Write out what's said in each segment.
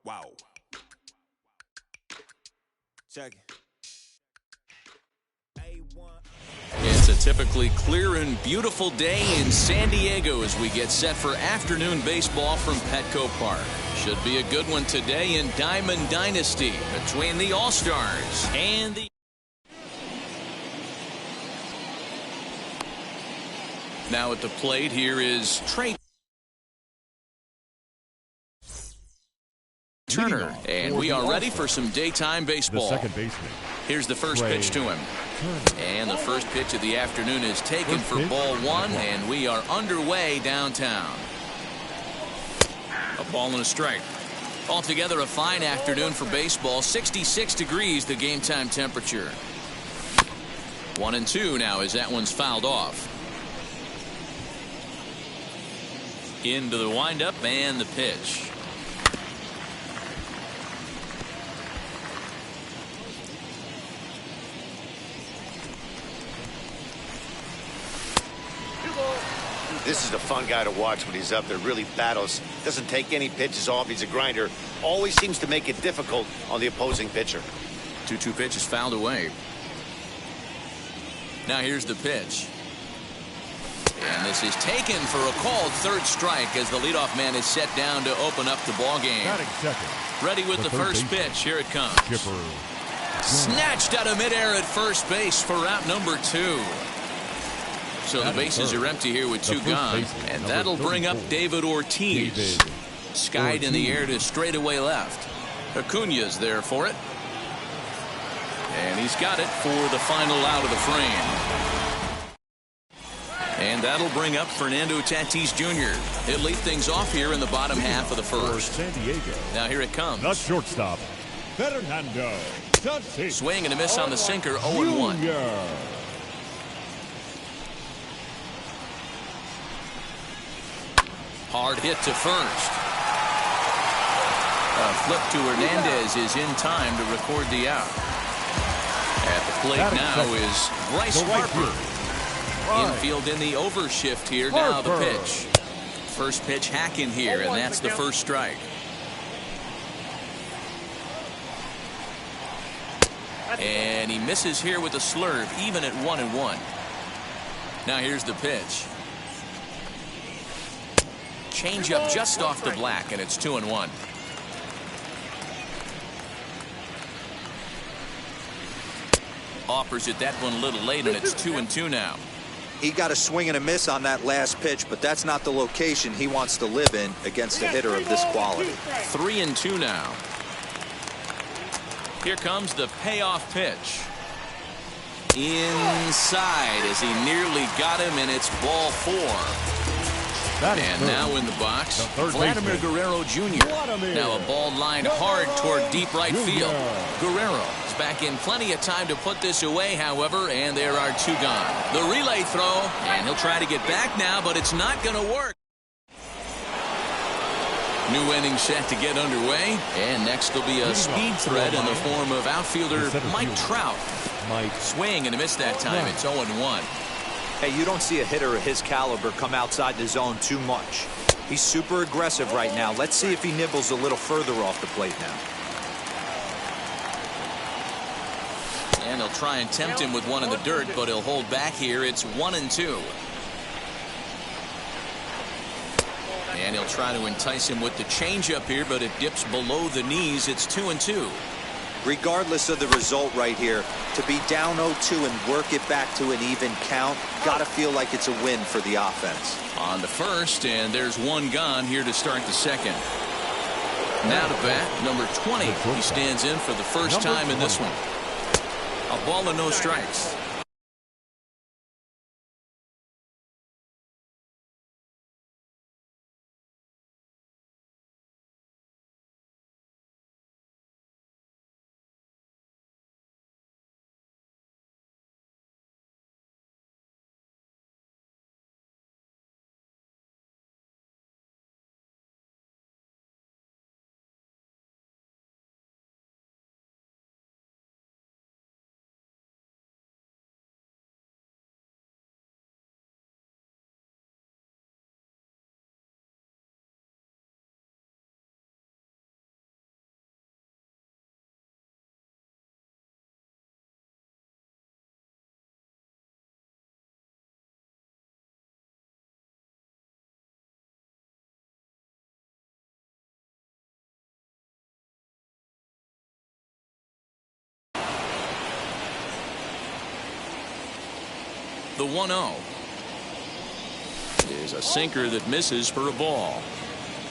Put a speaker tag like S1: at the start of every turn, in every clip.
S1: Wow. Check it.
S2: It's a typically clear and beautiful day in San Diego as we get set for afternoon baseball from Petco Park. Should be a good one today in Diamond Dynasty between the All-Stars and the... Now at the plate here is Trey Turner, and we are ready for some daytime baseball.
S3: The second baseman.
S2: Here's the first pitch to him. And the first pitch of the afternoon is taken for ball one, and we are underway downtown. A ball and a strike. Altogether a fine afternoon for baseball. 66 degrees the game time temperature. 1-2 now as that one's fouled off. Into the windup and the pitch.
S4: This is a fun guy to watch when he's up there. Really battles. Doesn't take any pitches off. He's a grinder. Always seems to make it difficult on the opposing pitcher.
S2: 2-2 pitch is fouled away. Now here's the pitch. And this is taken for a called third strike as the leadoff man is set down to open up the ball game. Ready with the first pitch. Here it comes. Snatched out of midair at first base for out number 2. So the bases are empty here with 2 gone, and that'll bring up David Ortiz. Skied in the air to straightaway left. Acuna's there for it. And he's got it for the final out of the frame. And that'll bring up Fernando Tatis Jr. He'll lead things off here in the bottom half of the first. Now here it comes.
S3: The shortstop, Fernando Tatis.
S2: Swing and a miss on the sinker, 0-1. Hard hit to first. A flip to Hernandez is in time to record the out. At the plate now is Bryce Harper. Infield in the overshift here. Now the pitch. First pitch hack in here, and that's the first strike. And he misses here with a slurve, even at 1-1. Now here's the pitch. Change up just off the black, and it's 2-1. Offers it that one a little late, and it's 2-2 now.
S5: He got a swing and a miss on that last pitch, but that's not the location he wants to live in against a hitter of this quality.
S2: 3-2 now. Here comes the payoff pitch. Inside as he nearly got him, and it's ball 4. And now in the box, Vladimir Guerrero Jr. Now a ball lined hard toward deep right field. Guerrero is back in plenty of time to put this away, however, and there are 2 gone. The relay throw, and he'll try to get back now, but it's not going to work. New inning set to get underway, and next will be a speed threat in the form of outfielder Mike Trout. Swing and a miss that time. It's 0-1.
S5: Hey, you don't see a hitter of his caliber come outside the zone too much. He's super aggressive right now. Let's see if he nibbles a little further off the plate now.
S2: And they'll try and tempt him with one in the dirt, but he'll hold back here. It's 1-2. And he'll try to entice him with the changeup here, but it dips below the knees. It's 2-2.
S5: Regardless of the result right here, to be down 0-2 and work it back to an even count, gotta feel like it's a win for the offense.
S2: On the first, and there's 1 gone here to start the second. Now to bat, number 20. He stands in for the first time in this one. A ball and no strikes. the 1-0. There's a sinker that misses for a ball.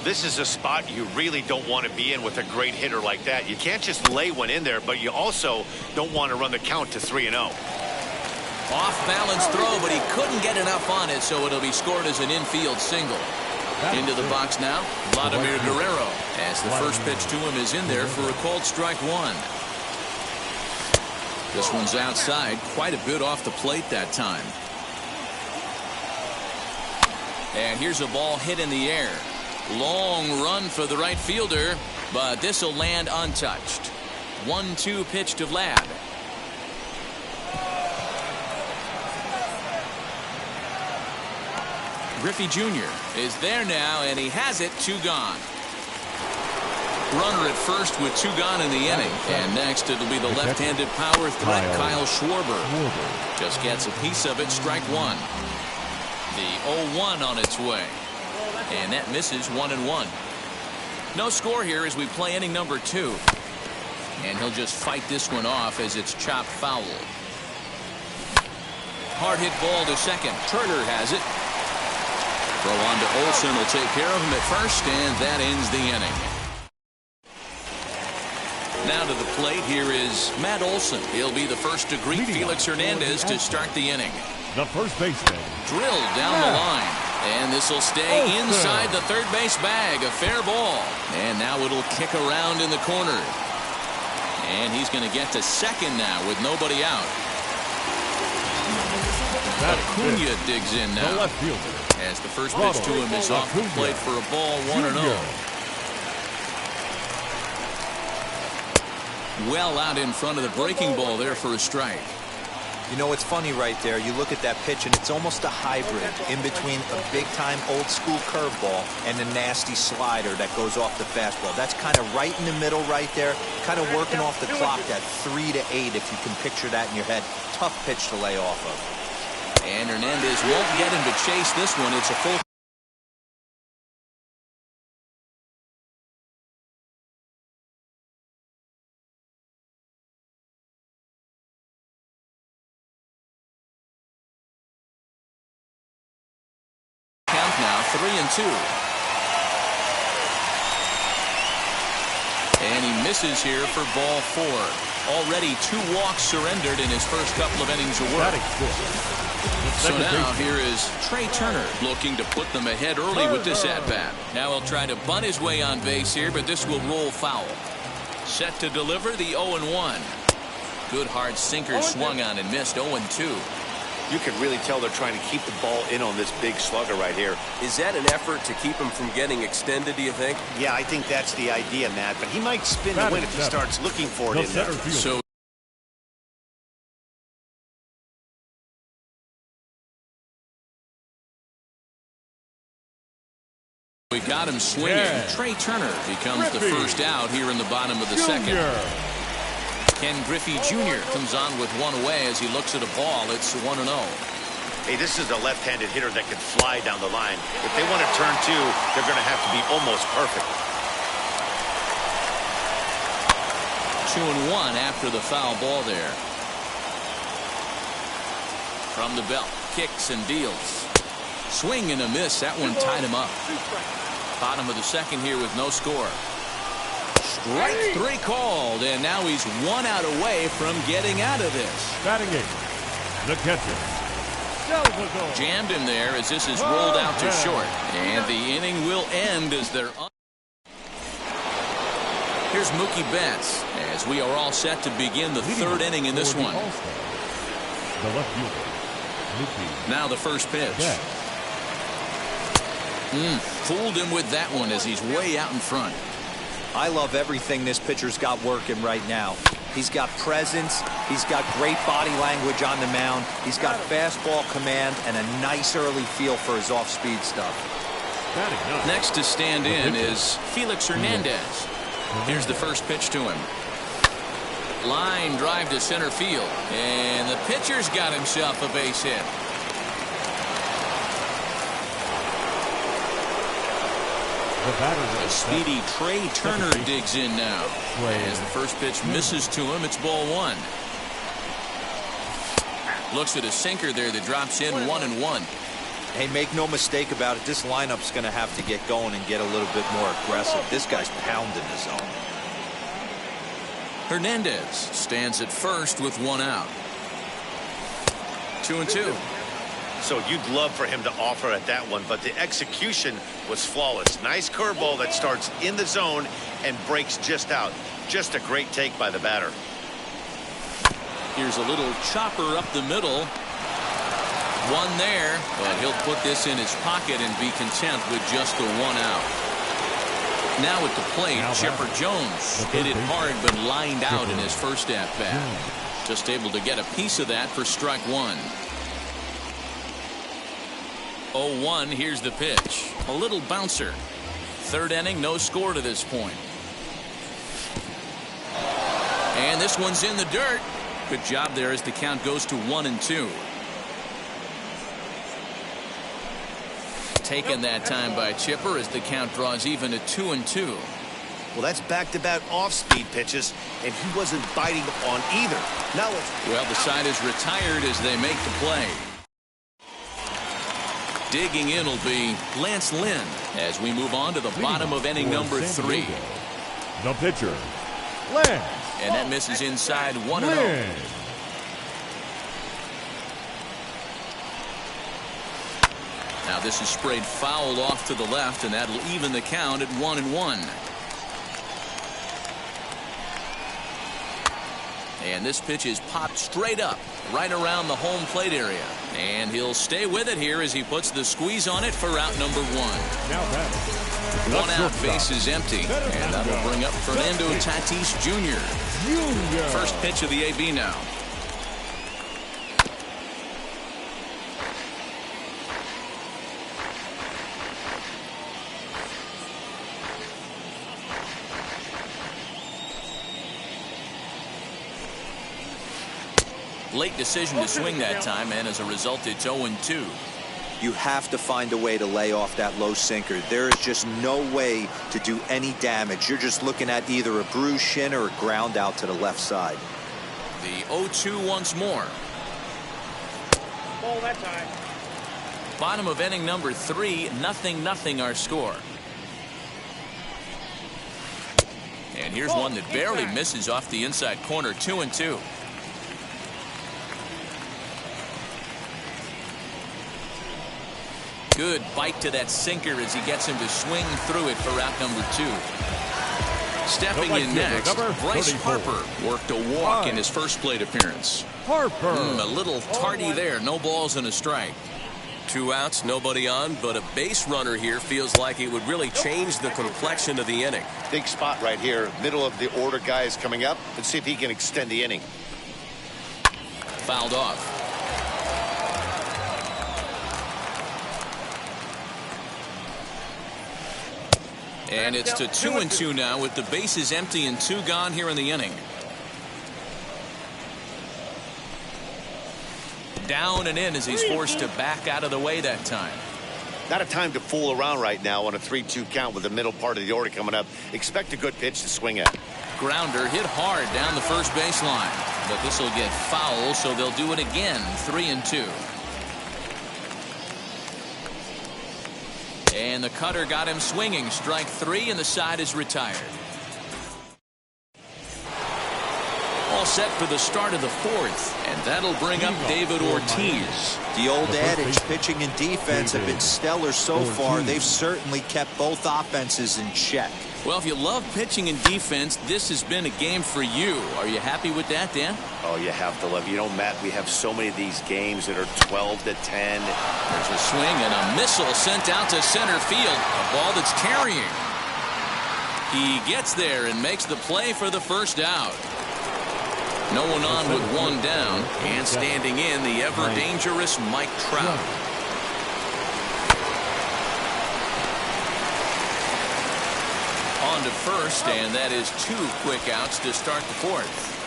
S4: This is a spot you really don't want to be in with a great hitter like that. You can't just lay one in there, but you also don't want to run the count to 3-0.
S2: Off-balance throw, but he couldn't get enough on it, so it'll be scored as an infield single. Into the box now, Vladimir Guerrero, as the first pitch to him is in there for a called strike one. This one's outside, quite a bit off the plate that time. And here's a ball hit in the air. Long run for the right fielder, but this will land untouched. 1-2 pitch to Vlad. Griffey Jr. is there now, and he has it. 2 gone. Runner at first with 2 gone in the inning. And next it'll be the left-handed power threat, Kyle Schwarber. Just gets a piece of it, strike one. The 0-1 on its way. And that misses 1-1. No score here as we play inning number 2. And he'll just fight this one off as it's chopped foul. Hard hit ball to second. Turner has it. Throw on to Olsen will take care of him at first, and that ends the inning. Now to the plate, here is Matt Olsen. He'll be the first to greet Felix Hernandez to start the inning.
S3: The first baseman.
S2: Drilled down the line. And this will stay inside the third base bag. A fair ball. And now it'll kick around in the corner. And he's going to get to second now with nobody out. Acuna digs in now.
S3: The left fielder.
S2: As the first pitch to him is off the plate for a ball, 1-0. Well out in front of the breaking ball there for a strike.
S5: You know, it's funny right there. You look at that pitch, and it's almost a hybrid in between a big-time old-school curveball and a nasty slider that goes off the fastball. That's kind of right in the middle right there, kind of working off the clock, that 3 to 8, if you can picture that in your head. Tough pitch to lay off of.
S2: And Hernandez won't get him to chase this one. It's a full count now, 3-2. And he misses here for ball 4. Already 2 walks surrendered in his first couple of innings of work. So now here is Trey Turner looking to put them ahead early with this at-bat. Now he'll try to bunt his way on base here, but this will roll foul. Set to deliver the 0-1. Good hard sinker swung on and missed. 0-2.
S4: You can really tell they're trying to keep the ball in on this big slugger right here.
S1: Is that an effort to keep him from getting extended, do you think?
S4: Yeah, I think that's the idea, Matt. But he might spin the win if he starts looking for it in there.
S2: So we got him swinging. Yeah. Trey Turner becomes the first out here in the bottom of the second. Ken Griffey Jr. comes on with one away as he looks at a ball. It's 1-0.
S4: Hey, this is a left-handed hitter that can fly down the line. If they want to turn 2, they're going to have to be almost perfect.
S2: 2-1 after the foul ball there. From the belt, kicks and deals. Swing and a miss. That one tied him up. Bottom of the second here with no score. Strike 3 called, and now he's 1 out away from getting out of this.
S3: Batting 8, the catcher, Salvador.
S2: Jammed him there as this is rolled out to short, and the inning will end as they're on. Here's Mookie Betts as we are all set to begin the 3rd inning in this one.
S3: The left fielder, Mookie.
S2: Now the first pitch. Fooled him with that one as he's way out in front.
S5: I love everything this pitcher's got working right now. He's got presence. He's got great body language on the mound. He's got fastball command and a nice early feel for his off-speed stuff.
S2: Next to stand in is Felix Hernandez. Here's the first pitch to him. Line drive to center field. And the pitcher's got himself a base hit.
S3: The
S2: speedy Trey Turner digs in now. As the first pitch misses to him, it's ball 1. Looks at a sinker there that drops in 1-1.
S5: Hey, make no mistake about it. This lineup's going to have to get going and get a little bit more aggressive. This guy's pounding the zone.
S2: Hernandez stands at first with 1 out. 2-2.
S4: So you'd love for him to offer at that one, but the execution was flawless. Nice curveball that starts in the zone and breaks just out. Just a great take by the batter.
S2: Here's a little chopper up the middle. 1 there, but he'll put this in his pocket and be content with just the 1 out. Now at the plate, Chipper Jones hit it hard but lined out in his first at-bat. Just able to get a piece of that for strike 1. 0-1, here's the pitch. A little bouncer. 3rd inning, no score to this point. And this one's in the dirt. Good job there as the count goes to 1-2. Taken that time by Chipper as the count draws even at 2-2.
S4: Well, that's back-to-back off-speed pitches, and he wasn't biting on either. Now it's...
S2: Well, the side is retired as they make the play. Digging in will be Lance Lynn as we move on to the bottom of inning number 3.
S3: The pitcher, Lance.
S2: And that misses inside 1-0. Now this is sprayed foul off to the left, and that'll even the count at 1-1. And this pitch is popped straight up right around the home plate area, and he'll stay with it here as he puts the squeeze on it for out number 1.
S3: Now
S2: 1 out, base is empty, and that'll bring up Fernando Tatis Jr. First pitch of the AB now. Late decision to swing that time, and as a result, it's 0-2.
S5: You have to find a way to lay off that low sinker. There is just no way to do any damage. You're just looking at either a bruised shin or a ground out to the left side.
S2: The 0-2 once more.
S6: Ball that time.
S2: Bottom of inning number 3, 0-0 our score. And here's one that barely misses off the inside corner. 2-2. Good bite to that sinker as he gets him to swing through it for out number 2. Stepping in next, Bryce Harper worked a walk in his first plate appearance.
S3: Harper.
S2: A little tardy there. No balls and a strike.
S1: 2 outs, nobody on, but a base runner here feels like it would really change the complexion of the inning.
S4: Big spot right here. Middle of the order guy is coming up. Let's see if he can extend the inning.
S2: Fouled off. And it's to 2-2 now with the bases empty and 2 gone here in the inning. Down and in as he's forced to back out of the way that time.
S4: Not a time to fool around right now on a 3-2 count with the middle part of the order coming up. Expect a good pitch to swing at.
S2: Grounder hit hard down the first baseline, but this will get foul, so they'll do it again. 3-2. And the cutter got him swinging. Strike 3, and the side is retired. All set for the start of the 4th, and that'll bring up David Ortiz.
S5: The old adage, pitching and defense have been stellar so far. They've certainly kept both offenses in check.
S2: Well, if you love pitching and defense, this has been a game for you. Are you happy with that, Dan?
S4: Oh, you have to love. You know, Matt, we have so many of these games that are 12-10.
S2: There's a swing and a missile sent out to center field. A ball that's carrying. He gets there and makes the play for the first out. No one on with 1 down, and standing in the ever-dangerous Mike Trout. On to first, and that is 2 quick outs to start the 4th.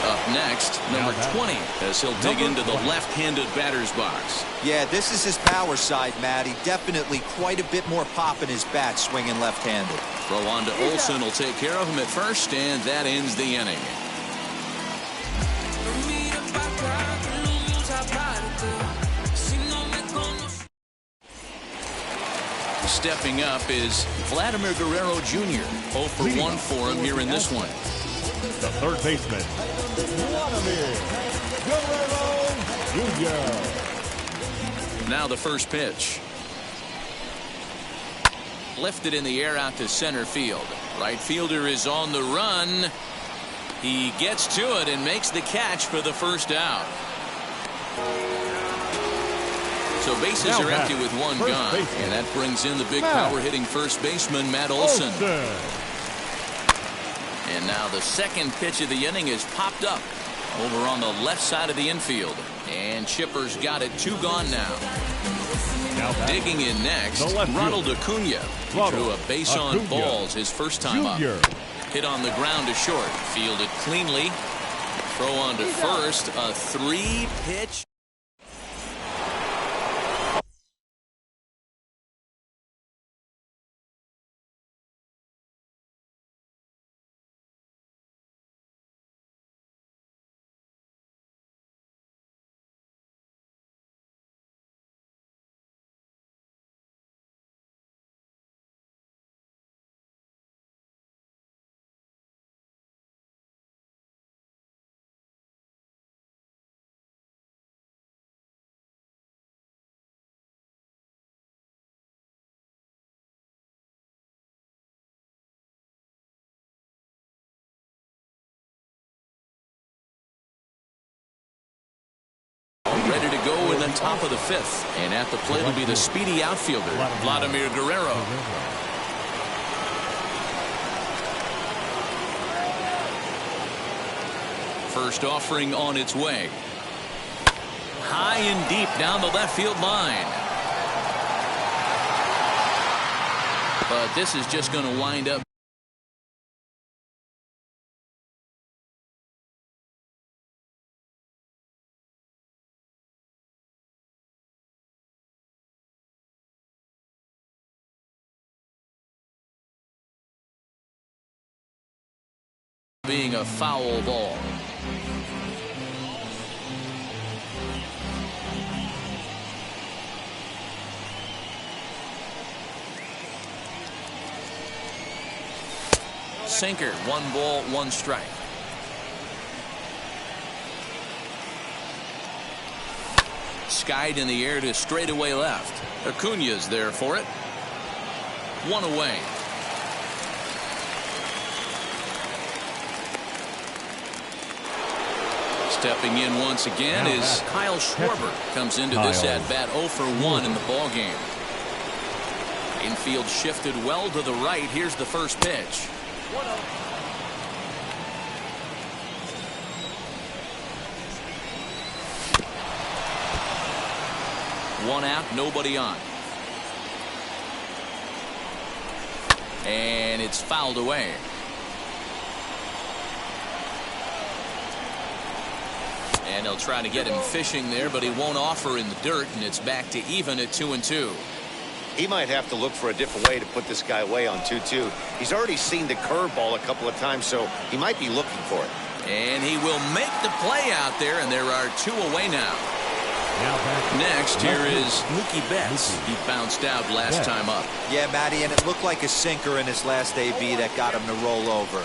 S2: Up next, number 20, as he'll dig into the left-handed batter's box.
S5: Yeah, this is his power side, Matty. Definitely quite a bit more pop in his bat swinging left-handed.
S2: Throw on to Olsen will take care of him at first, and that ends the inning. Stepping up is Vladimir Guerrero Jr. 0 for 1 for him here in this one.
S3: The third baseman, Vladimir Guerrero Jr.
S2: Now the first pitch. Lifted in the air out to center field. Right fielder is on the run. He gets to it and makes the catch for the first out. So bases are empty with one gone, and that brings in the big power-hitting first baseman, Matt Olson. And now the second pitch of the inning is popped up over on the left side of the infield. And Chipper's got it, 2 gone now. Digging in next, Ronald Acuna. He drew a base on balls his first time up. Hit on the ground to short. Fielded cleanly. Throw on to first. A 3-pitch. Ready to go in the top of the 5th. And at the plate will be the speedy outfielder, Vladimir Guerrero. First offering on its way. High and deep down the left field line. But this is just going to wind up being a foul ball. Sinker, 1 ball, 1 strike. Skied in the air to straightaway left. Acuna's there for it. 1 away. Stepping in once again is Kyle Schwarber. Comes into this at-bat 0 for 1 in the ballgame. Infield shifted well to the right. Here's the first pitch. 1 out, nobody on. And it's fouled away. And they'll try to get him fishing there, but he won't offer in the dirt, and it's back to even at 2-2.
S4: He might have to look for a different way to put this guy away on 2-2. He's already seen the curveball a couple of times, so he might be looking for it.
S2: And he will make the play out there, and there are 2 away now. Next, here is Mookie Betts. He bounced out last time up.
S5: Yeah, Matty, and it looked like a sinker in his last AB that got him to roll over.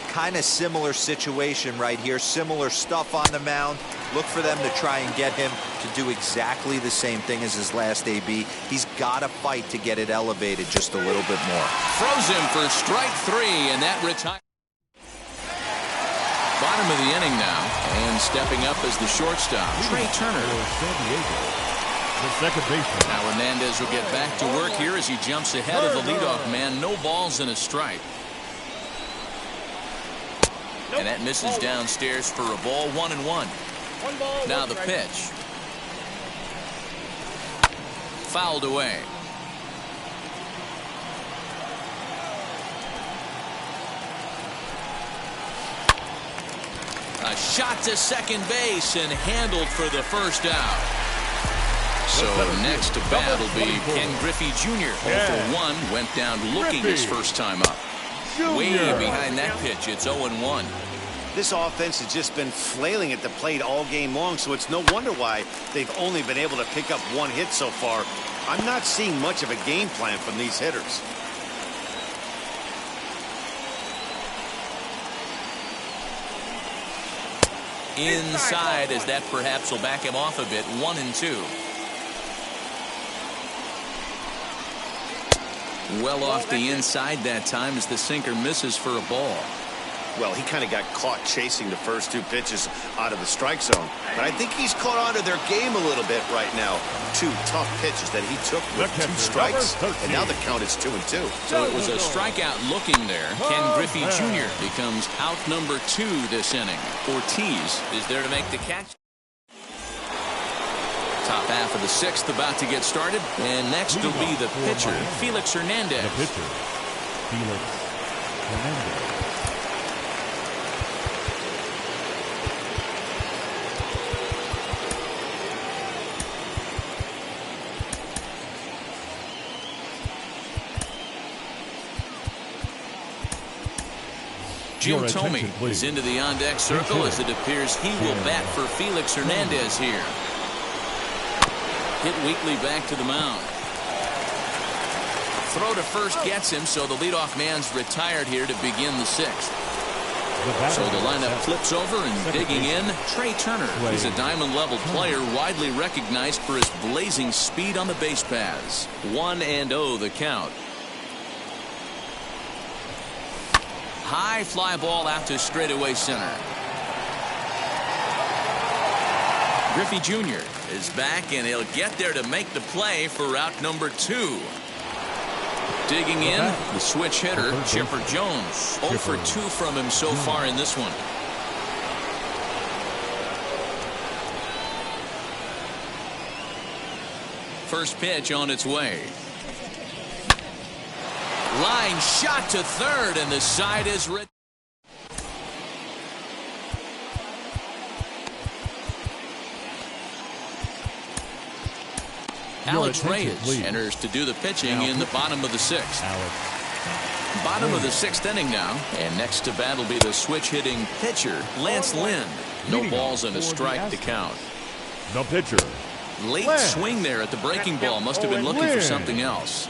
S5: Kind of similar situation right here. Similar stuff on the mound. Look for them to try and get him to do exactly the same thing as his last AB. He's got to fight to get it elevated just a little bit more.
S2: Throws him for strike 3, and that retires. Bottom of the inning now, and stepping up as the shortstop, Trey Turner.
S3: The second baseman.
S2: Now Hernandez will get back to work here as he jumps ahead of the leadoff man. No balls and a strike. And that misses downstairs for a ball. 1-1. Now the pitch. Fouled away. A shot to second base and handled for the first out. So next to bat will be Ken Griffey Jr. 0 for 1. Went down looking his first time up. Way behind that pitch. It's 0-1.
S4: This offense has just been flailing at the plate all game long, so it's no wonder why they've only been able to pick up one hit so far. I'm not seeing much of a game plan from these hitters.
S2: Inside, as that perhaps will back him off a bit. 1-2. Well off the inside that time as the sinker misses for a ball.
S4: Well, he kind of got caught chasing the first two pitches out of the strike zone. But I think he's caught on to their game a little bit right now. Two tough pitches that he took with 2 strikes, and now the count is 2-2.
S2: So it was a strikeout looking there. Ken Griffey Jr. becomes out number 2 this inning. Ortiz is there to make the catch. Top half of the 6th about to get started. And next will be the pitcher, Felix Hernandez.
S3: The pitcher, Felix Hernandez.
S2: Jim Thome is into the on-deck circle as it appears he will bat for Felix Hernandez here. Hit weakly back to the mound. Throw to first gets him, so the leadoff man's retired here to begin the 6th. So the lineup flips over and digging in, Trey Turner. He's a diamond-level player, widely recognized for his blazing speed on the base paths. 1-0 the count. High fly ball out to straightaway center. Griffey Jr. is back, and he'll get there to make the play for out number 2. Digging in, the switch hitter, Chipper Jones. 0 for 2 from him so far in this one. First pitch on its way. Line shot to third, and the side is rid. Alex Reyes enters to do the pitching in the bottom of the 6th. Bottom of the 6th inning now, and next to bat will be the switch-hitting pitcher, Lance Lynn. No balls and a strike to count.
S3: The pitcher.
S2: Late swing there at the breaking ball. Must have been looking for something else.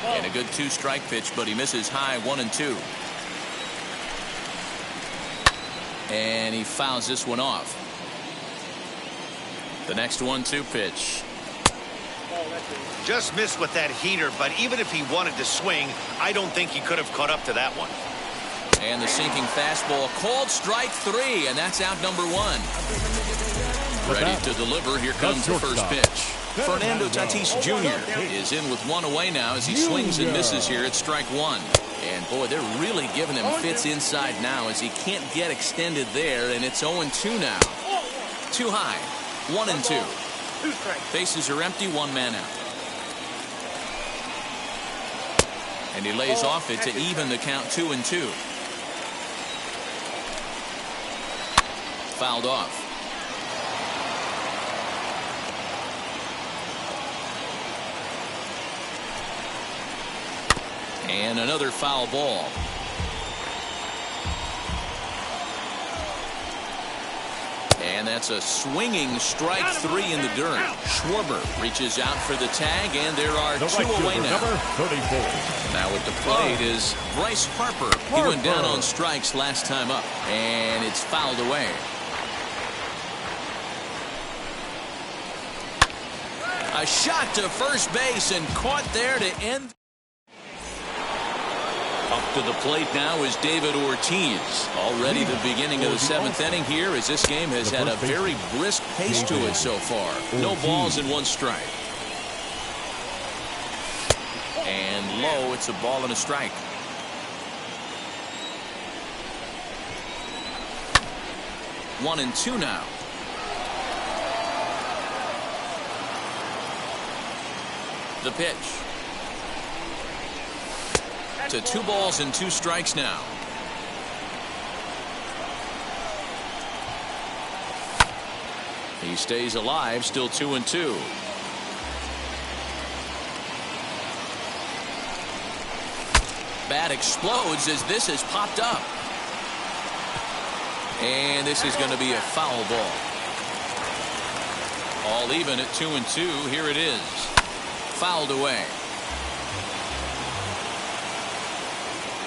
S2: And a good 2-strike pitch, but he misses high. 1-2. And he fouls this one off. The next 1-2 pitch.
S4: Just missed with that heater, but even if he wanted to swing, I don't think he could have caught up to that one.
S2: And the sinking fastball, called strike 3, and that's out number 1. Ready to deliver. Here comes the first pitch. Fernando Tatis Jr. is in with 1 away now as he swings and misses here at strike 1. And boy, they're really giving him fits inside now as he can't get extended there, and it's 0-2 now. Too high. 1-2. Bases are empty, 1 man out. And he lays off it to even the count. 2-2. Fouled off. And another foul ball. And that's a swinging strike 3 in the dirt. Schwarber reaches out for the tag, and there are 2 away now. Now at the plate is Bryce Harper. He went down on strikes last time up, and it's fouled away. A shot to first base and caught there to end. Up to the plate now is David Ortiz. Already the beginning of the 7th inning here as this game has had a very brisk pace to it so far. No balls and 1 strike. And low, it's a ball and a strike. One and 2 now. The pitch. To 2 balls and 2 strikes now. He stays alive, still 2-2. Bat explodes as this has popped up. And this is going to be a foul ball. All even at 2-2. Here it is. Fouled away.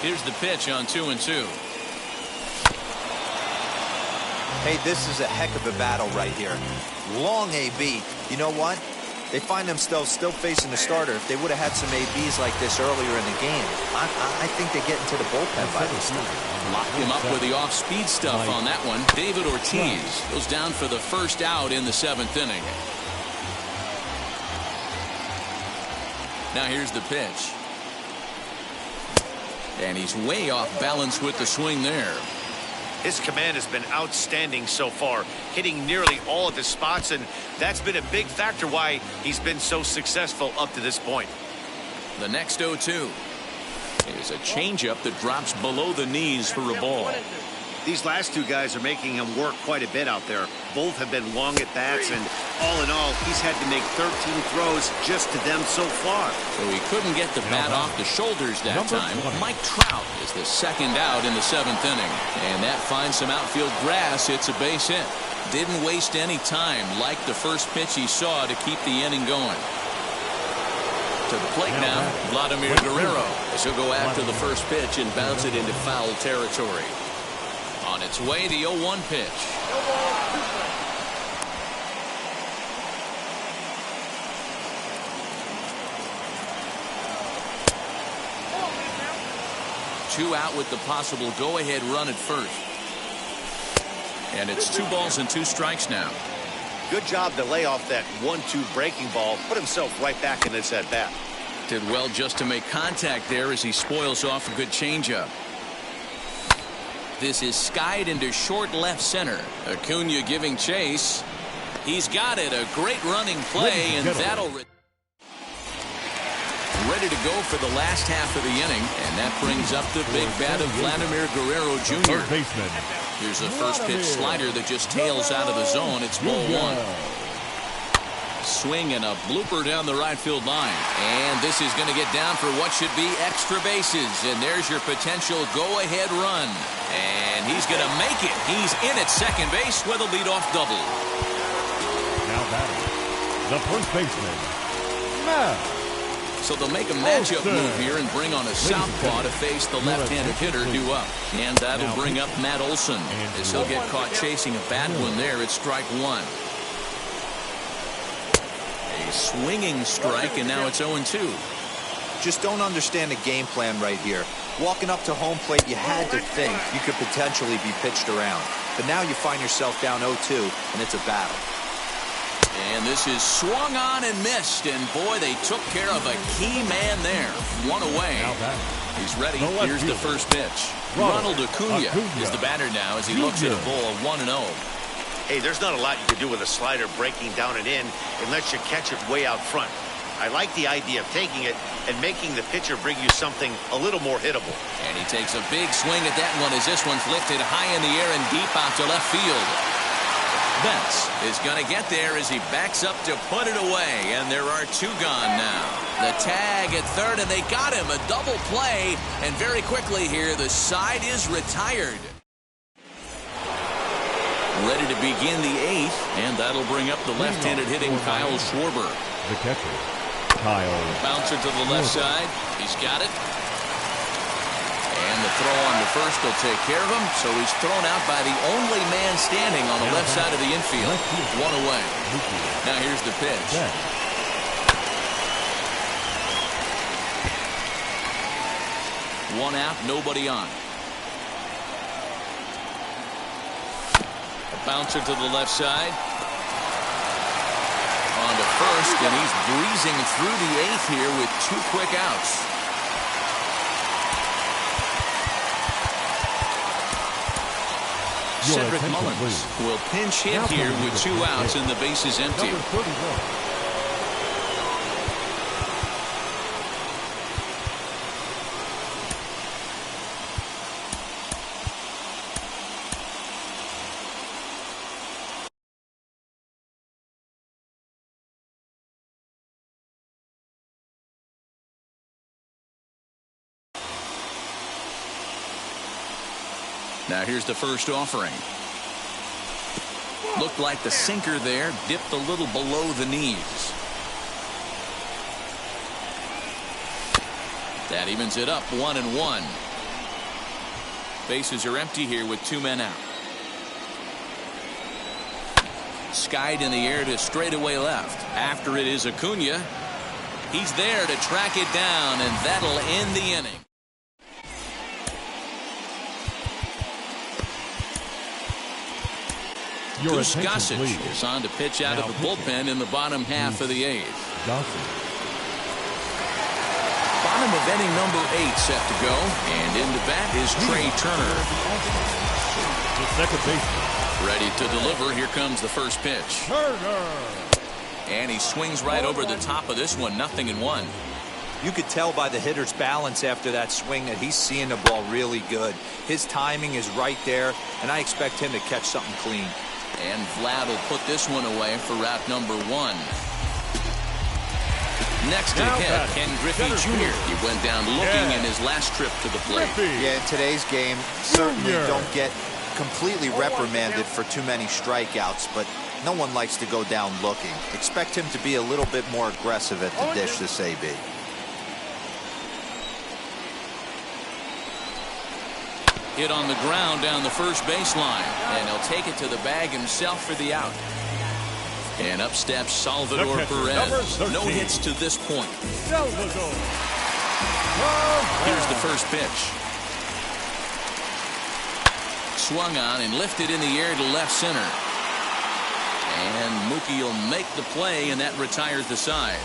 S2: Here's the pitch on 2-2.
S5: Hey, this is a heck of a battle right here. Long AB. You know what? They find themselves still facing the starter. If they would have had some ABs like this earlier in the game, I think they get into the bullpen by this time.
S2: Locked him up with the off-speed stuff on that one. David Ortiz goes down for the first out in the 7th inning. Now here's the pitch. And he's way off balance with the swing there.
S4: His command has been outstanding so far, hitting nearly all of his spots, and that's been a big factor why he's been so successful up to this point.
S2: The next 0-2 is a changeup that drops below the knees for a ball.
S4: These last two guys are making him work quite a bit out there. Both have been long at bats, and all in all, he's had to make 13 throws just to them so far.
S2: So he couldn't get the bat off the shoulders that time. Mike Trout is the second out in the 7th inning, and that finds some outfield grass. It's a base hit. Didn't waste any time like the first pitch he saw to keep the inning going. To the plate now, Vladimir Guerrero, as he'll go after the first pitch and bounce it into foul territory. On its way, the 0-1 pitch. Two out with the possible go-ahead run at first. And it's 2 balls and 2 strikes now.
S4: Good job to lay off that 1-2 breaking ball, put himself right back in this at-bat.
S2: Did well just to make contact there as he spoils off a good changeup. This is skied into short left center. Acuna giving chase. He's got it. A great running play, and that'll ready to go for the last half of the inning, and that brings up the big bat of Vladimir Guerrero Jr. Here's a first pitch slider that just tails out of the zone. It's ball 1. Swing and a blooper down the right field line, and this is going to get down for what should be extra bases, and there's your potential go-ahead run, and he's going to make it. He's in at second base with a leadoff double.
S3: Now batting, the first baseman, Matt.
S2: So they'll make a matchup move here and bring on a southpaw to face the left-handed hitter due up, and that'll bring up Matt Olson as he'll get caught chasing a bad one there at strike 1. A swinging strike, and now it's 0-2.
S5: Just don't understand the game plan right here. Walking up to home plate, you had to think you could potentially be pitched around. But now you find yourself down 0-2, and it's a battle.
S2: And this is swung on and missed, and boy, they took care of a key man there. 1 away. He's ready. Here's the first pitch. Ronald Acuna is the batter now as he looks at a ball of 1-0.
S4: Hey, there's not a lot you can do with a slider breaking down and in unless you catch it way out front. I like the idea of taking it and making the pitcher bring you something a little more hittable.
S2: And he takes a big swing at that one as this one's lifted high in the air and deep out to left field. Betts is going to get there as he backs up to put it away, and there are 2 gone now. The tag at third, and they got him. A double play, and very quickly here, the side is retired. Ready to begin the 8th, and that'll bring up the left-handed hitting Kyle Schwarber.
S3: The catcher, Kyle.
S2: Bouncer to the left side. He's got it. And the throw on the first will take care of him, so he's thrown out by the only man standing on the left side of the infield. 1 away. Now here's the pitch. 1 out, nobody on. A bouncer to the left side. On to first, and he's breezing through the 8th here with 2 quick outs. Cedric Mullins will pinch hit here with 2 outs and the base is empty. Now here's the first offering. Looked like the sinker there dipped a little below the knees. That evens it up 1-1. Bases are empty here with 2 men out. Skied in the air to straightaway left. After it is Acuna. He's there to track it down, and that'll end the inning. Goose Gossage is on to pitch out of the bullpen in the bottom half of the 8th. Bottom of inning number 8 set to go, and in the bat is Trey Turner.
S3: The second baseman.
S2: Ready to deliver. Here comes the first pitch.
S3: Turner.
S2: And he swings right over the top of this one. 0-1.
S5: You could tell by the hitter's balance after that swing that he's seeing the ball really good. His timing is right there, and I expect him to catch something clean.
S2: And Vlad will put this one away for route number 1. Next to hit, Ken Griffey Jr. He went down looking in his last trip to the plate.
S5: Yeah, in today's game, certainly don't get completely reprimanded for too many strikeouts, but no one likes to go down looking. Expect him to be a little bit more aggressive at the dish this AB.
S2: Hit on the ground down the first baseline, and he'll take it to the bag himself for the out. And up steps Salvador Perez. No hits to this point. Here's the first pitch. Swung on and lifted in the air to left center. And Mookie will make the play, and that retires the side.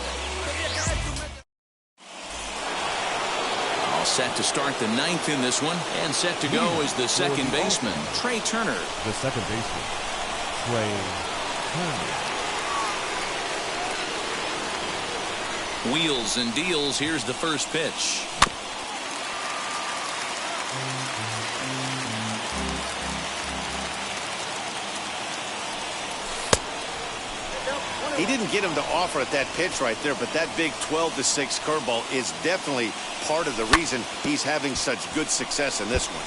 S2: All set to start the 9th in this one, and set to go is the second baseman, Trey Turner.
S3: The second baseman, Trey Turner.
S2: Wheels and deals. Here's the first pitch.
S4: He didn't get him to offer at that pitch right there, but that big 12-6 curveball is definitely part of the reason he's having such good success in this one.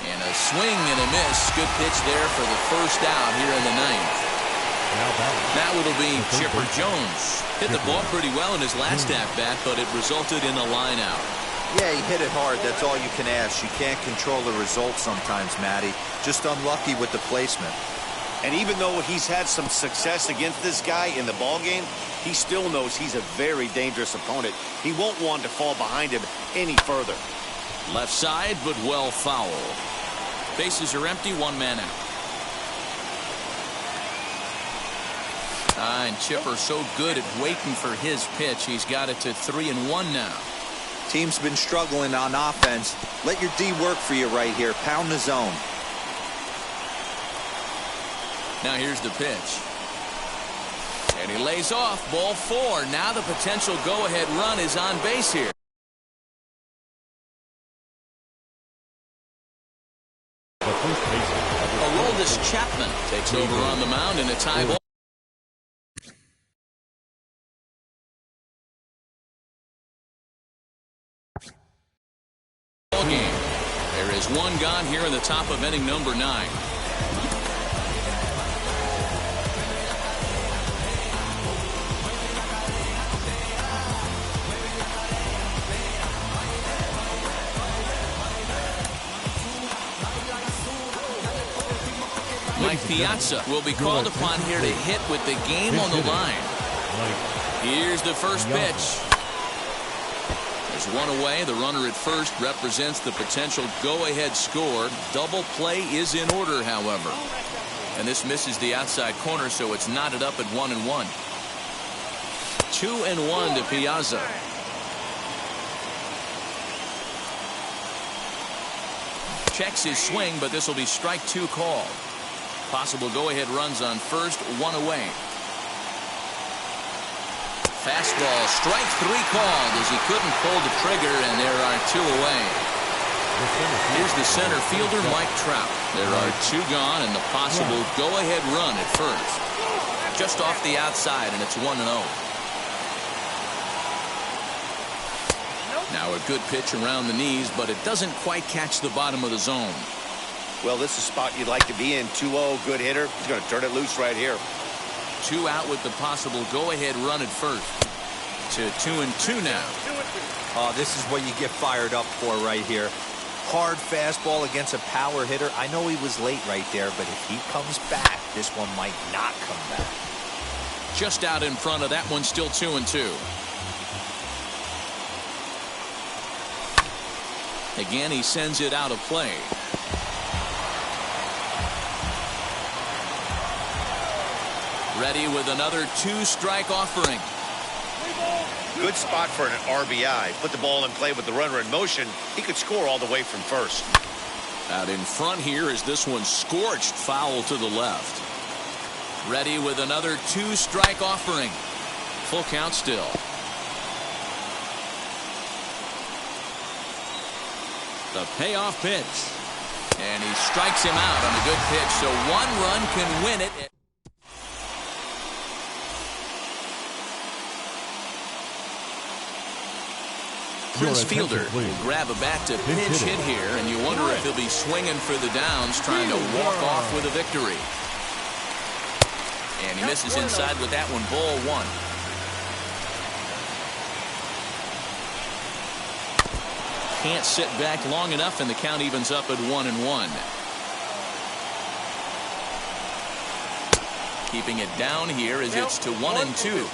S2: And a swing and a miss. Good pitch there for the first out here in the 9th. Now it'll be Chipper Jones. Hit the ball pretty well in his last at-bat, but it resulted in a line out.
S5: Yeah, he hit it hard. That's all you can ask. You can't control the result sometimes, Matty. Just unlucky with the placement.
S4: And even though he's had some success against this guy in the ballgame, he still knows he's a very dangerous opponent. He won't want to fall behind him any further.
S2: Left side, but well foul. Bases are empty, 1 man out. And Chipper so good at waiting for his pitch. He's got it to 3-1 now.
S5: Team's been struggling on offense. Let your D work for you right here. Pound the zone.
S2: Now here's the pitch. And he lays off. Ball 4. Now the potential go-ahead run is on base here. Aroldis Chapman takes over on the mound in a tie ball. Game. There is 1 gone here in the top of inning number 9. Mike Piazza will be called upon here to hit with the game on the line. Here's the first pitch. There's 1 away. The runner at first represents the potential go-ahead score. Double play is in order, however. And this misses the outside corner, so it's knotted up at 1-1. 2-1 to Piazza. Checks his swing, but this will be strike 2 called. Possible go-ahead runs on first, 1 away. Fastball, strike 3 called as he couldn't pull the trigger, and there are 2 away. Here's the center fielder, Mike Trout. There are 2 gone and the possible go-ahead run at first. Just off the outside, and it's 1-0. Now a good pitch around the knees, but it doesn't quite catch the bottom of the zone.
S4: Well, this is a spot you'd like to be in. 2-0, good hitter. He's going to turn it loose right here.
S2: 2 out with the possible go-ahead run at first. To 2-2 now.
S5: Oh, this is what you get fired up for right here. Hard fastball against a power hitter. I know he was late right there, but if he comes back, this one might not come back.
S2: Just out in front of that one, still 2-2. Again, he sends it out of play. Ready with another 2-strike offering.
S4: Good spot for an RBI. Put the ball in play with the runner in motion. He could score all the way from first.
S2: Out in front here is this one scorched foul to the left. Ready with another 2-strike offering. Full count still. The payoff pitch. And he strikes him out on a good pitch, so 1 run can win it. Chris Fielder will grab a bat to pinch hit here, and you wonder if he'll be swinging for the downs, trying to walk off with a victory. And he misses inside with that one, ball 1. Can't sit back long enough, and the count evens up at 1-1. Keeping it down here as it's to 1-2.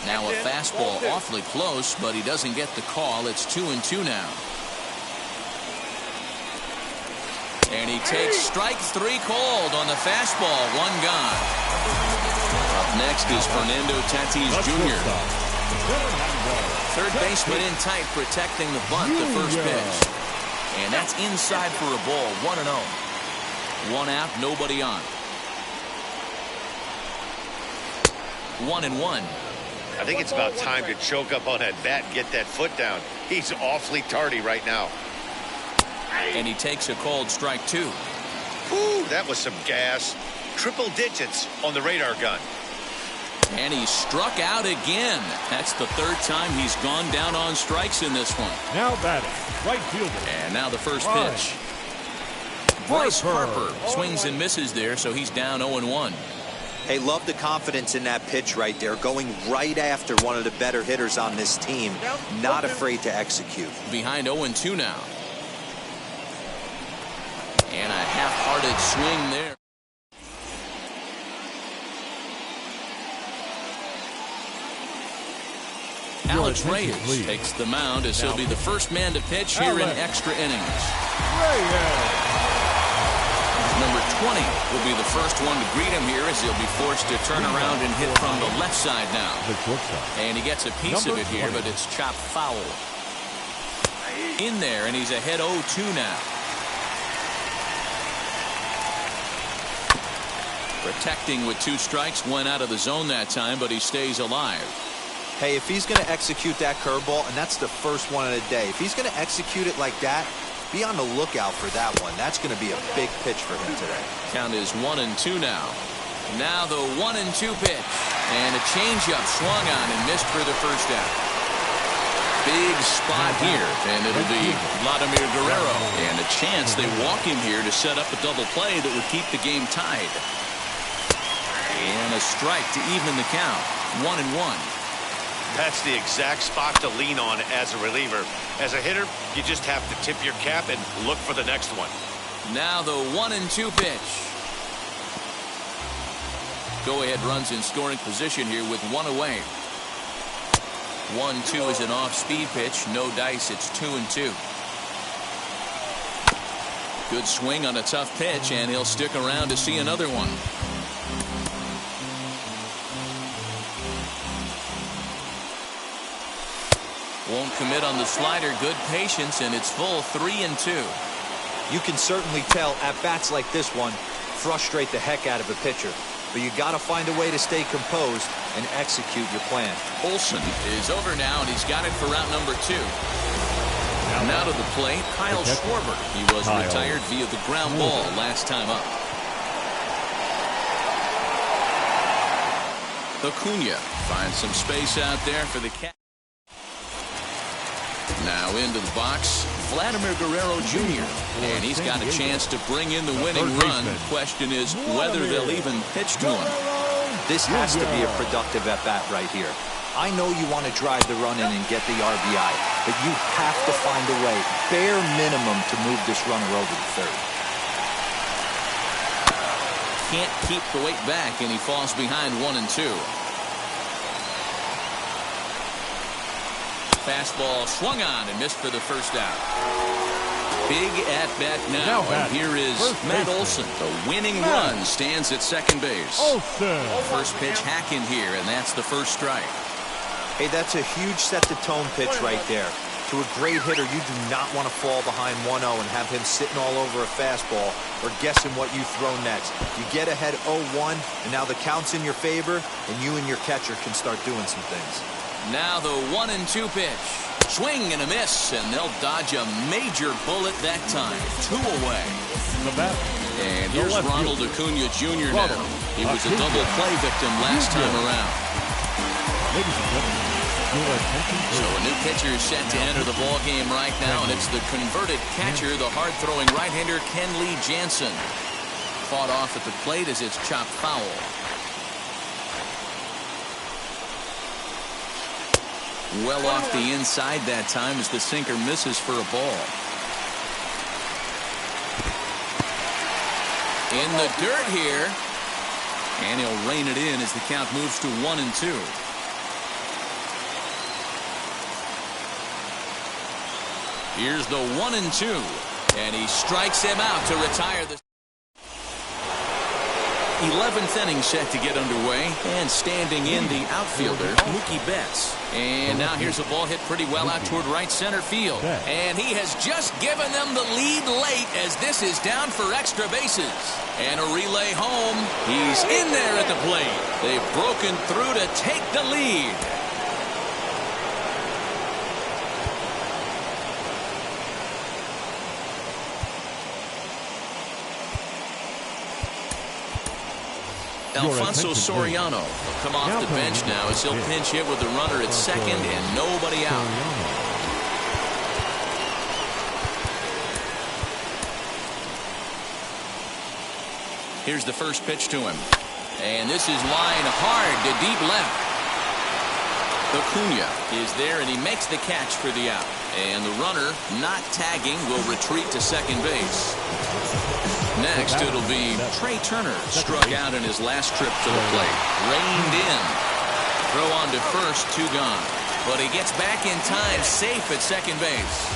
S2: Now a fastball awfully close, but he doesn't get the call. It's 2-2 now. And he takes strike 3 called on the fastball. 1 gone. Up next is Fernando Tatis Jr. Third baseman in tight, protecting the bunt, the first pitch. And that's inside for a ball. 1-0. 1 out, nobody on. 1-1.
S4: I think it's about time to choke up on that bat and get that foot down. He's awfully tardy right now.
S2: And he takes a called strike 2.
S4: Ooh, that was some gas. Triple digits on the radar gun.
S2: And he struck out again. That's the 3rd time he's gone down on strikes in this one.
S3: Now batting, right fielder.
S2: And now the first pitch. Bryce Harper swings and misses there, so he's down 0-1.
S5: Hey, love the confidence in that pitch right there, going right after one of the better hitters on this team. Not afraid to execute.
S2: Behind 0-2 now. And a half-hearted swing there. Alex Reyes takes the mound as he'll be the first man to pitch here in extra innings. Number 20 will be the first one to greet him here as he'll be forced to turn around and hit from the left side now. And he gets a piece of it here, but it's chopped foul. In there, and he's ahead 0-2 now. Protecting with 2 strikes, went out of the zone that time, but he stays alive.
S5: Hey, if he's going to execute that curveball, and that's the first one of the day, if he's going to execute it like that, be on the lookout for that one. That's going to be a big pitch for him today.
S2: Count is 1-2 now. Now the 1-2 pitch. And a changeup swung on and missed for the first out. Big spot here, and it'll be Vladimir Guerrero. And a chance they walk him here to set up a double play that would keep the game tied. And a strike to even the count. 1-1.
S4: That's the exact spot to lean on as a reliever. As a hitter, you just have to tip your cap and look for the next one.
S2: Now the 1-2 pitch. Go-ahead runs in scoring position here with 1 away. 1-2 is an off-speed pitch. No dice. It's 2-2. Good swing on a tough pitch, and he'll stick around to see another one. Won't commit on the slider. Good patience, and it's full 3-2.
S5: You can certainly tell at bats like this one frustrate the heck out of a pitcher. But you got to find a way to stay composed and execute your plan.
S2: Olsen is over now, and he's got it for route number 2. Now to the plate, Kyle Schwarber. He was retired via the ground ball last time up. Acuna finds some space out there for the catch. Now into the box, Vladimir Guerrero Jr. And he's got a chance to bring in the winning run. The question is whether they'll even pitch to him.
S5: This has to be a productive at-bat right here. I know you want to drive the run in and get the RBI, but you have to find a way, bare minimum, to move this runner over to third.
S2: Can't keep the weight back, and he falls behind 1-2. Fastball swung on and missed for the first out. Big at-bat now, and here is Matt Olson. The winning run stands at second base. First pitch hack in here, and that's the first strike.
S5: Hey, that's a huge set-the-tone pitch right there. To a great hitter, you do not want to fall behind 1-0 and have him sitting all over a fastball or guessing what you throw next. You get ahead 0-1, and now the count's in your favor, and you and your catcher can start doing some things.
S2: Now the 1-2 pitch. Swing and a miss, and they'll dodge a major bullet that time. 2 away. And here's Ronald Acuna Jr. now. He was a double play victim last time around. So a new pitcher is set to enter the ball game right now, and it's the converted catcher, the hard-throwing right-hander Kenley Jansen. Fought off at the plate as it's chopped foul. Well off the inside that time as the sinker misses for a ball. In the dirt here. And he'll rein it in as the count moves to 1-2. Here's the 1-2. And he strikes him out to retire the 11th inning set to get underway, and standing in the outfielder Mookie Betts. And now here's a ball hit pretty well out toward right center field, and he has just given them the lead late as this is down for extra bases. And a relay home. He's in there at the plate. They've broken through to take the lead. Alfonso Soriano will come off the bench now as he'll pinch hit with the runner at second and nobody out. Here's the first pitch to him. And this is line hard to deep left. Acuna is there and he makes the catch for the out. And the runner, not tagging, will retreat to second base. Next, it'll be Trey Turner, struck out in his last trip to the plate. Reined in. Throw on to first, 2 gone. But he gets back in time, safe at second base.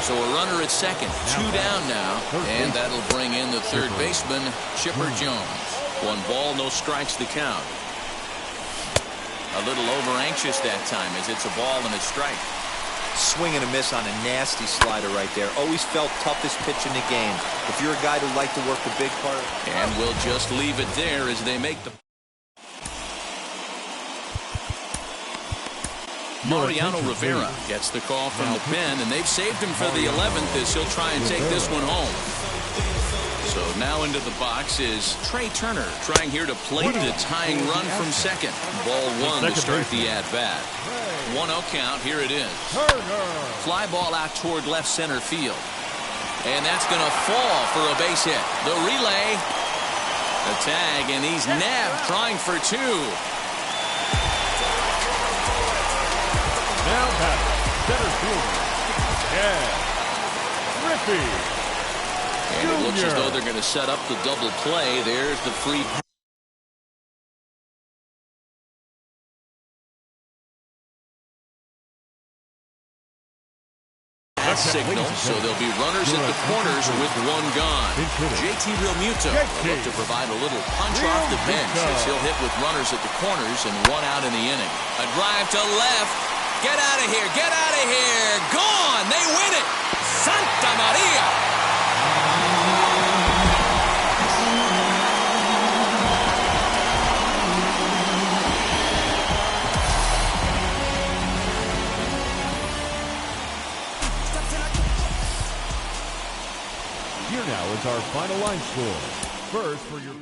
S2: So a runner at second, 2 down now. And that'll bring in the third baseman, Chipper Jones. 1 ball, no strikes the count. A little over-anxious that time as it's a ball and a strike.
S5: Swing and a miss on a nasty slider right there. Always felt toughest pitch in the game. If you're a guy who liked to work the big part.
S2: And we'll just leave it there as they make the... Mariano Rivera gets the call from the pen, and they've saved him for the 11th as he'll try and take this one home. So now into the box is Trey Turner, trying here to plate the tying run from second. Ball 1 to start the at-bat. 1-0 count. Here it is. Fly ball out toward left center field. And that's going to fall for a base hit. The relay. The tag, and he's nabbed trying for 2.
S3: Now batting, center fielder, Ken Griffey.
S2: And it looks as though they're going to set up the double play. There's the free pass. Signal, so there'll be runners at the corners with 1 gone. JT Realmuto will look to provide a little punch off the bench as he'll hit with runners at the corners and 1 out in the inning. A drive to left. Get out of here. Get out of here. Gone. They win it. Santa Maria.
S3: Here now is our final line score. First for your...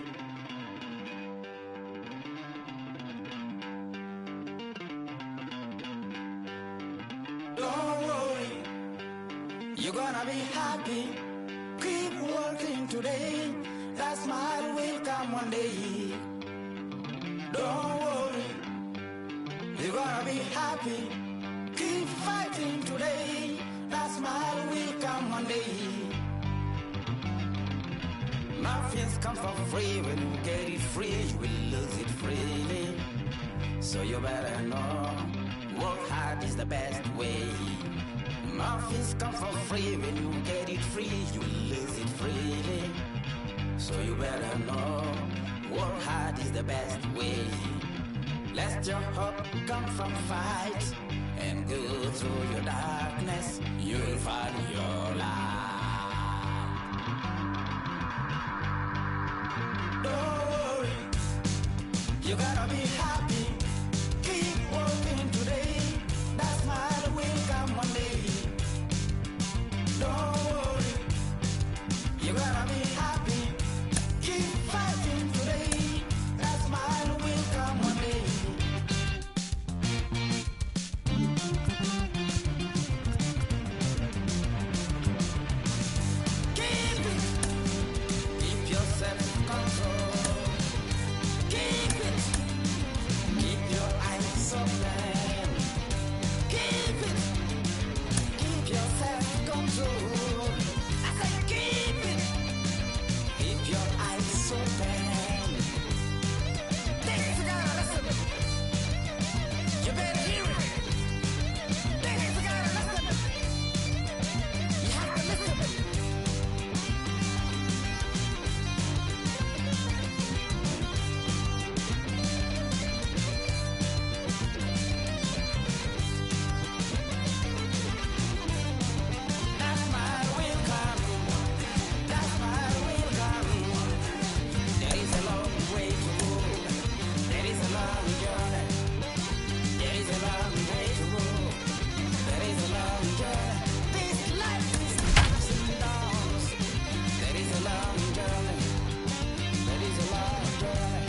S6: You're gonna be happy. Keep working today. That smile will come one day. Don't worry. You're gonna be happy. Keep fighting today. That smile will come one day. Muffins come for free. When you get it free, you will lose it freely. So you better know, work hard is the best way. Muffins come for free. When you get it free, you will lose it freely. So you better know, work hard is the best way. Let your hope come from fight and go through your darkness. You'll find your light. Don't worry, you gotta be happy. Keep working today. That smile will come one day. Don't worry, you gotta be happy. Keep fighting today. That smile will come one day. Keep it. Keep yourself in control. Keep it. Keep your eyes open. Keep it. Keep yourself in control. I said keep it. Keep your eyes open. This is gotta listen. You better hear it. This is gotta listen. You have to listen. That smile will come. That smile will come. There is a long way to go. There is a long journey. There is a long way to go. There is a long journey. This life is ups and downs. There is a long journey. There is a long journey.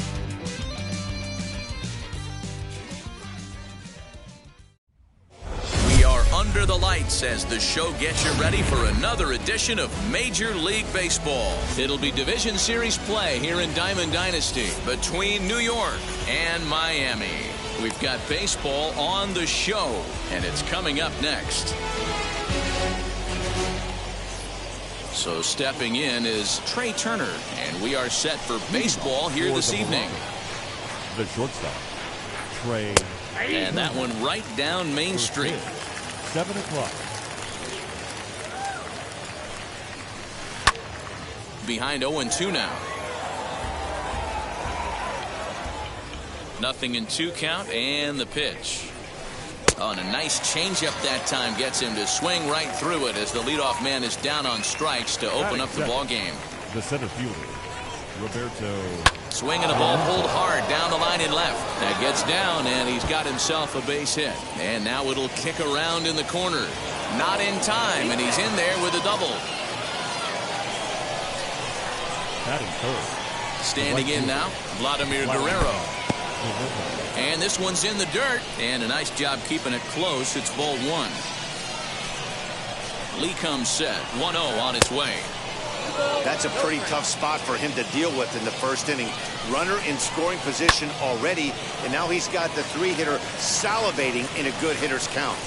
S2: We are under the lights as the show gets you ready for another edition of Major League Baseball. It'll be Division Series play here in Diamond Dynasty between New York and Miami. We've got baseball on the show, and it's coming up next. So stepping in is Trey Turner, and we are set for baseball here this evening.
S3: The shortstop, Trey.
S2: And that one right down Main Street.
S3: 7 o'clock.
S2: Behind 0-2 now. Nothing in 2 count, and the pitch. Oh, and a nice changeup that time gets him to swing right through it as the leadoff man is down on strikes to open up the ball game.
S3: The center fielder, Roberto.
S2: Swinging a ball pulled hard down the line in left. That gets down, and he's got himself a base hit. And now it'll kick around in the corner. Not in time, and he's in there with a double.
S3: Batting third.
S2: Standing in now, Vladimir Guerrero. And this one's in the dirt, and a nice job keeping it close. It's ball 1. Lee comes set, 1-0 on its way.
S4: That's a pretty tough spot for him to deal with in the first inning. Runner in scoring position already, and now he's got the 3-hitter salivating in a good hitter's count.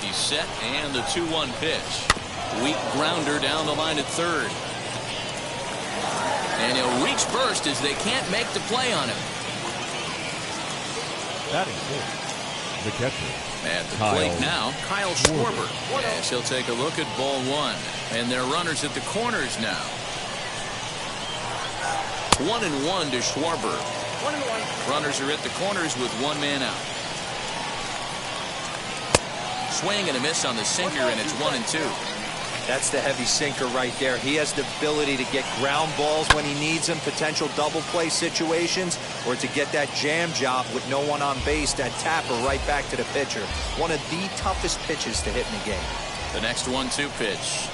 S2: He's set, and the 2-1 pitch. Weak grounder down the line at third. And he'll reach first as they can't make the play on him.
S3: Batting fourth, the catcher.
S2: At the plate now, Kyle Schwarber. Yes, he'll take a look at ball 1. And they're runners at the corners now. 1-1 to Schwarber.
S6: 1-1.
S2: Runners are at the corners with 1 man out. Swing and a miss on the sinker, and it's 1-2.
S5: That's the heavy sinker right there. He has the ability to get ground balls when he needs them, potential double play situations, or to get that jam job with no one on base, that tapper right back to the pitcher. One of the toughest pitches to hit in the game.
S2: The next 1-2 pitch.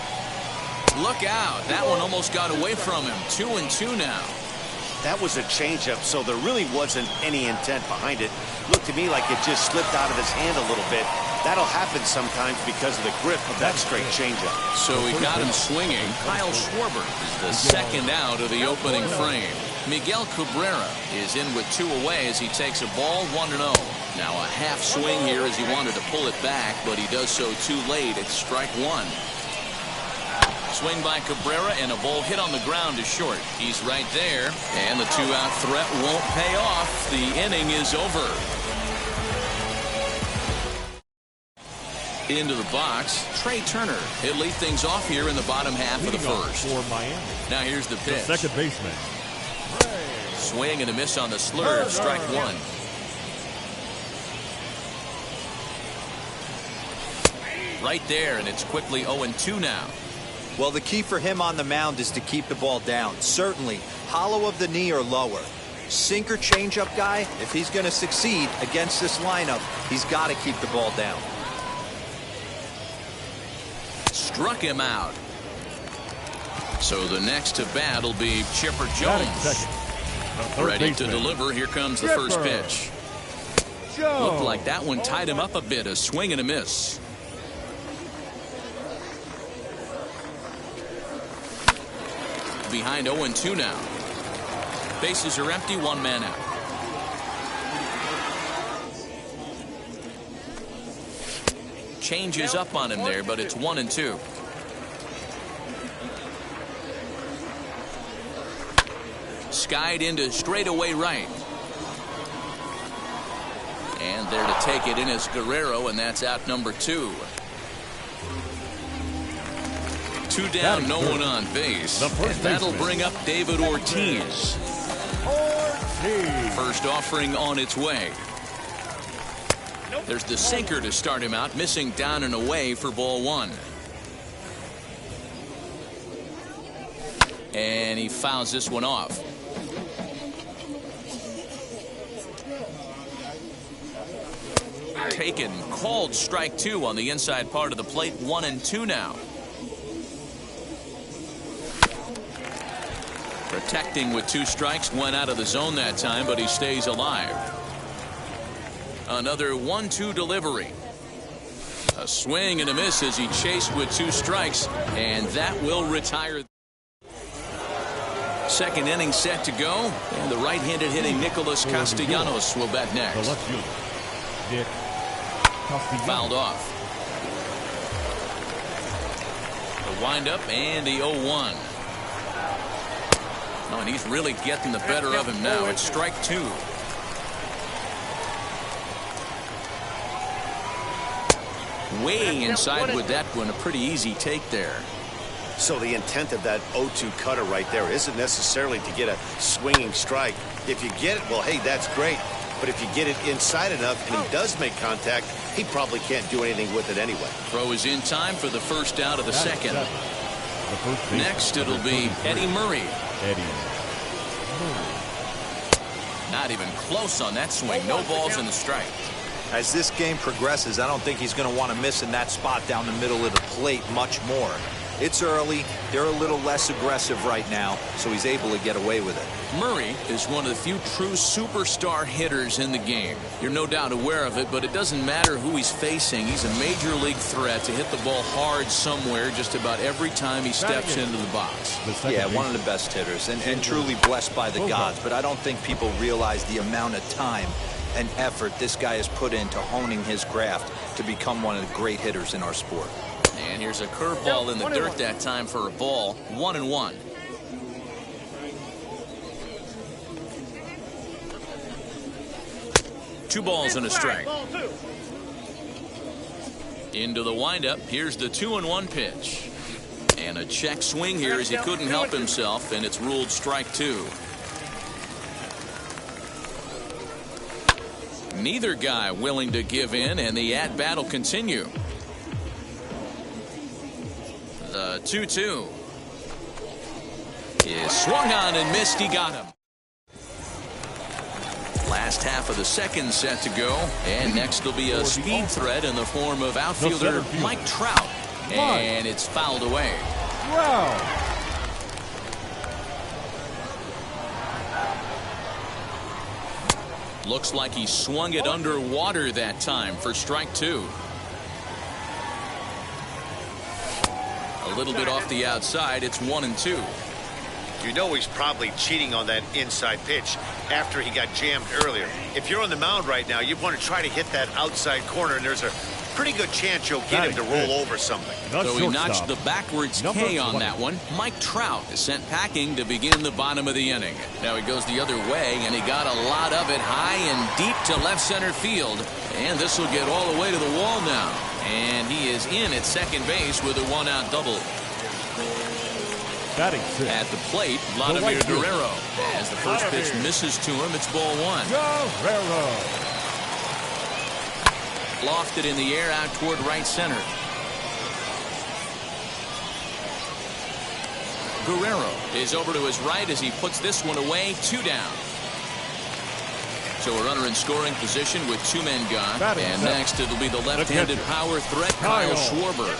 S2: Look out. That one almost got away from him. 2-2 now.
S4: That was a changeup, so there really wasn't any intent behind it. Looked to me like it just slipped out of his hand a little bit. That'll happen sometimes because of the grip of that straight changeup.
S2: So he got him swinging. Kyle Schwarber is the second out of the opening frame. Miguel Cabrera is in with 2 away as he takes a ball 1-0. Now a half swing here as he wanted to pull it back, but he does so too late. It's strike 1. Swing by Cabrera and a ball hit on the ground is short. He's right there, and the 2-out threat won't pay off. The inning is over. Into the box, Trey Turner. He'll lead things off here in the bottom half of the first.
S3: For Miami.
S2: Now here's the pitch.
S3: The second baseman.
S2: Swing and a miss on the slurve. Strike 1. Right there, and it's quickly 0-2 now.
S5: Well, the key for him on the mound is to keep the ball down. Certainly, hollow of the knee or lower. Sinker changeup guy, if he's going to succeed against this lineup, he's got to keep the ball down.
S2: Struck him out. So the next to bat will be Chipper Jones. Ready to deliver. Here comes the first pitch. Looked like that one tied him up a bit. A swing and a miss. Behind 0-2 now. Bases are empty. 1 man out. Changes up on him there, but it's 1-2. Skied into straightaway right. And there to take it in is Guerrero, and that's out number 2. 2 down, no one on base. And that'll bring up David Ortiz. First offering on its way. There's the sinker to start him out, missing down and away for ball 1. And he fouls this one off. Taken, called strike 2 on the inside part of the plate. 1-2 now. Protecting with 2 strikes, went out of the zone that time, but he stays alive. Another 1-2 delivery. A swing and a miss as he chased with 2 strikes, and that will retire. Second inning set to go, and the right-handed hitting Nicholas Castellanos will bat next. Fouled off. The windup and the 0-1. Oh, and he's really getting the better of him now. It's strike 2. Way inside with that one. A pretty easy take there.
S4: So the intent of that 0-2 cutter right there isn't necessarily to get a swinging strike. If you get it, well, hey, that's great. But if you get it inside enough and he does make contact, he probably can't do anything with it anyway.
S2: Throw is in time for the first out of the second. Next, it'll be Eddie Murray. Not even close on that swing. No balls in the strike.
S5: As this game progresses, I don't think he's going to want to miss in that spot down the middle of the plate much more. It's early. They're a little less aggressive right now, so he's able to get away with it.
S2: Murray is one of the few true superstar hitters in the game. You're no doubt aware of it, but it doesn't matter who he's facing. He's a major league threat to hit the ball hard somewhere just about every time he steps into the box.
S5: Yeah, one of the best hitters and truly blessed by the gods, but I don't think people realize the amount of time and effort this guy has put into honing his craft to become one of the great hitters in our sport.
S2: And here's a curveball in the dirt that time for a ball. 1-1. Two balls and a strike. Into the windup. Here's the 2-1 pitch. And a check swing here as he couldn't help himself, and it's ruled strike 2. Neither guy willing to give in, and the at-bat will continue. The 2-2 is swung on and missed. He got him. Last half of the second set to go, and next will be a speed threat in the form of outfielder Mike Trout, and it's fouled away.
S3: Wow.
S2: Looks like he swung it underwater that time for strike 2. A little bit off the outside. It's 1-2.
S4: You know he's probably cheating on that inside pitch after he got jammed earlier. If you're on the mound right now, you want to try to hit that outside corner, and there's a pretty good chance you'll get him to roll over something.
S2: So he notched the backwards K on that one. Mike Trout is sent packing to begin the bottom of the inning. Now he goes the other way, and he got a lot of it high and deep to left center field. And this will get all the way to the wall now. And he is in at second base with a one-out double. At the plate, Vladimir Guerrero. As the first pitch misses to him, it's ball one.
S3: Guerrero.
S2: Lofted in the air out toward right center. Guerrero is over to his right as he puts this one away. 2 down. So a runner in scoring position with 2 men gone. And next it'll be the left-handed power threat, Kyle Schwarber.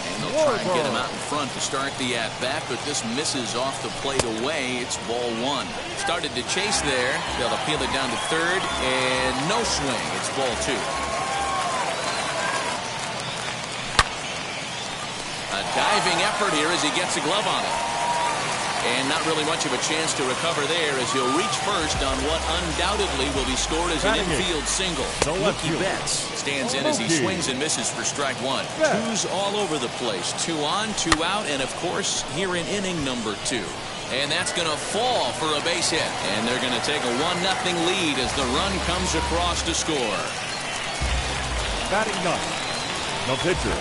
S2: And they'll try and get him out in front to start the at-bat, but this misses off the plate away. It's ball one. Started to chase there. They'll appeal it down to third, and no swing. It's ball two. A diving effort here as he gets a glove on it. And not really much of a chance to recover there as he'll reach first on what undoubtedly will be scored as an infield single. Mookie Betts stands in as he swings and misses for strike one. Twos all over the place. 2 on, 2 out, and of course here in inning number 2. And that's going to fall for a base hit. And they're going to take a 1-0 lead as the run comes across to score.
S3: Batting ninth, the pitcher.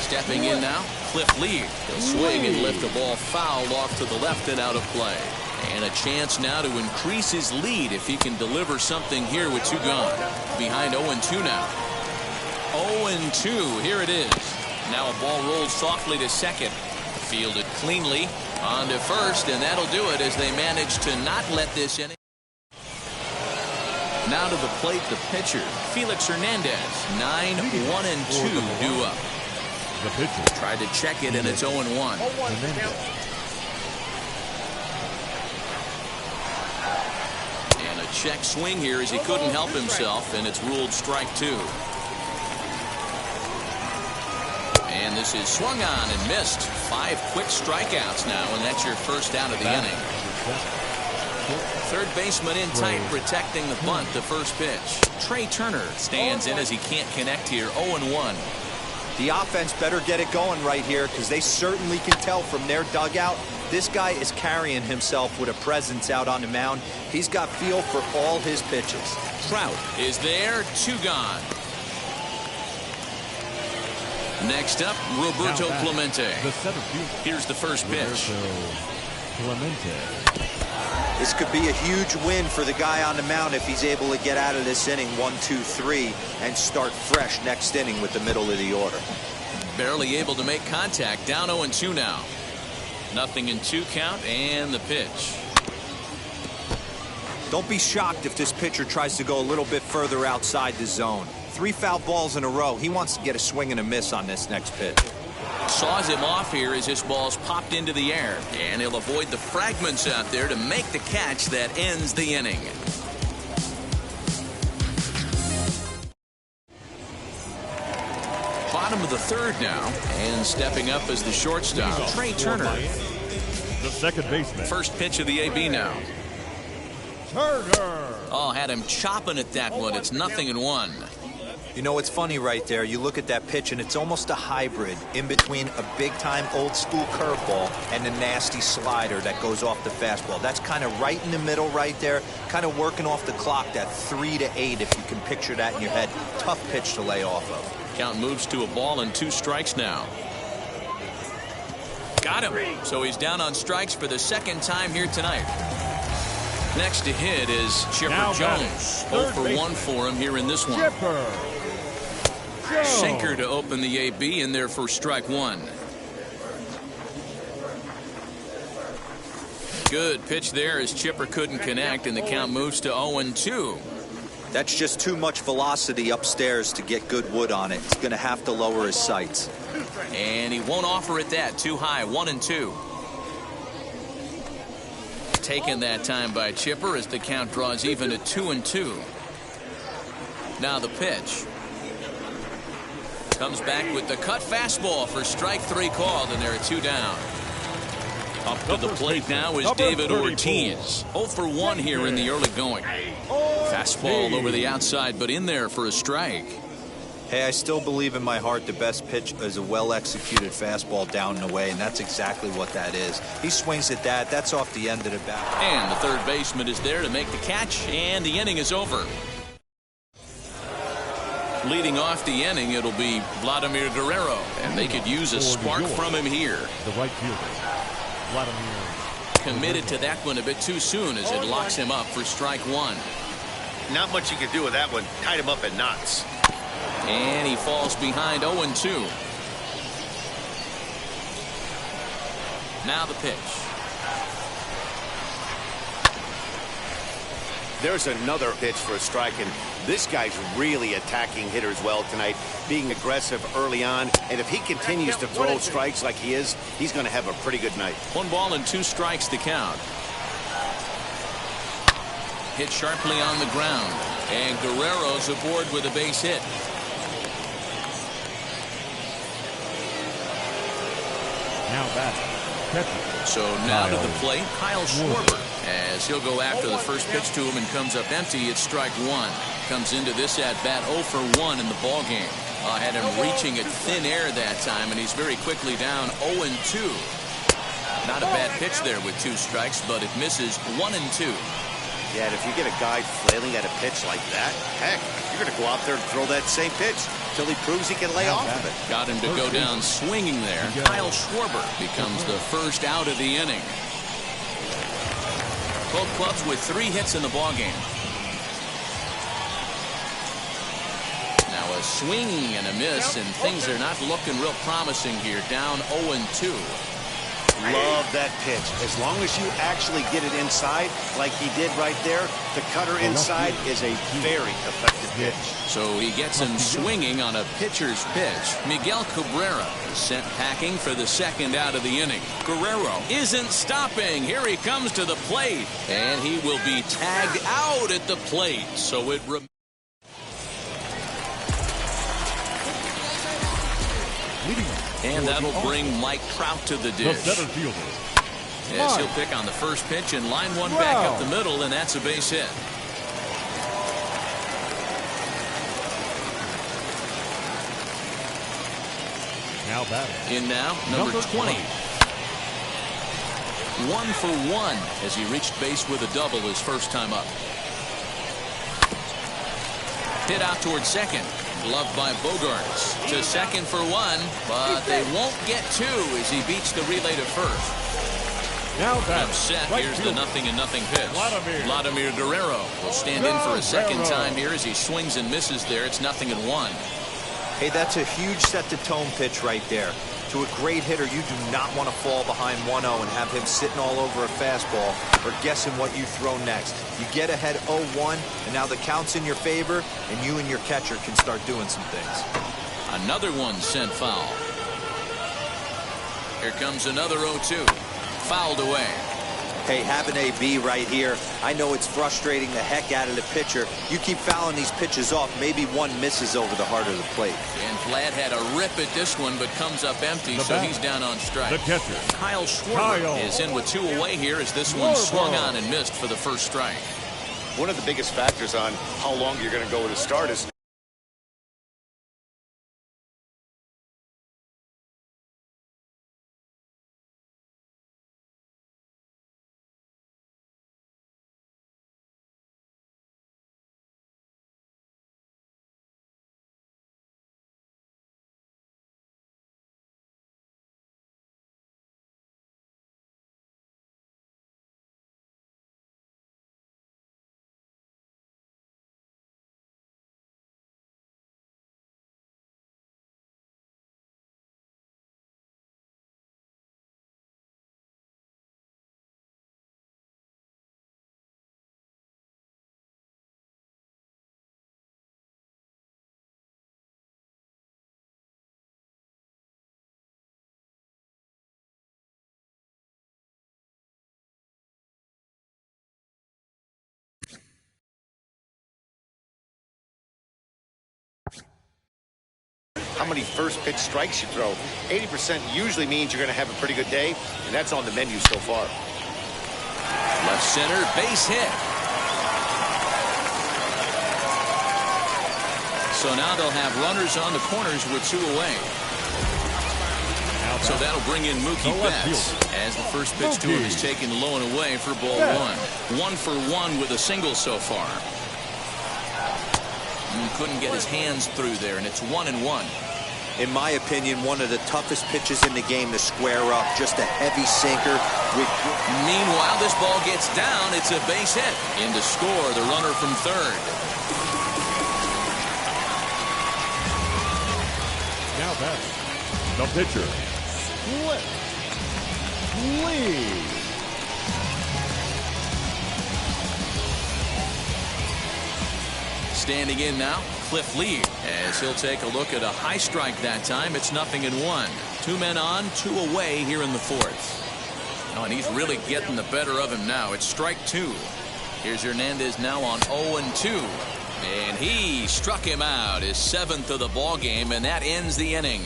S2: Stepping in now, Cliff Lee. He'll swing and lift the ball foul off to the left and out of play. And a chance now to increase his lead if he can deliver something here with 2 gone. Behind 0-2 now. 0-2, here it is. Now a ball rolls softly to second. Fielded cleanly on to first, and that'll do it as they manage to not let this inning. Now to the plate, the pitcher, Felix Hernandez. 9-1-2 due up.
S3: The pitcher.
S2: Tried to check it, and it's 0-1. And a check swing here as he couldn't help himself, and it's ruled strike 2. And this is swung on and missed. 5 quick strikeouts now, and that's your first out of the inning. Third baseman in tight, protecting the bunt, the first pitch. Trey Turner stands in as he can't connect here. 0-1.
S5: The offense better get it going right here because they certainly can tell from their dugout this guy is carrying himself with a presence out on the mound. He's got feel for all his pitches.
S2: Trout is there, 2 gone. Next up, Roberto Clemente. Here's the first pitch.
S5: This could be a huge win for the guy on the mound if he's able to get out of this inning 1, 2, 3 and start fresh next inning with the middle of the order.
S2: Barely able to make contact. Down 0-2 now. 0-2 count and the pitch.
S5: Don't be shocked if this pitcher tries to go a little bit further outside the zone. 3 foul balls in a row. He wants to get a swing and a miss on this next pitch.
S2: Saws him off here as this ball's popped into the air. And he'll avoid the fragments out there to make the catch that ends the inning. Bottom of the third now. And stepping up as the shortstop, Trey Turner.
S3: The second baseman.
S2: First pitch of the AB now.
S3: Turner.
S2: Oh, had him chopping at that one. It's 0-1.
S5: You know, it's funny right there. You look at that pitch, and it's almost a hybrid in between a big-time old-school curveball and a nasty slider that goes off the fastball. That's kind of right in the middle right there, kind of working off the clock, that 3 to 8, if you can picture that in your head. Tough pitch to lay off of.
S2: Count moves to a ball and 2 strikes now. Got him. So he's down on strikes for the second time here tonight. Next to hit is Chipper Jones. 0 for 1 for him here in this one. Sinker to open the AB in there for strike 1. Good pitch there as Chipper couldn't connect, and the count moves to 0-2.
S5: That's just too much velocity upstairs to get good wood on it. He's going to have to lower his sights.
S2: And he won't offer it that. Too high. 1-2. Taken that time by Chipper as the count draws even at 2-2. Now the pitch. Comes back with the cut fastball for strike 3 called, and there are 2 down. Up to the plate now is David Ortiz. 0 for 1 here in the early going. Fastball over the outside, but in there for a strike.
S5: Hey, I still believe in my heart the best pitch is a well-executed fastball down and away, and that's exactly what that is. He swings at that. That's off the end of the bat.
S2: And the third baseman is there to make the catch, and the inning is over. Leading off the inning, it'll be Vladimir Guerrero, and they could use a spark from him here.
S3: The right fielder, Vladimir.
S2: Committed to that one a bit too soon as it locks him up for strike 1.
S4: Not much you can do with that one. Tied him up in knots.
S2: And he falls behind 0-2. Now the pitch.
S4: There's another pitch for a strike, and this guy's really attacking hitters well tonight, being aggressive early on. And if he continues to throw strikes like he is, he's going to have a pretty good night.
S2: 1 ball and 2 strikes to count. Hit sharply on the ground, and Guerrero's aboard with a base hit.
S3: Now batting, catcher.
S2: So now to the plate, Kyle Schwarber, as he'll go after the first pitch to him and comes up empty. It's strike 1. Comes into this at bat 0 for 1 in the ball game. Had him reaching at thin air that time, and he's very quickly down 0-2. Not a bad pitch there with 2 strikes, but it misses 1-2.
S4: Yeah, and if you get a guy flailing at a pitch like that, heck, you're going to go out there and throw that same pitch till he proves he can lay off of it.
S2: Got him to go down swinging there. Kyle Schwarber becomes the first out of the inning. Both clubs with 3 hits in the ballgame. Now a swing and a miss, and things are not looking real promising here. Down 0-2.
S4: Love that pitch. As long as you actually get it inside, like he did right there, the cutter inside is a very effective pitch.
S2: So he gets him swinging on a pitcher's pitch. Miguel Cabrera is sent packing for the second out of the inning. Guerrero isn't stopping. Here he comes to the plate, and he will be tagged out at the plate. So it and that'll bring Mike Trout to the dish.
S3: The center fielder.
S2: Yes, he'll pick on the first pitch and line one back up the middle, and that's a base hit.
S3: Now batting.
S2: In now, number 20. 1 for 1 as he reached base with a double his first time up. Hit out towards second. Gloved by Bogaerts. To second for 1, but they won't get 2 as he beats the relay to first.
S3: Now batting.
S2: Upset.
S3: Right
S2: Here's
S3: fielder.
S2: the 0-0 pitch. Vladimir Guerrero will stand in for a second time here as he swings and misses there. It's 0-1.
S5: Hey, that's a huge set-the-tone pitch right there. To a great hitter, you do not want to fall behind 1-0 and have him sitting all over a fastball or guessing what you throw next. You get ahead 0-1, and now the count's in your favor, and you and your catcher can start doing some things.
S2: Another one sent foul. Here comes another 0-2. Fouled away.
S5: Hey, have an AB right here. I know it's frustrating the heck out of the pitcher. You keep fouling these pitches off, maybe one misses over the heart of the plate.
S2: And Vlad had a rip at this one, but comes up empty, so he's down on strike.
S3: The catcher.
S2: Kyle Schwarber is in with 2 away here as this one swung on and missed for the first strike.
S4: One of the biggest factors on how long you're going to go with a start is how many first pitch strikes you throw. 80% usually means you're going to have a pretty good day, and that's on the menu so far.
S2: Left center, base hit. So now they'll have runners on the corners with 2 away. So that'll bring in Mookie Betts as the first pitch to him is taken low and away for ball 1. 1 for 1 with a single so far. He couldn't get his hands through there, and it's 1-1.
S5: In my opinion, one of the toughest pitches in the game to square up. Just a heavy sinker.
S2: Meanwhile, this ball gets down. It's a base hit. In to score, the runner from third.
S3: Now batting, the pitcher, Cliff Lee.
S2: Standing in now, Cliff Lee, as he'll take a look at a high strike that time. It's 0-1. 2 men on, 2 away here in the 4th. Oh, and he's really getting the better of him now. It's strike 2. Here's Hernandez now on 0-2. And he struck him out, his 7th of the ball game, and that ends the inning.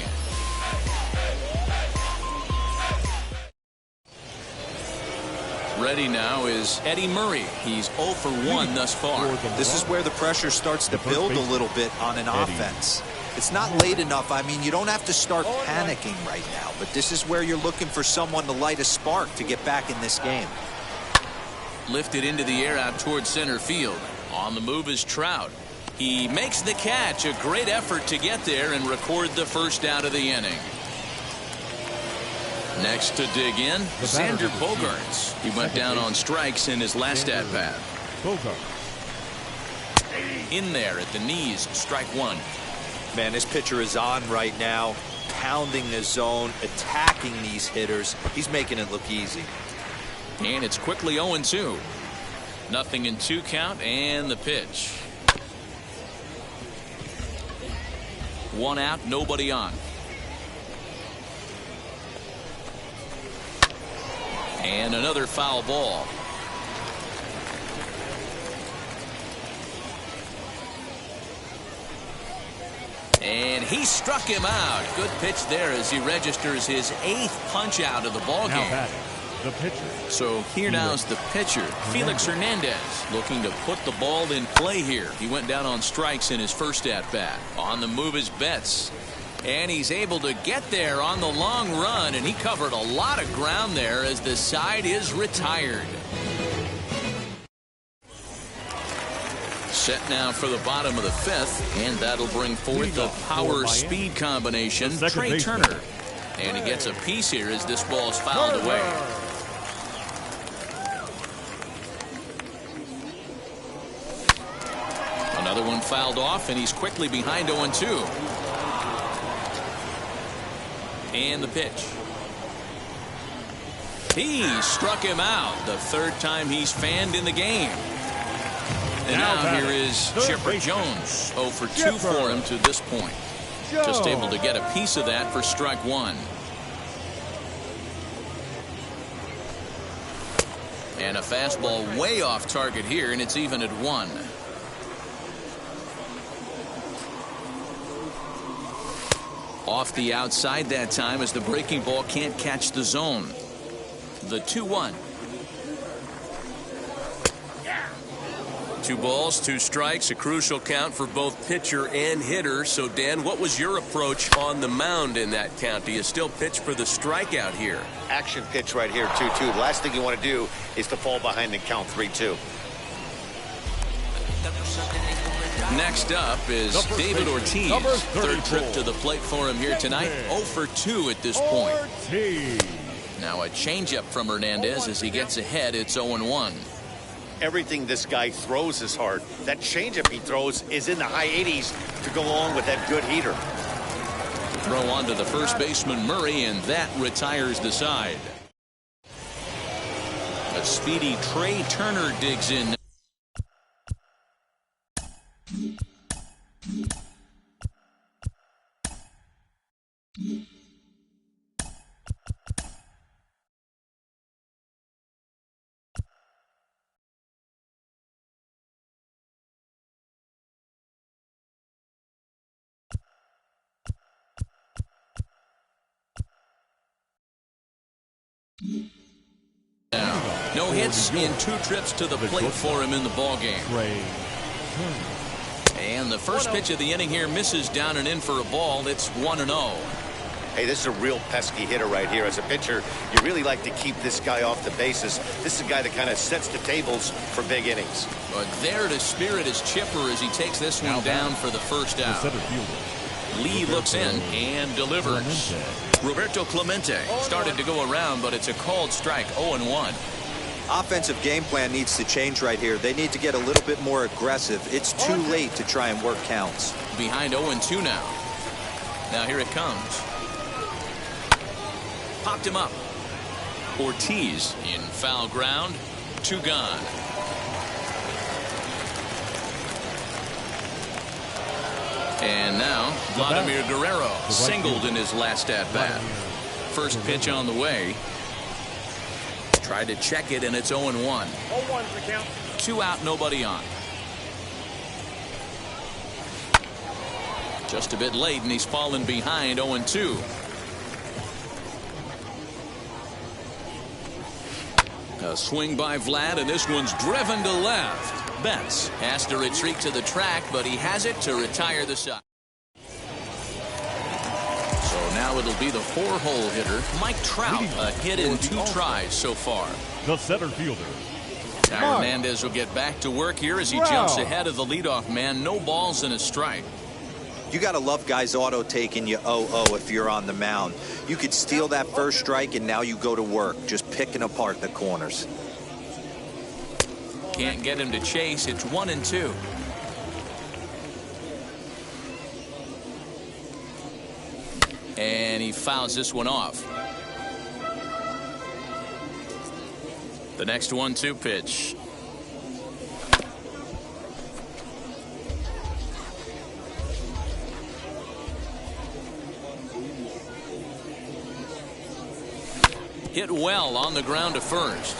S2: Ready now is Eddie Murray. He's 0 for 1 thus far.
S5: This is where the pressure starts to build a little bit on an offense. It's not late enough. I mean, you don't have to start panicking right now, but this is where you're looking for someone to light a spark to get back in this game.
S2: Lifted into the air out towards center field. On the move is Trout. He makes the catch. A great effort to get there and record the first out of the inning. Next to dig in, Xander Bogaerts. He went down on strikes in his last at-bat. In there at the knees, strike 1.
S5: Man, this pitcher is on right now, pounding the zone, attacking these hitters. He's making it look easy.
S2: And it's quickly 0-2. 0-2 count, and the pitch. 1 out, nobody on. And another foul ball. And he struck him out. Good pitch there as he registers his 8th punch out of the ball game.
S3: Now batting, the pitcher.
S2: So here now's the pitcher, Felix Hernandez, looking to put the ball in play here. He went down on strikes in his first at-bat. On the move is Betts. And he's able to get there on the long run, and he covered a lot of ground there as the side is retired. Set now for the bottom of the 5th, and that'll bring forth the power-speed combination, Trey Turner. And he gets a piece here as this ball's fouled away. Another one fouled off, and he's quickly behind 0-2. And the pitch. He struck him out, the 3rd time he's fanned in the game. And now here is Chipper Jones. 0 for 2 for him to this point. Just able to get a piece of that for strike 1. And a fastball way off target here, and it's even at 1. Off the outside that time as the breaking ball can't catch the zone. The 2-1. 2 balls, 2 strikes, a crucial count for both pitcher and hitter. So, Dan, what was your approach on the mound in that count? Do you still pitch for the strikeout here?
S4: Action pitch right here, 2-2. The last thing you want to do is to fall behind and count 3-2.
S2: Next up is David Ortiz. 3rd trip to the plate for him here tonight. 0 for 2 at this point. Now a changeup from Hernandez as he gets ahead. It's 0-1.
S4: Everything this guy throws is hard. That changeup he throws is in the high 80s to go along with that good heater.
S2: Throw on to the first baseman Murray, and that retires the side. A speedy Trey Turner digs in. No hits in 2 trips to the plate for him in the ballgame. And the first pitch of the inning here misses down and in for a ball. It's 1-0.
S4: Hey, this is a real pesky hitter right here. As a pitcher, you really like to keep this guy off the bases. This is a guy that kind of sets the tables for big innings.
S2: But there to spirit is Chipper as he takes this one down for the first out. Lee looks in and delivers. Roberto Clemente started to go around, but it's a called strike, 0-1.
S5: Offensive game plan needs to change right here. They need to get a little bit more aggressive. It's too late to try and work counts.
S2: Behind 0-2 now. Now here it comes. Popped him up. Ortiz in foul ground. 2 gone. And now Vladimir Guerrero singled in his last at-bat. First pitch on the way. Tried to check it, and it's 0-1.
S3: 0-1 the count.
S2: 2 out, nobody on. Just a bit late, and he's fallen behind 0-2. A swing by Vlad, and this one's driven to left. Betts has to retreat to the track, but he has it to retire the side. So now it'll be the 4-hole hitter, Mike Trout, a hit in 2 tries so far.
S3: The center fielder.
S2: Now Hernandez will get back to work here as he jumps ahead of the leadoff man. No balls and a strike.
S5: You got to love guys auto taking you 0-0 if you're on the mound. You could steal that first strike, and now you go to work, just picking apart the corners.
S2: Can't get him to chase. It's 1-2. And he fouls this one off. The next 1-2 pitch. Hit well on the ground to first.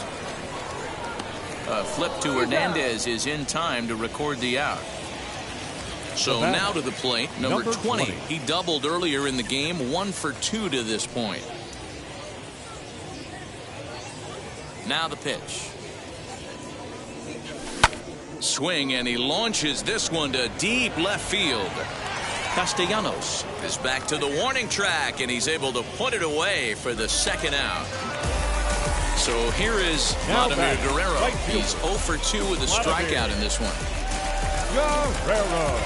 S2: A flip to Hernandez is in time to record the out. So now to the plate, number 20. He doubled earlier in the game, 1 for 2 to this point. Now the pitch. Swing, and he launches this one to deep left field. Castellanos is back to the warning track, and he's able to put it away for the second out. So here is Vladimir Guerrero. He's 0 for 2 with a strikeout in this one.
S3: Guerrero.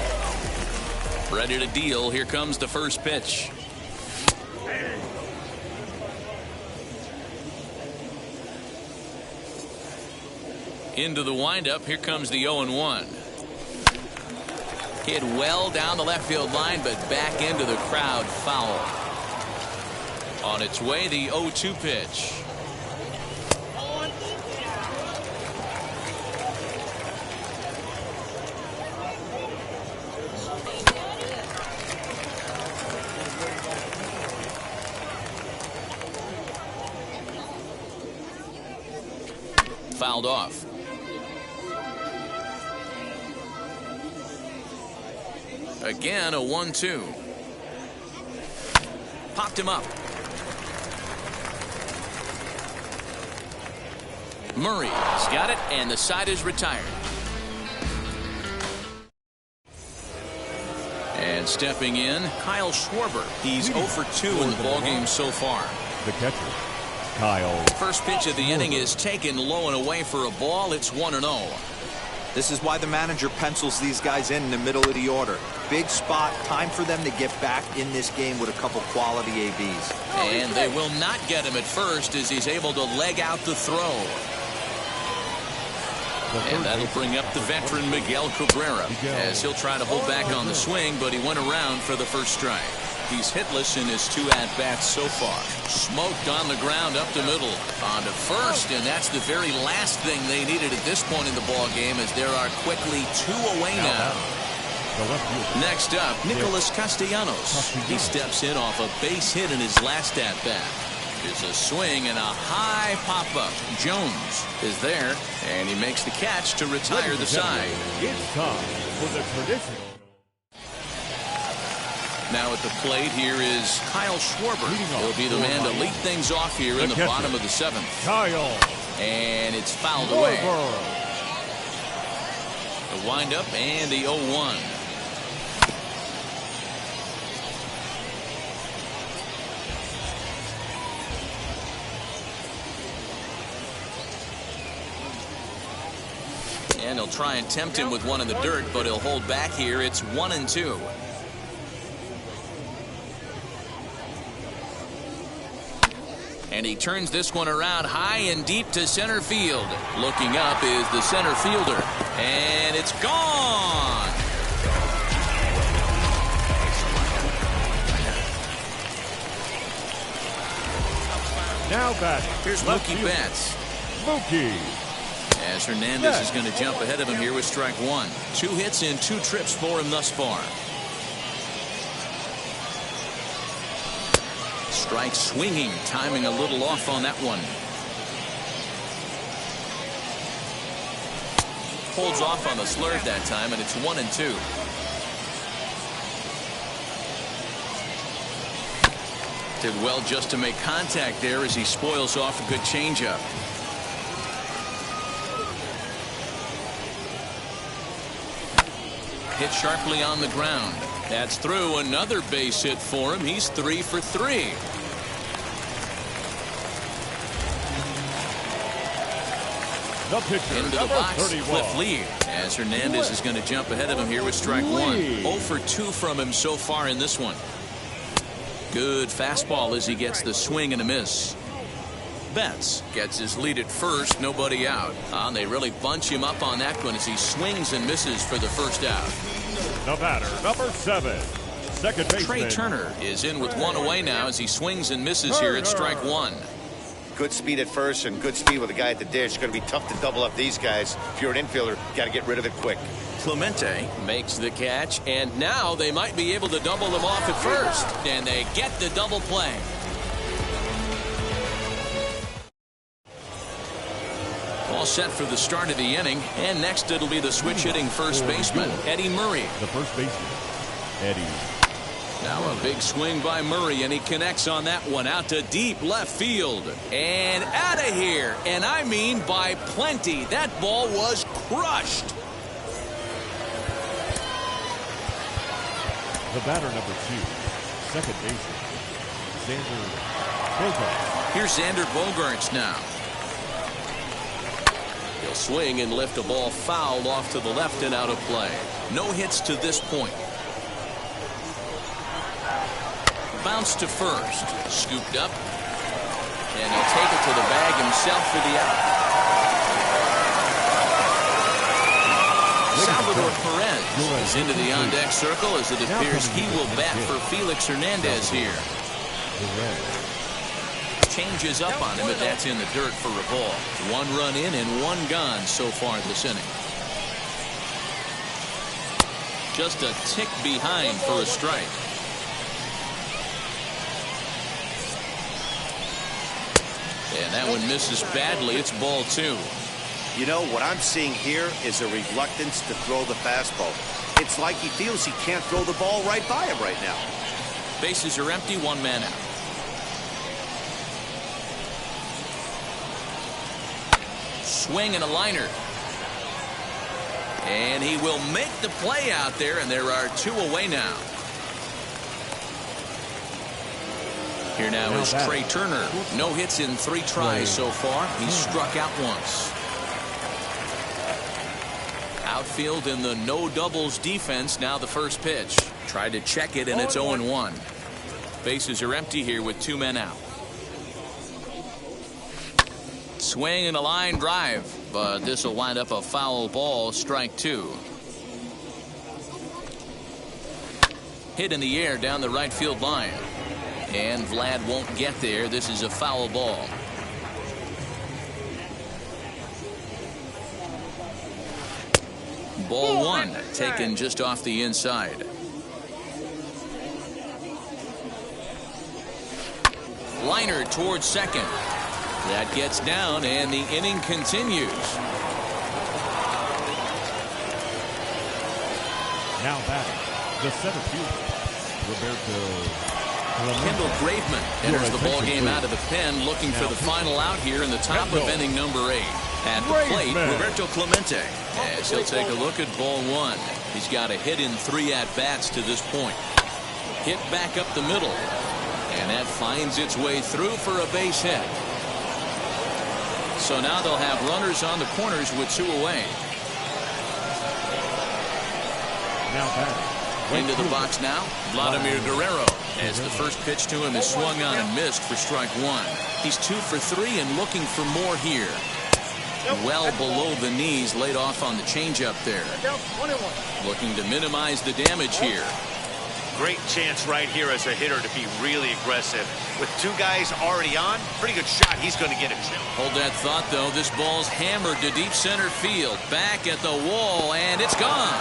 S2: Ready to deal. Here comes the first pitch. Into the windup. Here comes the 0-1. Hit well down the left field line, but back into the crowd, foul. On its way, the 0-2 pitch. Fouled off. Again, a 1-2. Popped him up. Murray's got it, and the side is retired. And stepping in, Kyle Schwarber. He's 0 for 2 in the ballgame so far.
S3: The catcher, Kyle.
S2: First pitch of the inning is taken low and away for a ball. It's 1-0.
S5: This is why the manager pencils these guys in the middle of the order. Big spot, time for them to get back in this game with a couple quality ABs.
S2: And they will not get him at first as he's able to leg out the throw. And that'll bring up the veteran Miguel Cabrera as he'll try to hold back on the swing, but he went around for the first strike. He's hitless in his 2 at-bats so far. Smoked on the ground up the middle. On to first, and that's the very last thing they needed at this point in the ball game, as there are quickly 2 away now. Next up, Nicholas Castellanos. He steps in off a base hit in his last at-bat. There's a swing and a high pop-up. Jones is there, and he makes the catch to retire the side.
S3: It's time for the traditional.
S2: Now at the plate here is Kyle Schwarber. He'll be the man to lead things off here in the bottom of the 7th.
S3: Kyle.
S2: And it's fouled away. The windup and the 0-1. And he'll try and tempt him with one in the dirt, but he'll hold back here. It's 1-2. And he turns this one around high and deep to center field. Looking up is the center fielder. And it's gone.
S3: Now batting.
S2: Here's Mookie Betts.
S3: Mookie.
S2: As Hernandez is going to jump ahead of him here with strike 1. 2 hits in 2 trips for him thus far. Strike swinging, timing a little off on that one. Holds off on the slurve that time, and it's 1-2. Did well just to make contact there as he spoils off a good changeup. Hit sharply on the ground. That's through. Another base hit for him. He's 3 for 3.
S3: The pitcher,
S2: into the box,
S3: 31.
S2: Cliff Lee, as Hernandez is going to jump ahead of him here with strike 1. 0 for 2 from him so far in this one. Good fastball as he gets the swing and a miss. Betts gets his lead at first, nobody out. They really bunch him up on that one as he swings and misses for the first out.
S3: The batter, number 7, second baseman.
S2: Trey Turner is in with 1 away now as he swings and misses here at strike 1.
S4: Good speed at first and good speed with a guy at the dish. It's going to be tough to double up these guys. If you're an infielder, got to get rid of it quick.
S1: Clemente makes the catch, and now they might be able to double him off at first.
S2: And they get the double play. All set for the start of the inning, and next it'll be the switch hitting first baseman, Eddie Murray.
S3: The first baseman, Eddie.
S2: Now a big swing by Murray, and he connects on that one out to deep left field. And out of here, and I mean by plenty. That ball was crushed.
S3: The batter, number 2, second baseman, Xander Bogaerts.
S2: Here's Xander Bogaerts now.
S1: He'll swing and lift a ball fouled off to the left and out of play.
S2: No hits to this point. Bounce to first. Scooped up. And he'll take it to the bag himself for the out. Salvador Perez is into the on-deck circle as it appears he will bat for Felix Hernandez here. Changes up on him, but that's in the dirt for a ball. 1 run in and 1 gone so far this inning. Just a tick behind for a strike. And that one misses badly. It's ball 2.
S4: You know, what I'm seeing here is a reluctance to throw the fastball. It's like he feels he can't throw the ball right by him right now.
S2: Bases are empty, 1 man out. Swing and a liner. And he will make the play out there, and there are 2 away now. Here now is Trey Turner. No hits in 3 tries so far. He's struck out once. Outfield in the no doubles defense. Now the first pitch. Tried to check it, and it's 0-1. Bases are empty here with 2 men out. Swing and a line drive, but this will wind up a foul ball. Strike 2. Hit in the air down the right field line. And Vlad won't get there. This is a foul ball. Ball 1 taken just off the inside. Liner towards second. That gets down, and the inning continues.
S3: Now batting, the center fielder,
S2: Kendall Graveman enters the ball game out of the pen, looking for the final out here in the top of inning number 8. At the plate, Roberto Clemente, as he'll take a look at ball 1. He's got a hit in 3 at-bats to this point. Hit back up the middle, and that finds its way through for a base hit. So now they'll have runners on the corners with 2 away. Into the box now, Vladimir Guerrero, as the first pitch to him is swung on and missed for strike 1. He's 2 for 3 and looking for more here. Well below the knees, laid off on the changeup there. Looking to minimize the damage here.
S4: Great chance right here as a hitter to be really aggressive. With 2 guys already on, pretty good shot. He's going to get it.
S2: Hold that thought, though. This ball's hammered to deep center field. Back at the wall, and it's gone.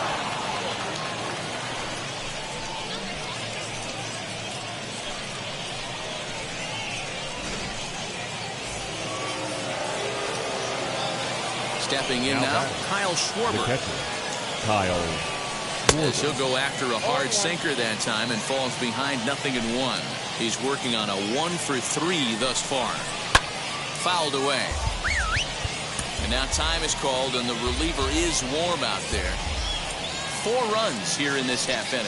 S2: Stepping in now, Kyle Schwarber. As he'll go after a hard sinker that time and falls behind 0-1. He's working on a 1 for 3 thus far. Fouled away. And now time is called, and the reliever is warm out there. 4 runs here in this half inning.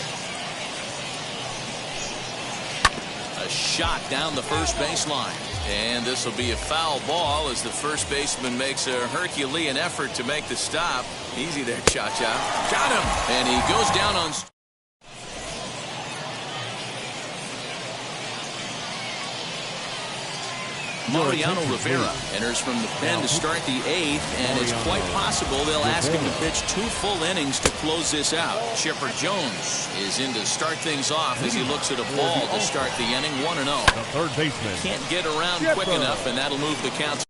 S2: A shot down the first baseline. And this will be a foul ball as the first baseman makes a Herculean effort to make the stop. Easy there, Cha-Cha. Got him! And he goes down on... Mariano Rivera enters from the pen to start the 8th, and it's quite possible they'll ask him to pitch 2 full innings to close this out. Chipper Jones is in to start things off as he looks at a ball to start the inning, 1-0.
S3: The third baseman.
S2: Can't get around quick enough, and that'll move the count.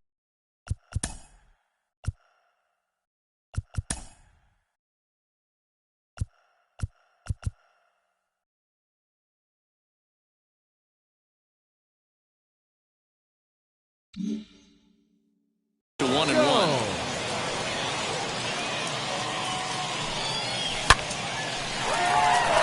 S2: To 1-1.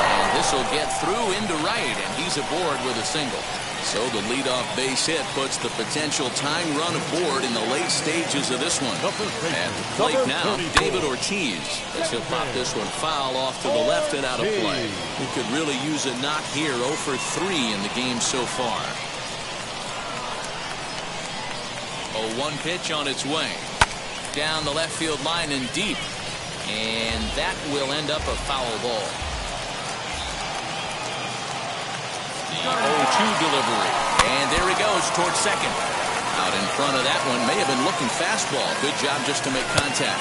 S2: And this will get through into right, and he's aboard with a single. So the leadoff base hit puts the potential tying run aboard in the late stages of this one. At the plate now, David Ortiz, as he'll pop this one foul off to the left and out of play. He could really use a knock here. 0 for 3 in the game so far. A 1 pitch on its way. Down the left field line and deep. And that will end up a foul ball. 0-2 delivery. And there he goes towards second. Out in front of that one. May have been looking fastball. Good job just to make contact.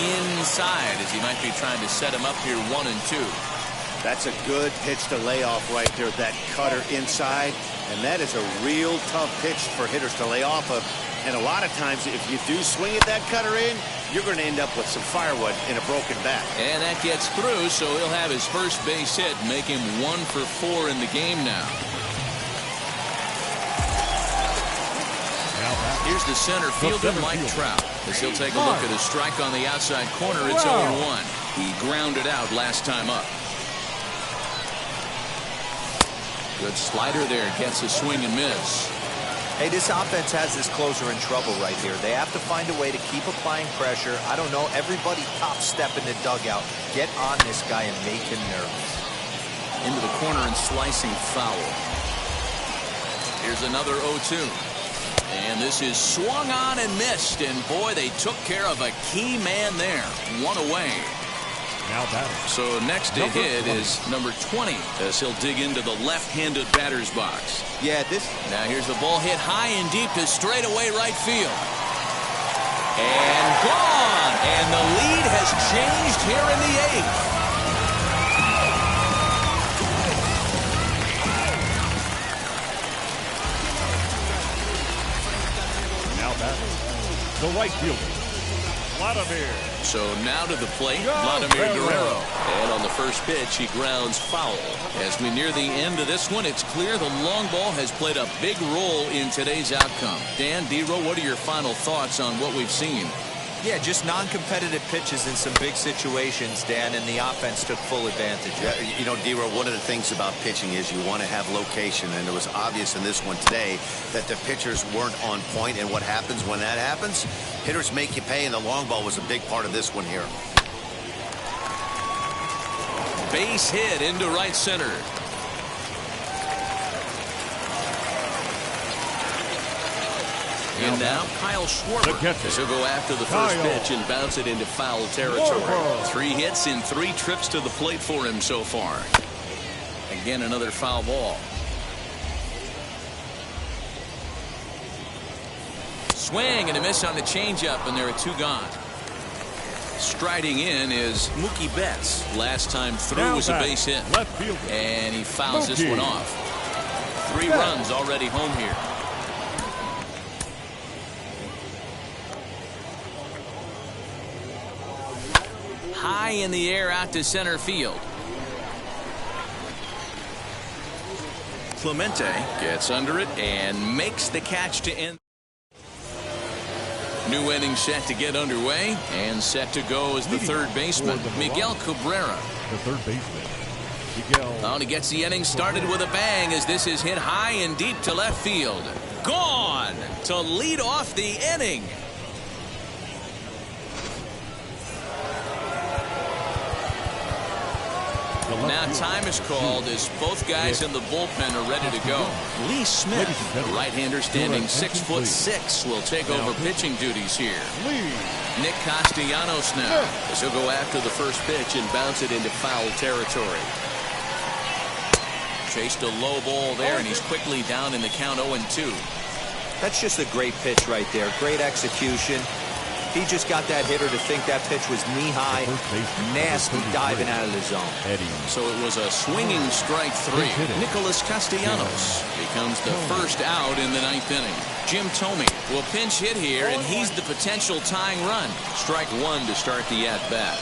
S2: Inside as he might be trying to set him up here 1-2.
S4: That's a good pitch to lay off right there. That cutter inside. And that is a real tough pitch for hitters to lay off of. And a lot of times, if you do swing at that cutter in, you're going to end up with some firewood in a broken bat. And that gets through, so he'll have his first base hit, make him 1 for 4 in the game now. Here's the center fielder, Mike Trout, as he'll take a look at a strike on the outside corner. It's 0-1. He grounded out last time up. Good slider there, gets a swing and miss.
S5: Hey, this offense has this closer in trouble right here. They have to find a way to keep applying pressure. I don't know, everybody top step in the dugout. Get on this guy and make him nervous.
S2: Into the corner and slicing foul. Here's another 0-2. And this is swung on and missed. And boy, they took care of a key man there. 1 away.
S3: Now batting.
S2: So next to hit is number 20 as he'll dig into the left-handed batter's box.
S5: Yeah, this.
S2: Now here's the ball hit high and deep to straightaway right field. And gone. And the lead has changed here in the 8th.
S3: Now batting. The right fielder, Vladimir.
S2: So now to the plate, Vladimir Guerrero. And on the first pitch, he grounds foul. As we near the end of this one, it's clear the long ball has played a big role in today's outcome. Dan, D-Row, what are your final thoughts on what we've seen?
S5: Yeah, just non-competitive pitches in some big situations, Dan, and the offense took full advantage.
S4: Yeah, you know, D-Row, one of the things about pitching is you want to have location, and it was obvious in this one today that the pitchers weren't on point, and what happens when that happens? Hitters make you pay, and the long ball was a big part of this one here.
S1: Base hit into right center. And now Kyle Schwarber. He'll go after the first pitch and bounce it into foul territory. 3 hits in 3 trips to the plate for him so far. Again, another foul ball. Swing and a miss on the changeup, and there are 2 gone. Striding in is Mookie Betts. Last time through was a base hit. And he fouls this one off. 3 runs already home here. High in the air out to center field. Clemente gets under it and makes the catch to end. New inning set to get underway, and set to go is the third baseman, Miguel Cabrera.
S3: The third baseman, Miguel.
S1: Oh, and he gets the inning started with a bang as this is hit high and deep to left field. Gone to lead off the inning. Now time is called as both guys in the bullpen are ready to go. Lee Smith, the right-hander standing 6'6", will take over pitching duties here. Nick Castellanos now as he'll go after the first pitch and bounce it into foul territory. Chased a low ball there, and he's quickly down in the count 0-2.
S5: That's just a great pitch right there. Great execution. He just got that hitter to think that pitch was knee-high. Nasty diving out of the zone.
S1: So it was a swinging strike 3. Nicholas Castellanos becomes the first out in the 9th inning. Jim Thome will pinch hit here, and he's the potential tying run. Strike 1 to start the at-bat.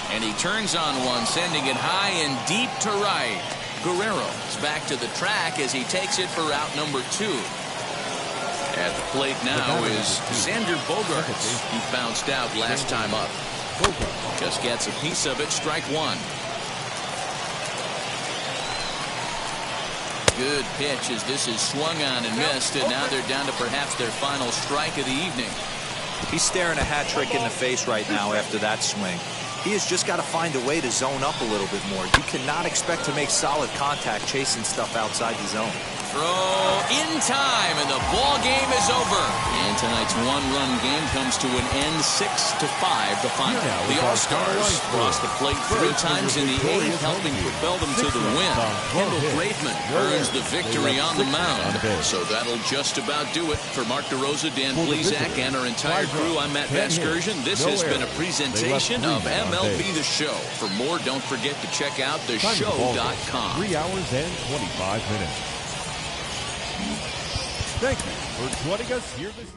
S1: And he turns on one, sending it high and deep to right. Guerrero is back to the track as he takes it for out number 2. At the plate now is Xander Bogaerts. He bounced out last time up. Just gets a piece of it. Strike 1. Good pitch as this is swung on and missed, and now they're down to perhaps their final strike of the evening.
S5: He's staring a hat trick in the face right now after that swing. He has just got to find a way to zone up a little bit more. You cannot expect to make solid contact chasing stuff outside the zone.
S1: Throw in time, and the ball game is over. And tonight's 1-run game comes to an end, 6-5 the final. The All-Stars crossed the plate 3 times in the 8th, helping propel them to the win. Kendall Graveman earns the victory on the mound. So that'll just about do it. For Mark DeRosa, Dan Plesac, and our entire crew, I'm Matt Vasgersian. This has been a presentation of MLB The Show. For more, don't forget to check out theshow.com.
S3: 3 hours and 25 minutes. Thank you for joining us here this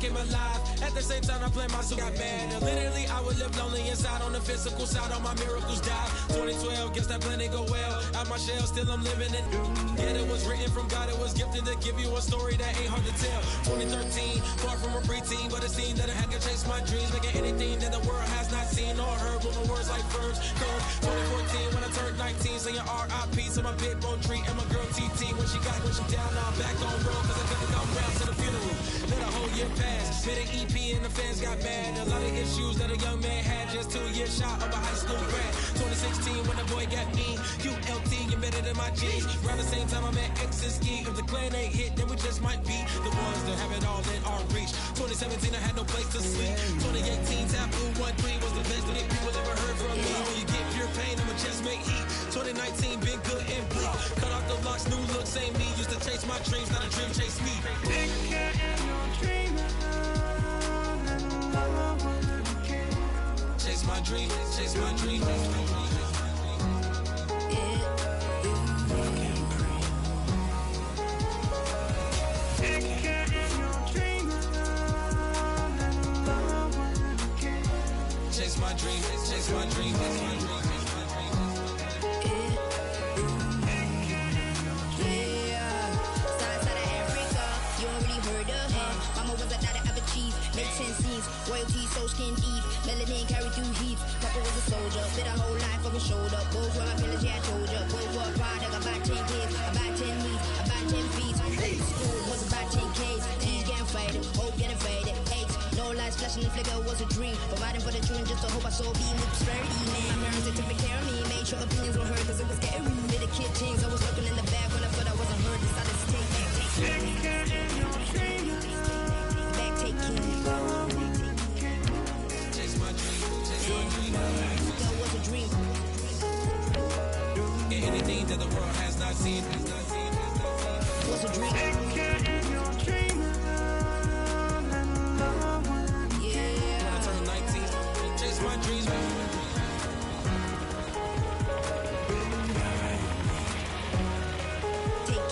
S7: came alive. At the same time, I play my suit got mad. And literally, I would live lonely inside. On the physical side, all my miracles died. 2012, guess that plan didn't go well. Out my shell, still I'm living it. Yeah, it was written from God. It was gifted to give you a story that ain't hard to tell. 2013, far from a preteen, but it seemed that I had to chase my dreams, making anything that the world has not seen or heard. With my words like verbs. 2014, when I turned 19, saying R.I.P. to my big bone tree and my girl TT. When she down, now I'm back on road, cause I couldn't come round to the funeral. Let a whole 2-year pass. Made an EP and the fans got mad. A lot of issues that a young man had. Just 2 years shot of a high school grad. 2016 when the boy got me. ULT embedded in my jeans. Around the same time I met X and Ski. If the clan ain't hit, then we just might be the ones that have it all in our reach. 2017 I had no place to sleep. 2018 Taboo 1-3 was the best that people ever heard from me. When you get pure pain, I'ma just make heat. 2019 been good and bleak. Cut off the locks, new look, same me. Used to chase my dreams, not a dream chase me. Chase my dream, chase my dream. Chase my dream, chase my dream, chase my dream.
S8: Make 10 scenes, royalty, so skin deep. Melanin carry through heat. Papa was a soldier, spit a whole life on his shoulder. Both were my pillars, yeah, I told ya. Both were a product, about 10 kids, about 10 meats, about 10 feet. School was about 10 Ks. T's getting faded, hope getting faded. 8, no lights flashing, the flicker was a dream. Providing for the children just to hope I saw beam with prosperity, man. My parents, they took care of me, made sure opinions were heard, cause it was scary. Made a kid things, I was looking in the back when I thought I wasn't heard. Decided to take back, take king.
S7: Anything that the world has not seen.
S8: What's a dream? Yeah.
S7: When I turn 19, chase my dreams.
S8: Take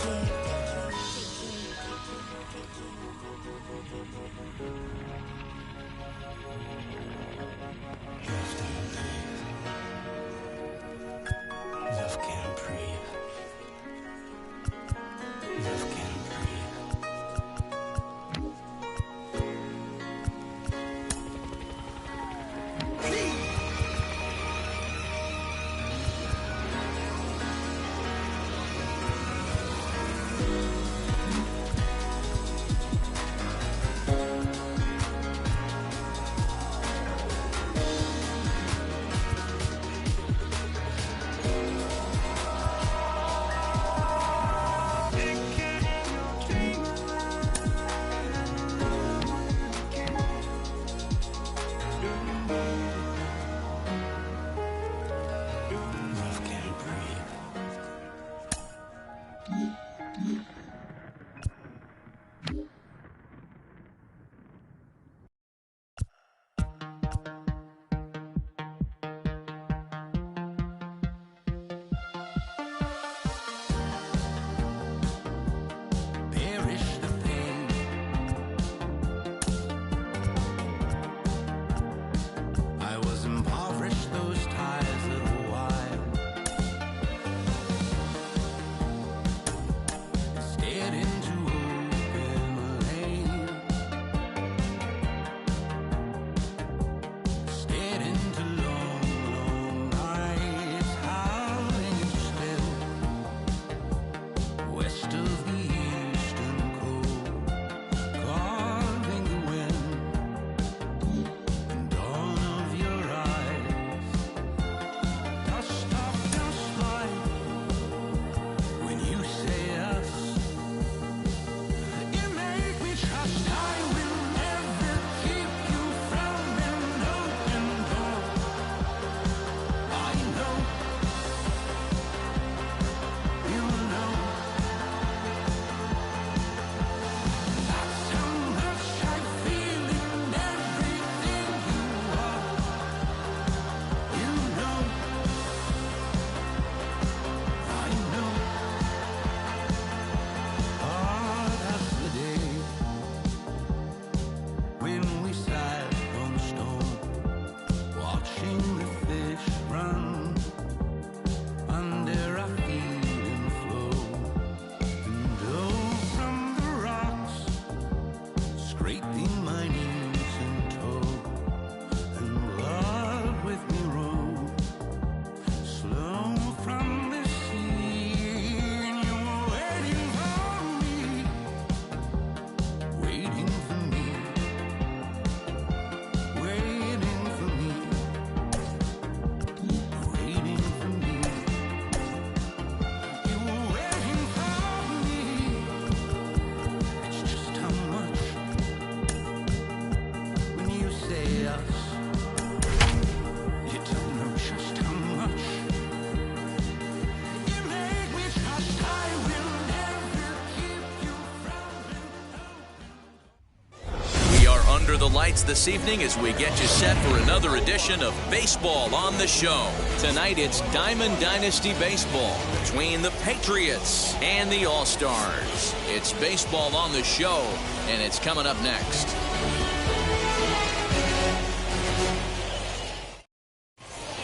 S1: under the lights this evening as we get you set for another edition of Baseball on the Show. Tonight it's Diamond Dynasty Baseball between the Patriots and the All-Stars. It's Baseball on the Show, and it's coming up next.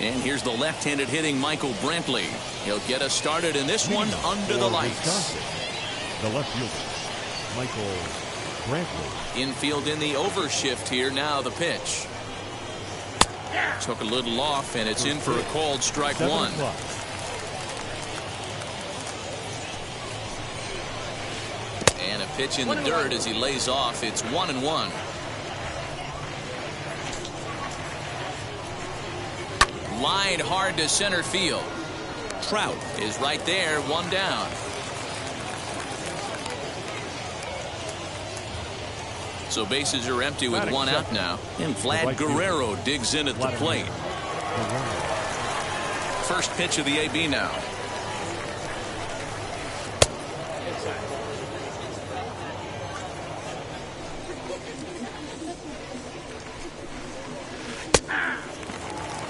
S1: And here's the left-handed hitting Michael Brantley. He'll get us started in this one under the lights.
S3: The left fielder, Michael Brantley.
S1: Infield in the overshift here. Now the pitch. Took a little off, and it's in for a called strike one. And a pitch in the dirt as he lays off. It's 1-1. Line hard to center field. Trout is right there, one down. So bases are empty with one out now. And Vlad Guerrero digs in at the plate. First pitch of the AB now.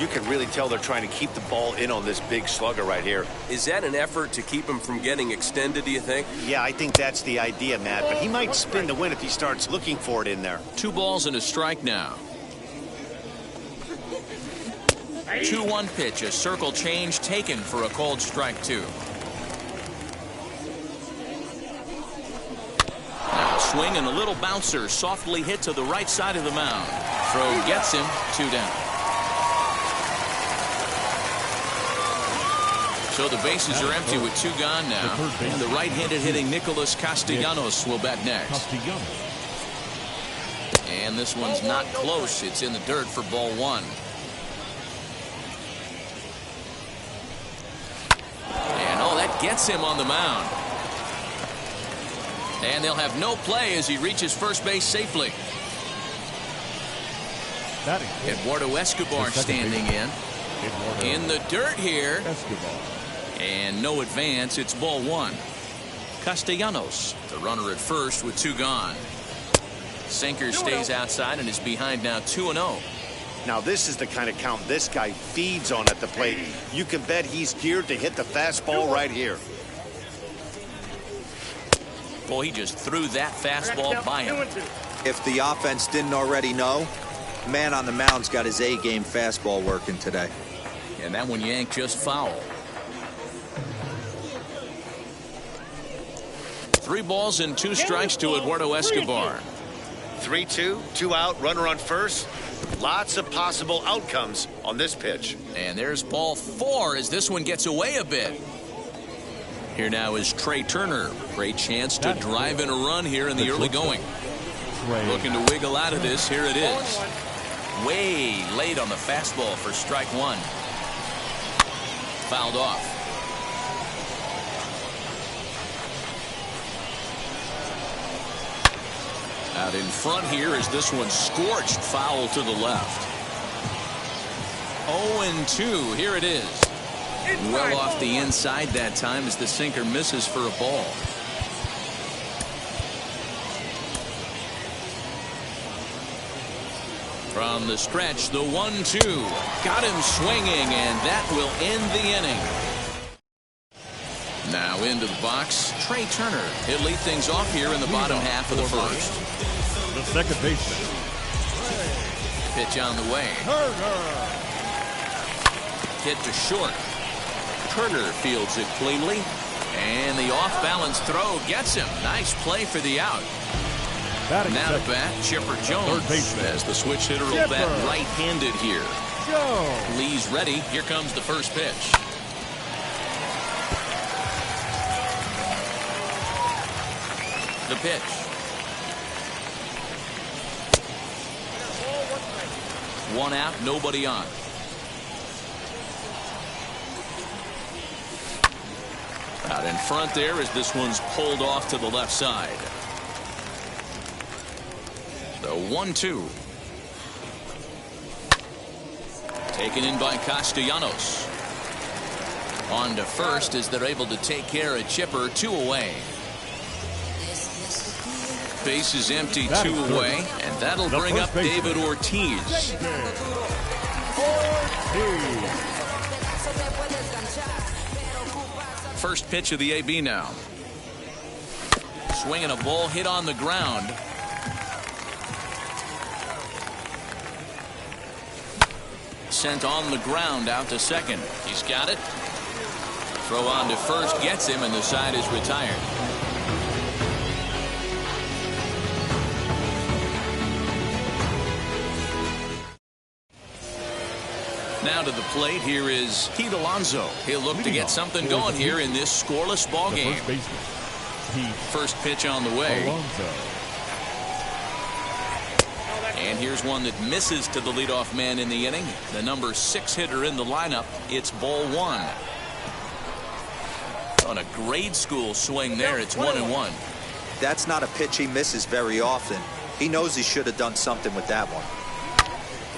S4: You can really tell they're trying to keep the ball in on this big slugger right here.
S9: Is that an effort to keep him from getting extended, do you think?
S4: Yeah, I think that's the idea, Matt. But he might spin the win if he starts looking for it in there.
S1: 2 balls and a strike now. 2-1 pitch. A circle change taken for a called strike 2. Now swing and a little bouncer softly hit to the right side of the mound. Throw gets him. 2 down. So the bases are empty with 2 gone now. And the right-handed hitting Nicholas Castellanos will bat next. And this one's not close. It's in the dirt for ball 1. And oh, that gets him on the mound. And they'll have no play as he reaches first base safely. Eduardo Escobar standing in the dirt here. And no advance. It's ball 1. Castellanos, the runner at first with 2 gone. Sinker stays outside and is behind now 2-0.
S4: Now this is the kind of count this guy feeds on at the plate. You can bet he's geared to hit the fastball right here.
S1: Boy, he just threw that fastball by him.
S5: If the offense didn't already know, man on the mound's got his A-game fastball working today.
S1: And that one yanked just foul. 3 balls and 2 strikes to Eduardo Escobar.
S4: 3-2, 2 out, runner on first. Lots of possible outcomes on this pitch.
S1: And there's ball 4 as this one gets away a bit. Here now is Trey Turner. Great chance to drive in a run here in the early going. Looking to wiggle out of this. Here it is. Way late on the fastball for strike 1. Fouled off. Out in front here is this one scorched foul to the left. 0-2. Here it is. Well off the inside that time as the sinker misses for a ball. From the stretch, the 1-2. Got him swinging, and that will end the inning. Now into the box, Trey Turner. He'll lead things off here in the bottom half of the first.
S3: The second baseman.
S1: Pitch on the way. Hit to short. Turner fields it cleanly. And the off-balance throw gets him. Nice play for the out. Now to bat, Chipper Jones. As the switch hitter will bat right-handed here. Lee's ready. Here comes the first pitch. The pitch. One out, nobody on. Out in front there as this one's pulled off to the left side. The 1-2. Taken in by Castellanos. On to first as they're able to take care of Chipper. 2 away. Base is empty, 2 away, and that'll bring up David Ortiz. First pitch of the AB now. Swinging a ball hit on the ground. Sent on the ground out to second. He's got it. Throw on to first gets him, and the side is retired. Now to the plate, here is Pete Alonso. He'll look to get something going here in this scoreless ball game. First pitch on the way. And here's one that misses to the leadoff man in the inning. The number 6 hitter in the lineup. It's ball 1. On a grade school swing there, it's 1-1.
S5: That's not a pitch he misses very often. He knows he should have done something with that one.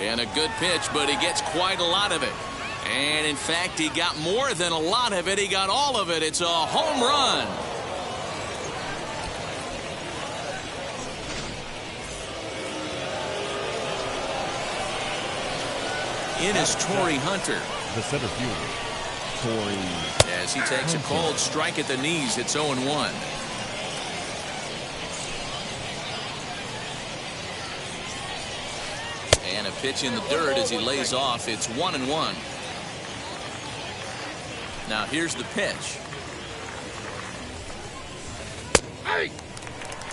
S1: And a good pitch, but he gets quite a lot of it. And in fact, he got more than a lot of it. He got all of it. It's a home run. In is Torrey Hunter.
S3: The center fielder, Torrey.
S1: As he takes a cold strike at the knees, it's 0-1. And a pitch in the dirt as he lays off. It's 1-1. Now here's the pitch.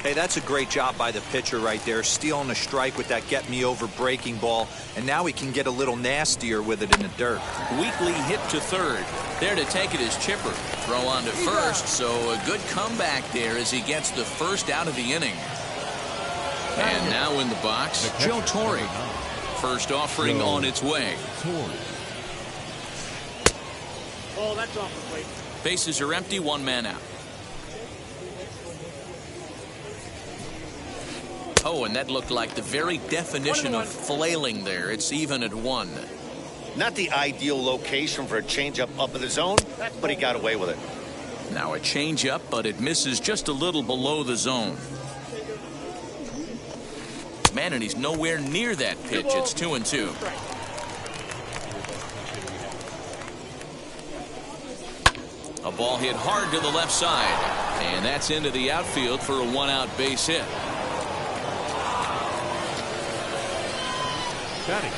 S5: Hey, that's a great job by the pitcher right there, stealing a strike with that get-me-over breaking ball, and now he can get a little nastier with it in the dirt.
S1: Weekly hit to third. There to take it is Chipper. Throw on to first, so a good comeback there as he gets the first out of the inning. And now in the box, Joe Torre. First offering on its way.
S10: Oh, that's off the plate.
S1: Bases are empty, 1 man out. Oh, and that looked like the very definition of flailing there. It's even at 1.
S4: Not the ideal location for a changeup up in the zone, but he got away with it.
S1: Now a changeup, but it misses just a little below the zone. Man, and he's nowhere near that pitch. It's 2-2. A ball hit hard to the left side, and that's into the outfield for a 1-out base hit.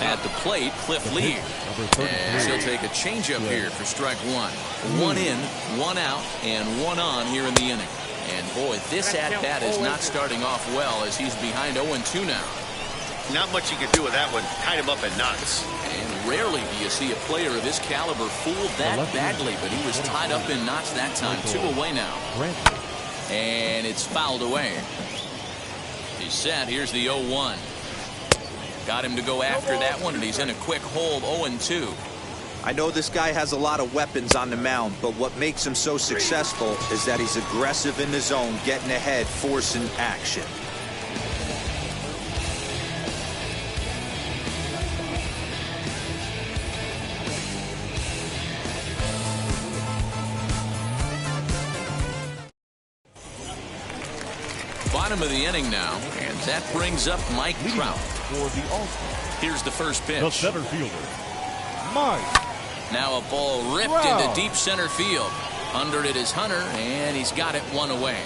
S1: At the plate, Cliff Lee. And he'll take a changeup here for strike 1. 1 in, 1 out, and 1 on here in the inning. And boy, this at-bat is not starting off well as he's behind 0-2 now.
S4: Not much you can do with that one. Tied him up in knots.
S1: And rarely do you see a player of this caliber fooled that badly, but he was tied up in knots that time. 2 away now. And it's fouled away. He's set. Here's the 0-1. Got him to go after that one, and he's in a quick hold, 0-2.
S5: I know this guy has a lot of weapons on the mound, but what makes him so successful is that he's aggressive in the zone, getting ahead, forcing action.
S1: Bottom of the inning now, and that brings up Mike Trout.
S3: For the All-Star.
S1: Here's the first pitch.
S3: The center fielder, Mike.
S1: Now a ball ripped into deep center field. Under it is Hunter, and he's got it 1 away.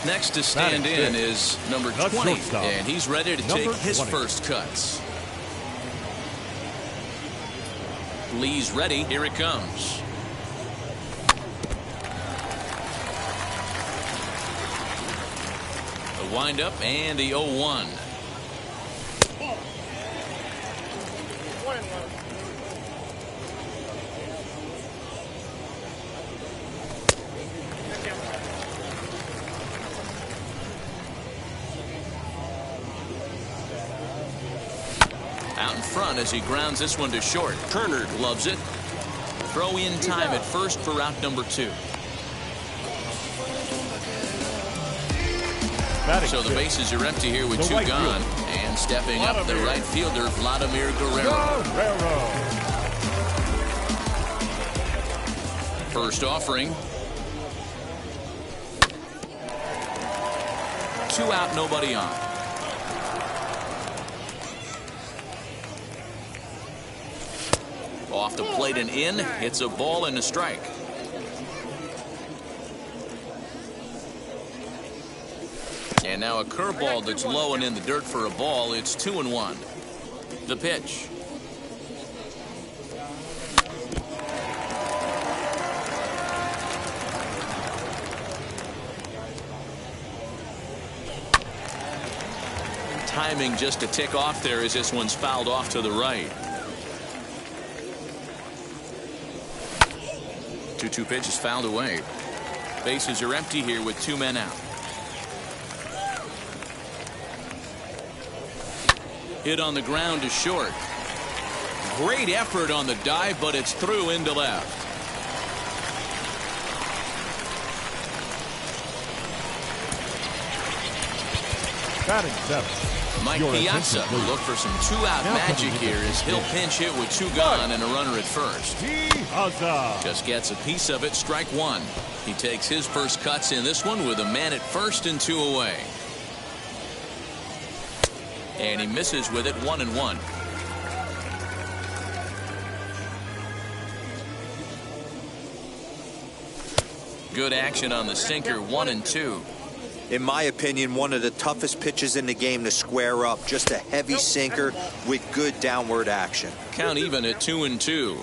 S1: Next to stand in is number 20, and he's ready to take his first cuts. Lee's ready. Here it comes. The windup and the 0-1. Out in front as he grounds this one to short. Turner loves it. Throw in time at first for out number 2. So the bases are empty here with 2 gone. And stepping up the right fielder, Vladimir Guerrero. first offering. 2 out, nobody on. Off the plate and in. It's a ball and a strike. And now a curveball that's low and in the dirt for a ball. It's 2-1. The pitch. Timing just a tick off there as this one's fouled off to the right. 2-2 pitch is fouled away. Bases are empty here with 2 men out. Hit on the ground to short. Great effort on the dive, but it's through into left.
S3: Batting 7.
S1: Mike Piazza will look for some 2-out magic here as he'll pinch hit with 2 gone and a runner at first. Just gets a piece of it. Strike 1. He takes his first cuts in this one with a man at first and 2 away. And he misses with it. 1-1. Good action on the sinker. 1-2.
S5: In my opinion, one of the toughest pitches in the game to square up. Just a heavy sinker with good downward action.
S1: Count even at 2-2.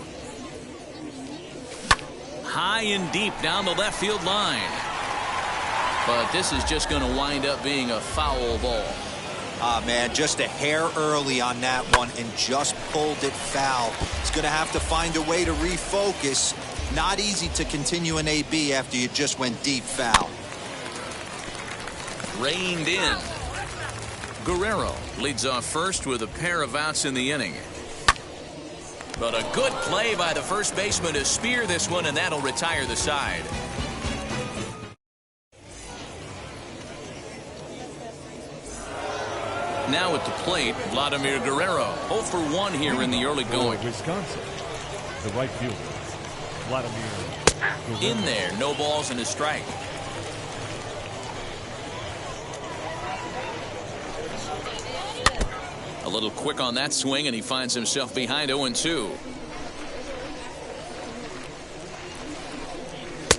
S1: High and deep down the left field line. But this is just going to wind up being a foul ball.
S5: Ah, man, just a hair early on that one and just pulled it foul. He's going to have to find a way to refocus. Not easy to continue an AB after you just went deep foul.
S1: Reined in. Guerrero leads off first with a pair of outs in the inning. But a good play by the first baseman to spear this one, and that'll retire the side. Now at the plate, Vladimir Guerrero. 0 for 1 here in the early going.
S3: Wisconsin, the right fielder, Vladimir Guerrero.
S1: In there, no balls and a strike. A little quick on that swing, and he finds himself behind 0-2.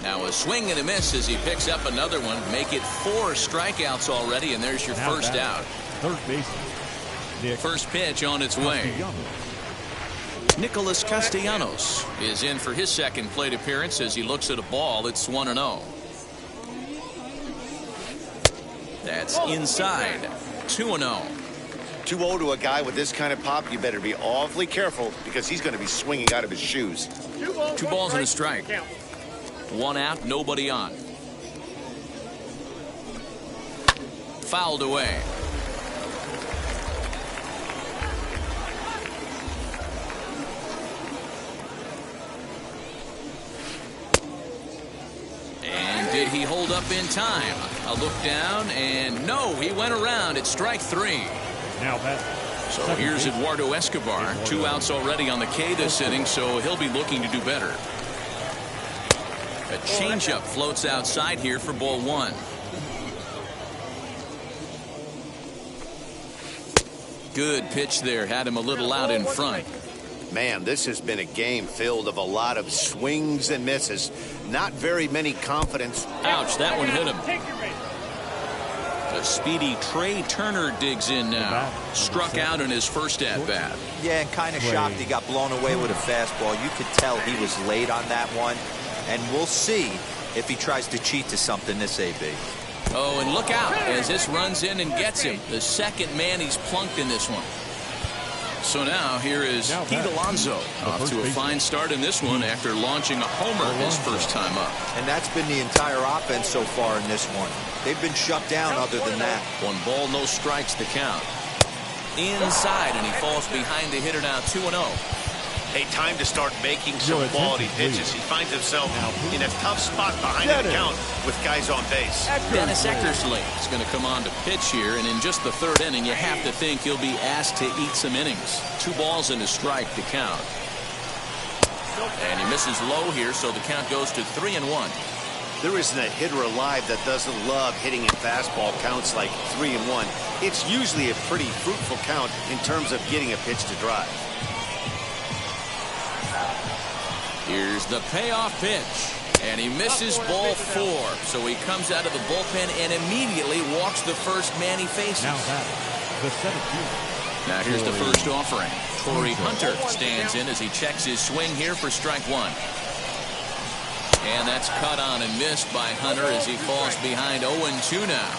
S1: Now a swing and a miss as he picks up another one. Make it 4 strikeouts already, and there's your first out.
S3: Third baseman.
S1: First pitch on its way. Nicholas Castellanos is in for his second plate appearance as he looks at a ball. It's 1-0. That's inside. 2-0.
S4: 2-0 to a guy with this kind of pop. You better be awfully careful because he's going to be swinging out of his shoes.
S1: 2 balls and a strike. 1 out, nobody on. Fouled away. And did he hold up in time? A look down, and no, he went around. It's strike 3.
S3: Now that.
S1: So here's Eduardo Escobar. 2 outs already on the K this inning, so he'll be looking to do better. A changeup floats outside here for ball 1. Good pitch there. Had him a little out in front.
S4: Man, this has been a game filled of a lot of swings and misses. Not very many confidence.
S1: Ouch, that one hit him. The speedy Trey Turner digs in now. Struck out in his first at-bat.
S5: Yeah, and kind of shocked he got blown away with a fastball. You could tell he was late on that one. And we'll see if he tries to cheat to something this AB.
S1: Oh, and look out as this runs in and gets him. The second man he's plunked in this one. So now here is Pete Alonso off to a fine start in this one after launching a homer his first time up.
S5: And that's been the entire offense so far in this one. They've been shut down other than that.
S1: 1 ball, no strikes to count. Inside, and he falls behind the hitter now. 2-0.
S4: Hey, time to start making some quality pitches. He finds himself in a tough spot behind the count with guys on base.
S1: Dennis Eckersley is going to come on to pitch here, and in just the 3rd inning, you have to think he'll be asked to eat some innings. 2 balls and a strike to count. And he misses low here, so the count goes to 3-1.
S4: There isn't a hitter alive that doesn't love hitting in fastball counts like 3-1. It's usually a pretty fruitful count in terms of getting a pitch to drive.
S1: Here's the payoff pitch. And he misses ball 4. So he comes out of the bullpen and immediately walks the first man he faces.
S3: Now that, the 17th.
S1: Now here's the first offering. Torii Hunter stands in as he checks his swing here for strike 1. And that's cut on and missed by Hunter as he falls behind 0-2 now.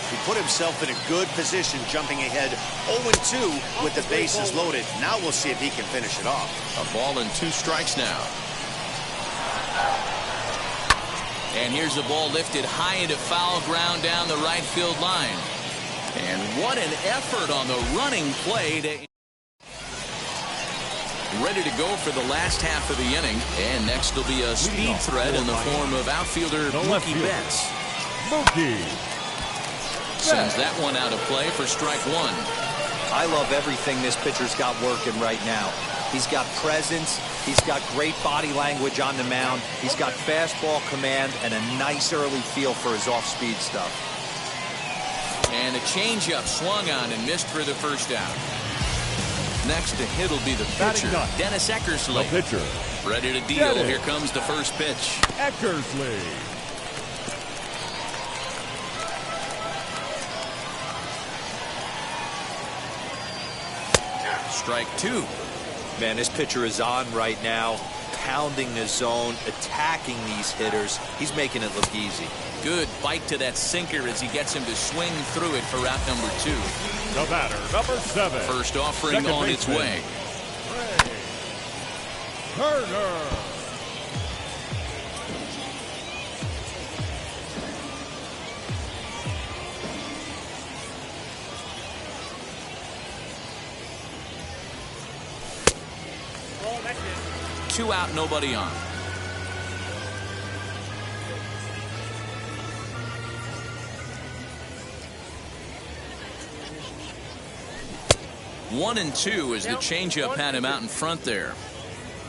S4: He put himself in a good position, jumping ahead 0-2 with the bases loaded. Now we'll see if he can finish it off.
S1: A ball and 2 strikes now. And here's the ball lifted high into foul ground down the right field line. And what an effort on the running play to... Ready to go for the last half of the inning. And next will be a speed threat in the form of outfielder Mookie Betts.
S3: Mookie
S1: sends that one out of play for strike 1.
S5: I love everything this pitcher's got working right now. He's got presence. He's got great body language on the mound. He's got fastball command and a nice early feel for his off-speed stuff.
S1: And a changeup swung on and missed for the first out. Next to hit will be the pitcher, Dennis Eckersley.
S3: The pitcher.
S1: Ready to deal. Here comes the first pitch.
S3: Eckersley.
S1: Strike 2.
S5: Man, this pitcher is on right now, pounding the zone, attacking these hitters. He's making it look easy.
S1: Good bite to that sinker as he gets him to swing through it for out number 2.
S3: The batter, number 7.
S1: First offering on its way.
S3: Turner.
S1: Two out, nobody on. One and 2 as the changeup had him out in front there.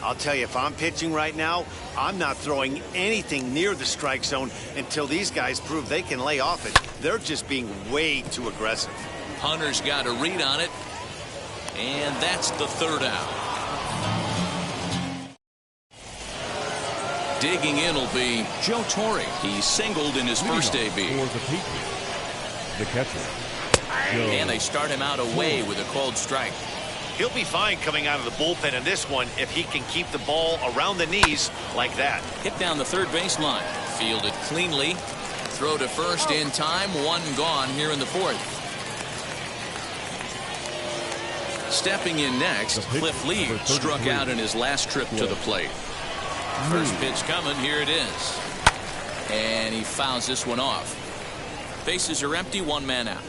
S4: I'll tell you, if I'm pitching right now, I'm not throwing anything near the strike zone until these guys prove they can lay off it. They're just being way too aggressive.
S1: Hunter's got a read on it, and that's the third out. Digging in will be Joe Torre. He singled in his first debut.
S3: The catcher.
S1: And they start him out away with a called strike.
S4: He'll be fine coming out of the bullpen in this one if he can keep the ball around the knees like that.
S1: Hit down the third baseline. Fielded cleanly. Throw to first in time. One gone here in the fourth. Stepping in next, Cliff Lee struck out in his last trip to the plate. First pitch coming. Here it is. And he fouls this one off. Bases are empty. One man out.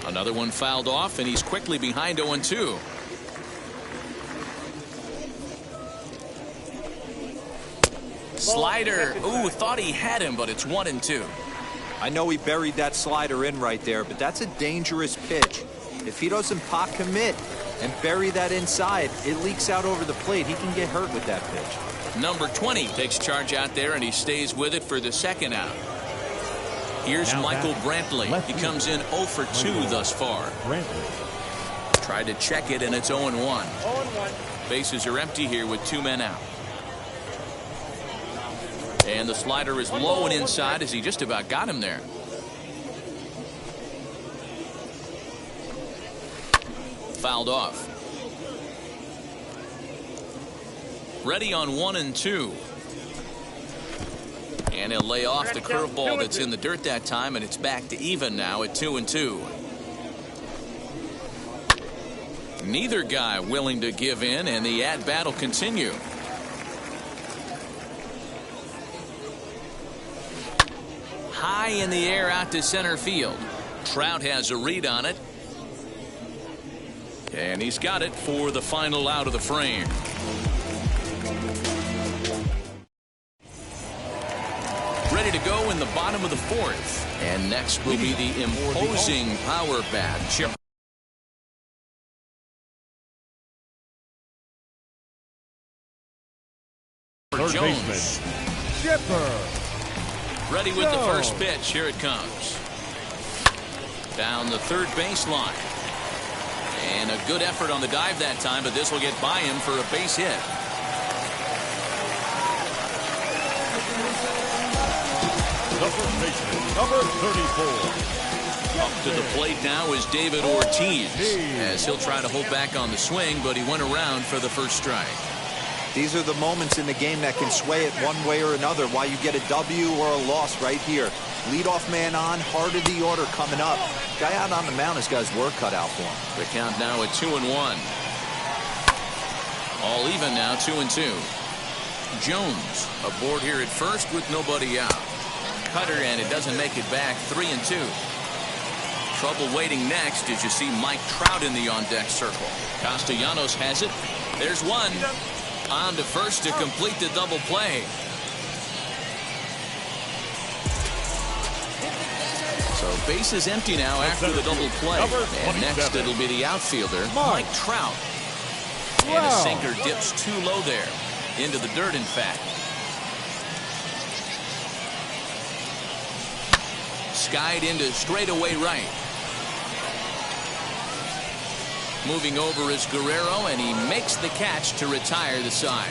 S1: Another one fouled off, and he's quickly behind 0-2. Slider. Ooh, thought he had him, but it's 1-2.
S5: I know he buried that slider in right there, but that's a dangerous pitch. If he doesn't pot commit and bury that inside, it leaks out over the plate. He can get hurt with that pitch.
S1: Number 20 takes charge out there, and he stays with it for the second out. Here's Michael Brantley. He comes in 0 for 2 thus far. Tried to check it, and it's 0-1. Bases are empty here with 2 men out. And the slider is low and inside as he just about got him there. Fouled off. Ready on 1-2. And he'll lay off the curveball that's in the dirt that time, and it's back to even now at 2-2. Neither guy willing to give in, and the at-bat will continue. High in the air out to center field. Trout has a read on it. And he's got it for the final out of the frame. Ready to go in the bottom of the fourth. And next will be the imposing power bat, Chip
S3: third
S1: Jones.
S3: baseman, Chipper.
S1: Ready with the first pitch. Here it comes. Down the third baseline. And a good effort on the dive that time, but this will get by him for a base hit.
S3: The first baseman, number 34.
S1: Up to the plate now is David Ortiz, as he'll try to hold back on the swing, but he went around for the first strike.
S5: These are the moments in the game that can sway it one way or another, why you get a W or a loss right here. Leadoff man on, heart of the order coming up. Guy out on the mound has got his work cut out for him.
S1: The count now at 2-1. All even now, 2-2. Jones aboard here at first with nobody out. Cutter, and it doesn't make it back. 3-2. Trouble waiting next as you see Mike Trout in the on-deck circle. Castellanos has it. There's one. On to first to complete the double play. So base is empty now after the double play. And next it'll be the outfielder, Mike Trout. And a sinker dips too low there. Into the dirt, in fact. Skied into straightaway right. Moving over is Guerrero, and he makes the catch to retire the side.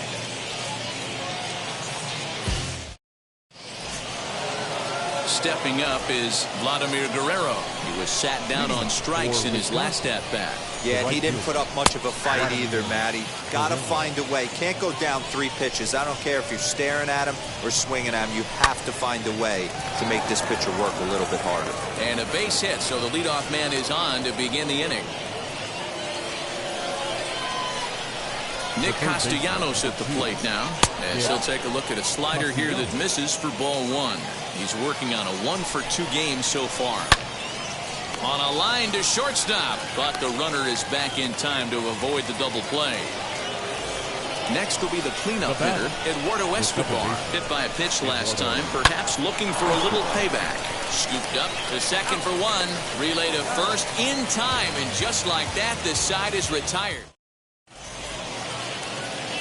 S1: Stepping up is Vladimir Guerrero. He was sat down on strikes in his last at-bat.
S5: Yeah, and he didn't put up much of a fight either, Matty. Got to find a way. Can't go down 3 pitches. I don't care if you're staring at him or swinging at him. You have to find a way to make this pitcher work a little bit harder.
S1: And a base hit, so the leadoff man is on to begin the inning. Nick Castellanos at the plate now, as he'll take a look at a slider here that misses for ball 1. He's working on a 1-for-2 game so far. On a line to shortstop, but the runner is back in time to avoid the double play. Next will be the cleanup hitter, Eduardo Escobar. Hit by a pitch last time, perhaps looking for a little payback. Scooped up to second for 1. Relay to first in time, and just like that, the side is retired.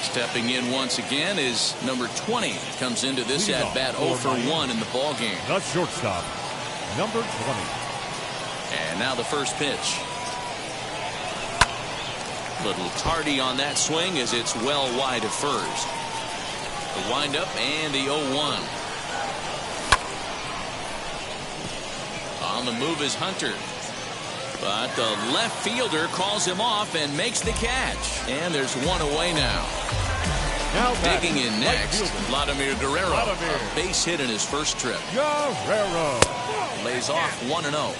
S1: Stepping in once again is number 20. Comes into this at-bat 0 for 1 in the ballgame.
S3: The shortstop, number 20.
S1: And now the first pitch. Little tardy on that swing as it's well wide of first. The windup and the 0-1. On the move is Hunter. But the left fielder calls him off and makes the catch. And there's one away now. Digging in next, Vladimir Guerrero. A base hit in his first trip.
S3: Guerrero
S1: lays off 1-0.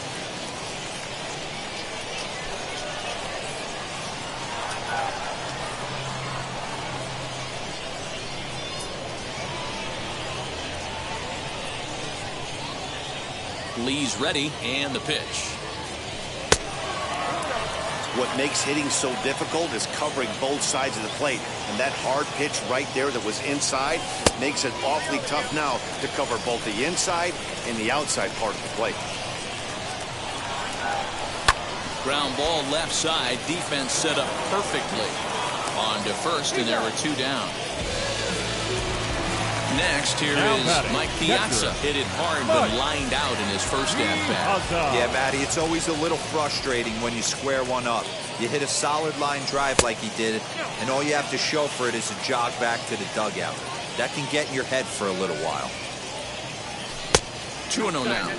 S1: Lee's ready, and the pitch.
S4: What makes hitting so difficult is covering both sides of the plate. And that hard pitch right there that was inside makes it awfully tough now to cover both the inside and the outside part of the plate.
S1: Ground ball left side. Defense set up perfectly. On to first, and there are 2 down. Next, here is Mike Piazza. Hit it hard, but lined out in his first at-bat.
S5: Yeah, Matty, it's always a little frustrating when you square one up. You hit a solid line drive like he did, and all you have to show for it is a jog back to the dugout. That can get in your head for a little while.
S1: 2-0 now.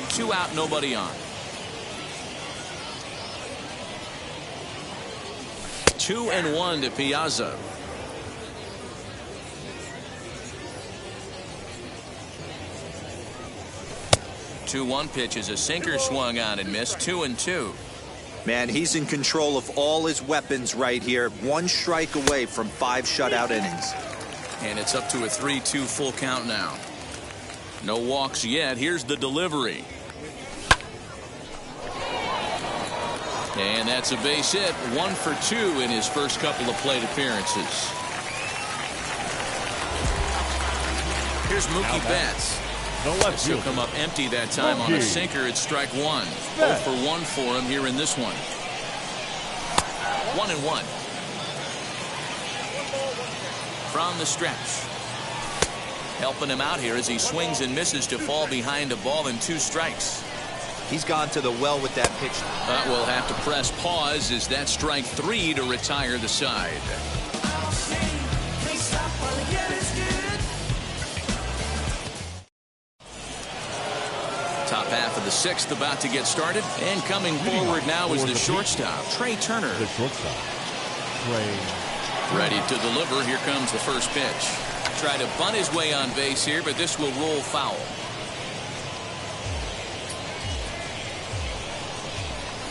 S1: 2 out, nobody on. 2-1 to Piazza. 2-1 pitch is a sinker swung on and missed. 2-2.
S5: Man, he's in control of all his weapons right here. 1 strike away from 5 shutout innings.
S1: And it's up to a 3-2 full count now. No walks yet. Here's the delivery. And that's a base hit. 1 for 2 in his first couple of plate appearances. Here's Mookie Betts. This will come up empty that time on a sinker at strike 1. 0 for 1 for him here in this one. 1-1. from the stretch. Helping him out here as he swings and misses to fall behind a ball and 2 strikes.
S5: He's gone to the well with that pitch.
S1: We'll have to press pause as that strike 3 to retire the side. Top half of the 6th about to get started, and coming forward now is the shortstop, Trey Turner.
S3: The shortstop, Trey.
S1: Ready to deliver. Here comes the first pitch. Try to bunt his way on base here, but this will roll foul.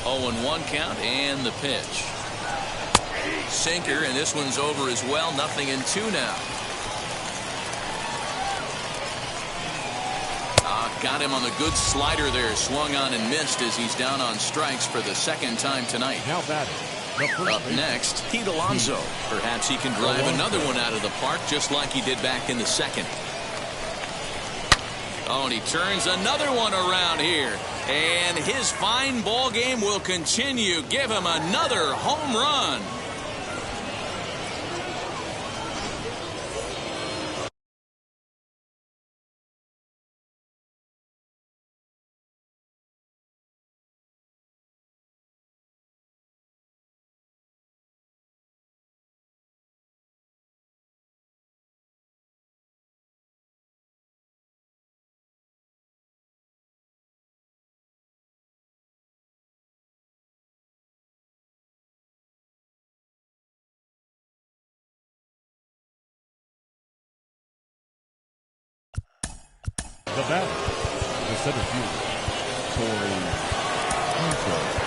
S1: 0-1 count, and the pitch. Sinker, and this one's over as well. 0-2 now. Got him on the good slider there. Swung on and missed as he's down on strikes for the 2nd time tonight.
S3: Now batting.
S1: Up next, Pete Alonso. Perhaps he can drive another one out of the park just like he did back in the 2nd. Oh, and he turns another one around here. And his fine ball game will continue. Give him another home run.
S3: The batter, the center fielder, Torey Hunter.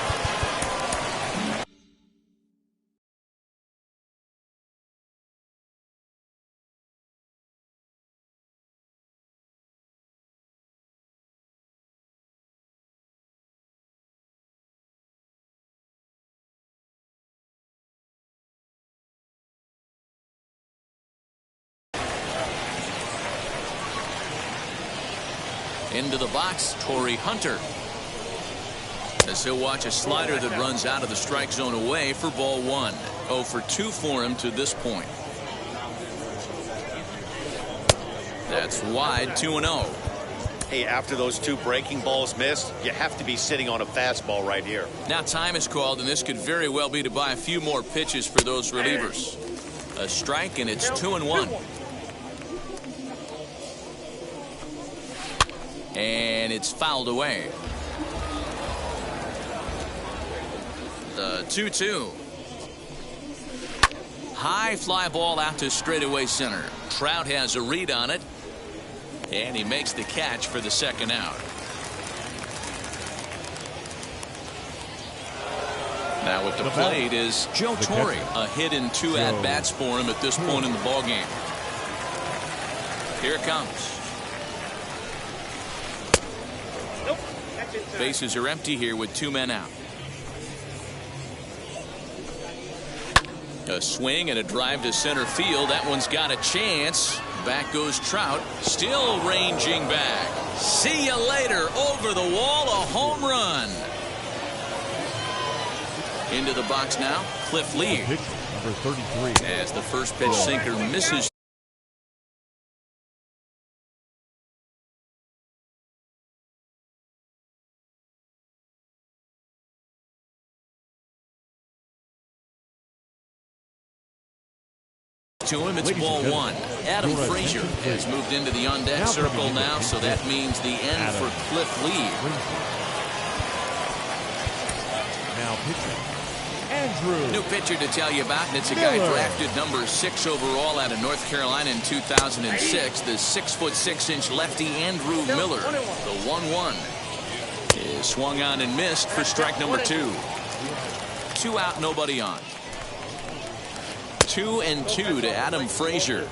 S1: Into the box, Torey Hunter. As he'll watch a slider that runs out of the strike zone away for ball 1. 0 for 2 for him to this point. That's wide, 2-0.
S4: Hey, after those 2 breaking balls missed, you have to be sitting on a fastball right here.
S1: Now time is called, and this could very well be to buy a few more pitches for those relievers. A strike, and it's 2-1. And it's fouled away. The 2-2. High fly ball out to straightaway center. Trout has a read on it. And he makes the catch for the 2nd out. Now at the plate is Joe Torre. A hit in 2 at-bats for him at this point in the ballgame. Here it comes. Bases are empty here with 2 men out. A swing and a drive to center field. That one's got a chance. Back goes Trout. Still ranging back. See you later. Over the wall. A home run. Into the box now. Cliff Lee.
S3: Number 33.
S1: As the first pitch sinker misses. To him, it's ball 1. Adam Frazier has moved into the on-deck circle now, so that means the end for Cliff Lee.
S3: Now pitching, Andrew.
S1: New pitcher to tell you about, and it's a guy drafted number 6 overall out of North Carolina in 2006. The 6'6" lefty Andrew Miller. The 1-1 is swung on and missed for strike number 2. 2 out, nobody on. 2-2 to Adam Frazier.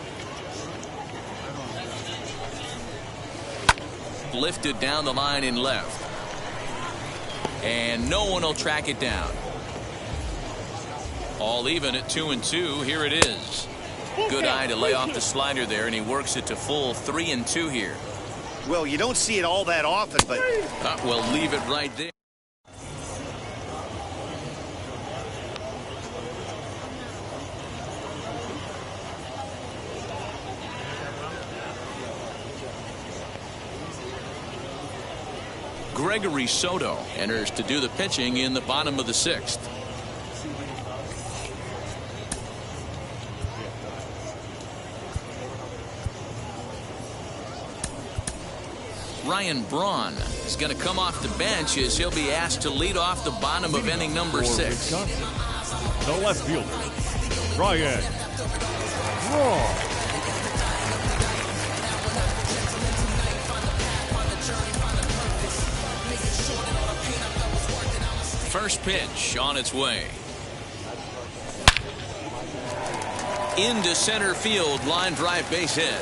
S1: Lifted down the line in left. And no one will track it down. All even at 2-2. Here it is. Good eye to lay off the slider there, and he works it to full 3-2 here.
S4: Well, you don't see it all that often, but
S1: we'll leave it right there. Gregory Soto enters to do the pitching in the bottom of the 6th. Ryan Braun is going to come off the bench as he'll be asked to lead off the bottom of inning number 6.
S3: The left fielder, Ryan Braun.
S1: First pitch on its way. Into center field, line drive, base hit.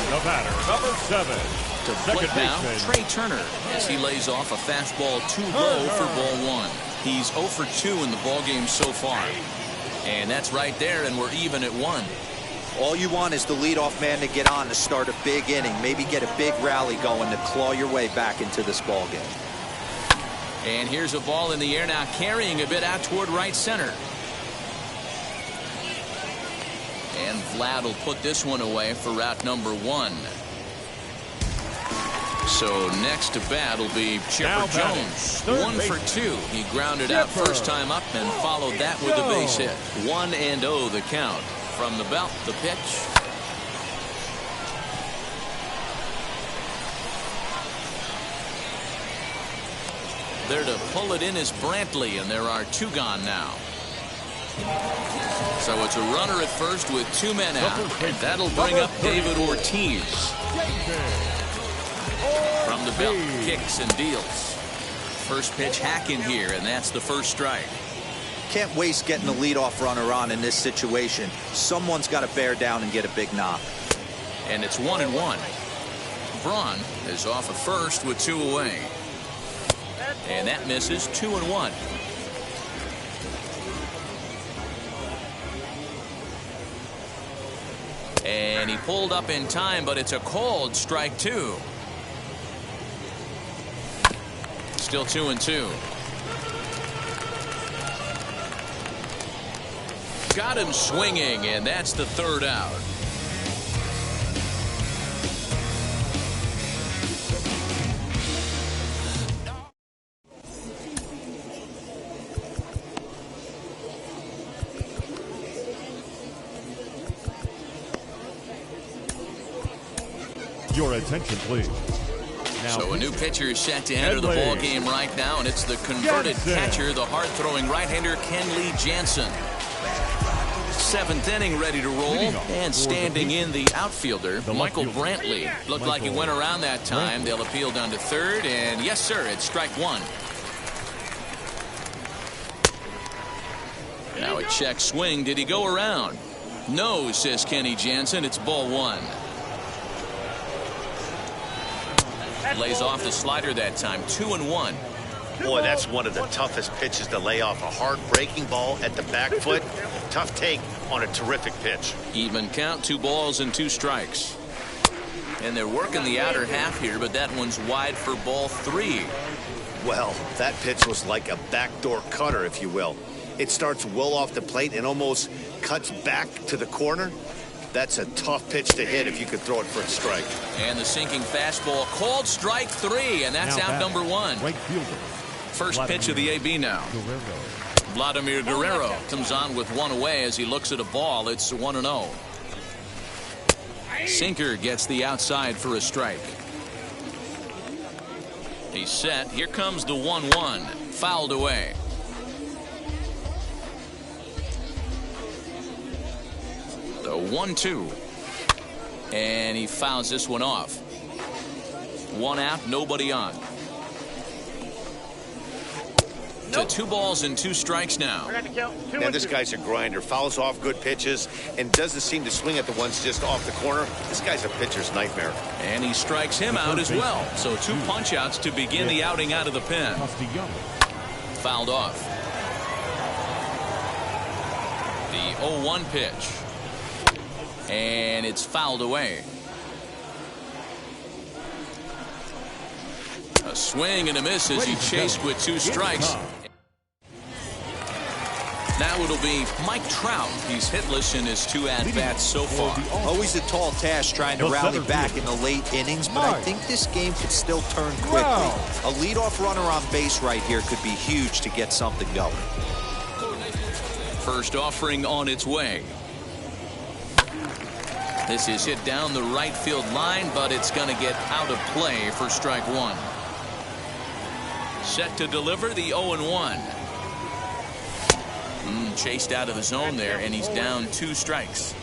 S3: The batter, number 7.
S1: To plate now, Trey Turner, as he lays off a fastball too low for ball 1. He's 0 for 2 in the ballgame so far. And that's right there, and we're even at 1.
S5: All you want is the leadoff man to get on to start a big inning, maybe get a big rally going to claw your way back into this ballgame.
S1: And here's a ball in the air now, carrying a bit out toward right center. And Vlad will put this one away for route number 1. So next to bat will be Chipper Jones. 1 for 2. He grounded out first time up and followed that with a base hit. 1-0 the count. From the belt, the pitch. There to pull it in is Brantley, and there are 2 gone now. So it's a runner at first with 2 men out, and that'll bring up David Ortiz. From the belt, kicks and deals. First pitch hack in here, and that's the first strike.
S5: Can't waste getting a leadoff runner on in this situation. Someone's got to bear down and get a big knock.
S1: And it's 1-1. Braun is off at first with 2 away. And that misses. 2-1. And he pulled up in time, but it's a called strike 2. Still 2-2. Got him swinging, and that's the 3rd out.
S3: Your attention, please. Now,
S1: so a new pitcher is set to enter the ball game right now, and it's the converted catcher, the hard-throwing right-hander Kenley Jansen. 7th inning, ready to roll, and standing in the outfielder, Michael Brantley. Looked like he went around that time. They'll appeal down to 3rd, and yes, sir, it's strike 1. Now a check swing. Did he go around? No, says Kenny Jansen. It's ball 1. Lays off the slider that time. 2-1.
S4: Boy, that's one of the toughest pitches to lay off. A hard breaking ball at the back foot. Tough take on a terrific pitch.
S1: Even count, 2 balls and 2 strikes. And they're working the outer half here, but that one's wide for ball 3.
S4: Well, that pitch was like a backdoor cutter, if you will. It starts well off the plate and almost cuts back to the corner. That's a tough pitch to hit if you could throw it for a strike.
S1: And the sinking fastball called strike 3, and that's out number 1.
S3: Right fielder.
S1: First pitch of the AB now. Vladimir Guerrero comes on with 1 away as he looks at a ball. It's 1-0. Sinker gets the outside for a strike. He's set. Here comes the 1-1. Fouled away. The 1-2. And he fouls this one off. 1 out, nobody on. To 2 balls and 2 strikes now.
S4: Man, this guy's a grinder. Fouls off good pitches and doesn't seem to swing at the ones just off the corner. This guy's a pitcher's nightmare.
S1: And he strikes him out as well. So 2 punch-outs to begin the outing out of the pen. Fouled off. The 0-1 pitch. And it's fouled away. A swing and a miss as he chased with 2 strikes. Now it'll be Mike Trout. He's hitless in his 2 at-bats so far.
S5: Always a tall task trying to rally back in the late innings, but I think this game could still turn quickly. A leadoff runner on base right here could be huge to get something going.
S1: First offering on its way. This is hit down the right field line, but it's going to get out of play for strike 1. Set to deliver the 0-1. Chased out of the zone there, and he's down 2 strikes.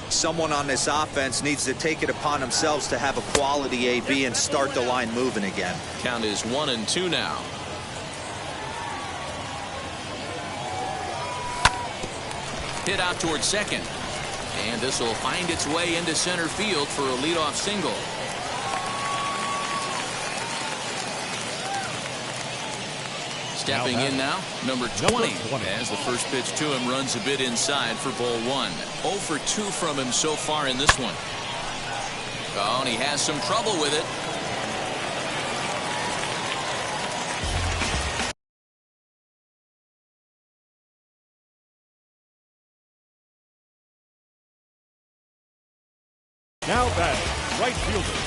S5: Someone on this offense needs to take it upon themselves to have a quality AB and start the line moving again.
S1: Count is 1-2 now. Hit out towards second. And this will find its way into center field for a leadoff single. Stepping in now, number 20, as the first pitch to him runs a bit inside for ball 1. 0 for 2 from him so far in this one. Oh, and he has some trouble with it.
S3: Now batting, right fielder.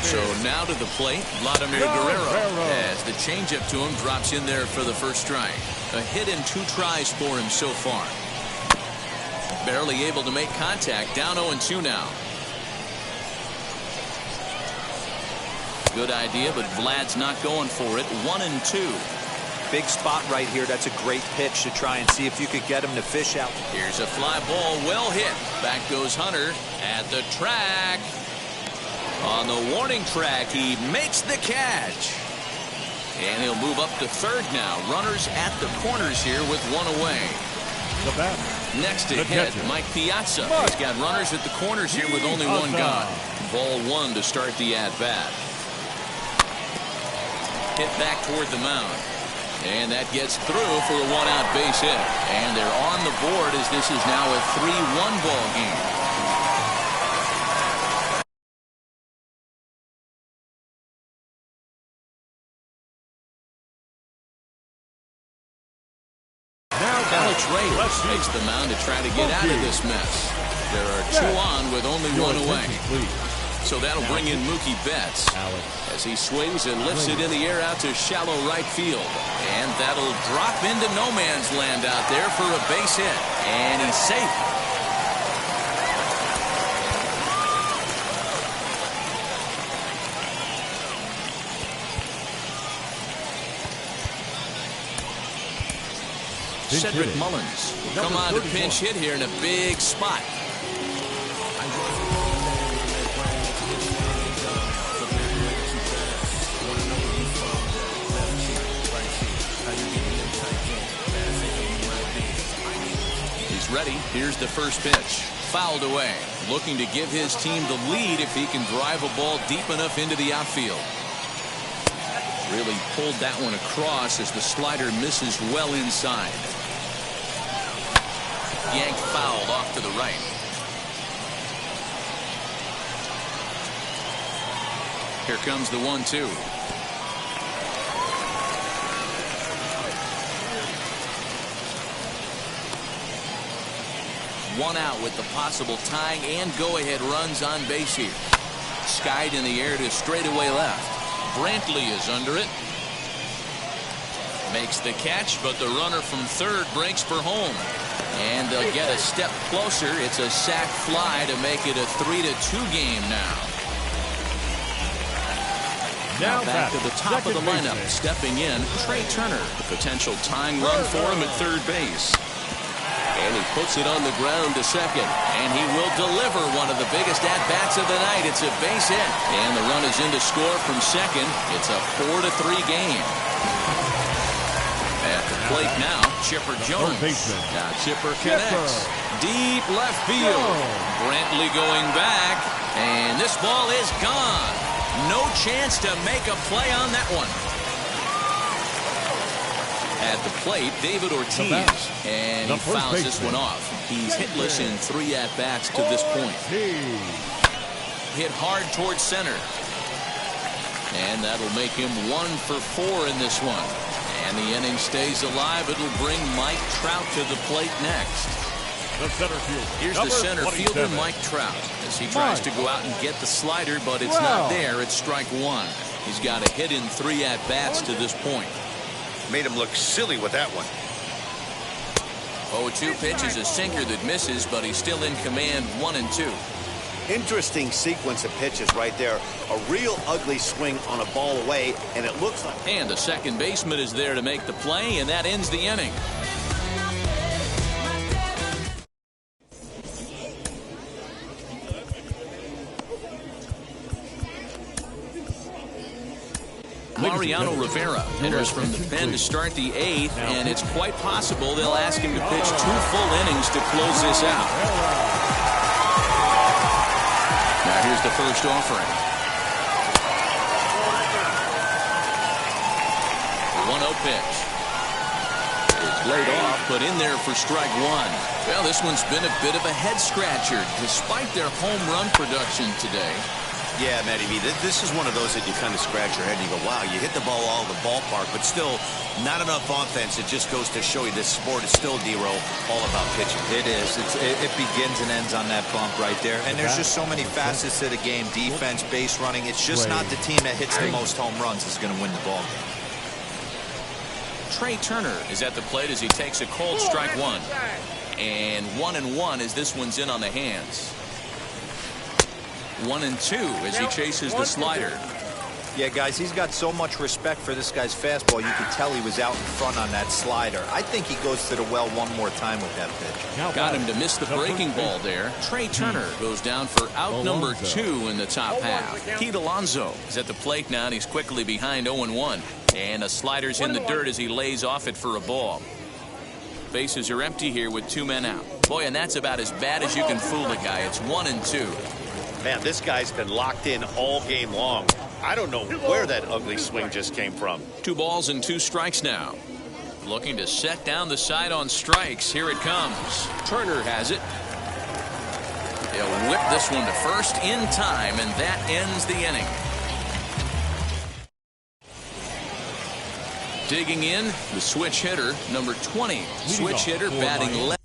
S1: So now to the plate, Vladimir Guerrero, as the changeup to him drops in there for the first strike. A hit in 2 tries for him so far. Barely able to make contact, down 0-2 now. Good idea, but Vlad's not going for it. 1-2.
S5: Big spot right here. That's a great pitch to try and see if you could get him to fish out.
S1: Here's a fly ball, well hit. Back goes Hunter at the track. On the warning track, he makes the catch. And he'll move up to third now. Runners at the corners here with 1 away.
S3: The batter.
S1: Next to hit, Mike Piazza. He's got runners at the corners here with only 1 gone. Ball 1 to start the at-bat. Hit back toward the mound. And that gets through for a 1-out base hit. And they're on the board as this is now a 3-1 ball game. Alex Reyes makes the mound to try to get out of this mess. There are 2 on with only 1 away. So that'll bring in Mookie Betts as he swings and lifts it in the air out to shallow right field. And that'll drop into no man's land out there for a base hit. And he's safe. Cedric Mullins will come on to pinch hit here in a big spot. He's ready. Here's the first pitch. Fouled away. Looking to give his team the lead if he can drive a ball deep enough into the outfield. Really pulled that one across as the slider misses well inside. Yanked fouled off to the right. Here comes the 1-2. One out with the possible tying and go-ahead runs on base here. Skied in the air to straightaway left. Brantley is under it. Makes the catch, but the runner from third breaks for home. And they'll get a step closer. It's a sac fly to make it a 3-2 game now. Now back to the top of the lineup. Stepping in, Trey Turner. The potential tying run for him at third base. And he puts it on the ground to second. And he will deliver one of the biggest at-bats of the night. It's a base hit. And the run is in to score from second. It's a 4-3 game. At the plate now, Chipper Jones. Now Chipper connects. Deep left field. Brantley going back. And this ball is gone. No chance to make a play on that one. At the plate, David Ortiz. And he fouls this one off. He's hitless in 3 at-bats to this point. Hit hard towards center. And that'll make him 1 for 4 in this one. And And the inning stays alive. It'll bring Mike Trout to the plate next.
S3: The center fielder.
S1: Here's the center fielder, Mike Trout, as he tries to go out and get the slider, but it's not there. It's strike one. He's got a hit in 3 at-bats to this point.
S4: Made him look silly with that one.
S1: 0-2 pitch is a sinker that misses, but he's still in command, 1-2.
S4: Interesting sequence of pitches right there. A real ugly swing on a ball away, and it looks like...
S1: And the second baseman is there to make the play, and that ends the inning. Mariano Rivera enters from the pen to start the 8th, and it's quite possible they'll ask him to pitch 2 full innings to close this out. Now here's the first offering. 1-0 pitch. It's laid off, but in there for strike one. Well, this one's been a bit of a head scratcher despite their home run production today.
S4: Yeah, Matty V, this is one of those that you kind of scratch your head and you go, wow, you hit the ball all over the ballpark, but still not enough offense. It just goes to show you this sport is still, D-Roll, all about pitching.
S5: It is. It begins and ends on that bump right there. And there's just so many facets to the game. Defense, base running. It's just not the team that hits the most home runs is going to win the ball game.
S1: Trey Turner is at the plate as he takes a cold strike one. And 1-1 as this one's in on the hands. 1-2 as he chases the slider.
S5: Yeah, guys, he's got so much respect for this guy's fastball. You could tell he was out in front on that slider. I think he goes to the well one more time with that pitch.
S1: Got him to miss the breaking ball there. Trey Turner goes down for out number 2 in the top half. Pete Alonso is at the plate now, and he's quickly behind 0-1. And a slider's in the dirt as he lays off it for a ball. Bases are empty here with 2 men out. Boy, and that's about as bad as you can fool a guy. It's 1-2.
S4: Man, this guy's been locked in all game long. I don't know where that ugly swing just came from.
S1: 2 balls and 2 strikes now. Looking to set down the side on strikes. Here it comes. Turner has it. He'll whip this one to first in time, and that ends the inning. Digging in, the switch hitter, number 20. Switch hitter batting left.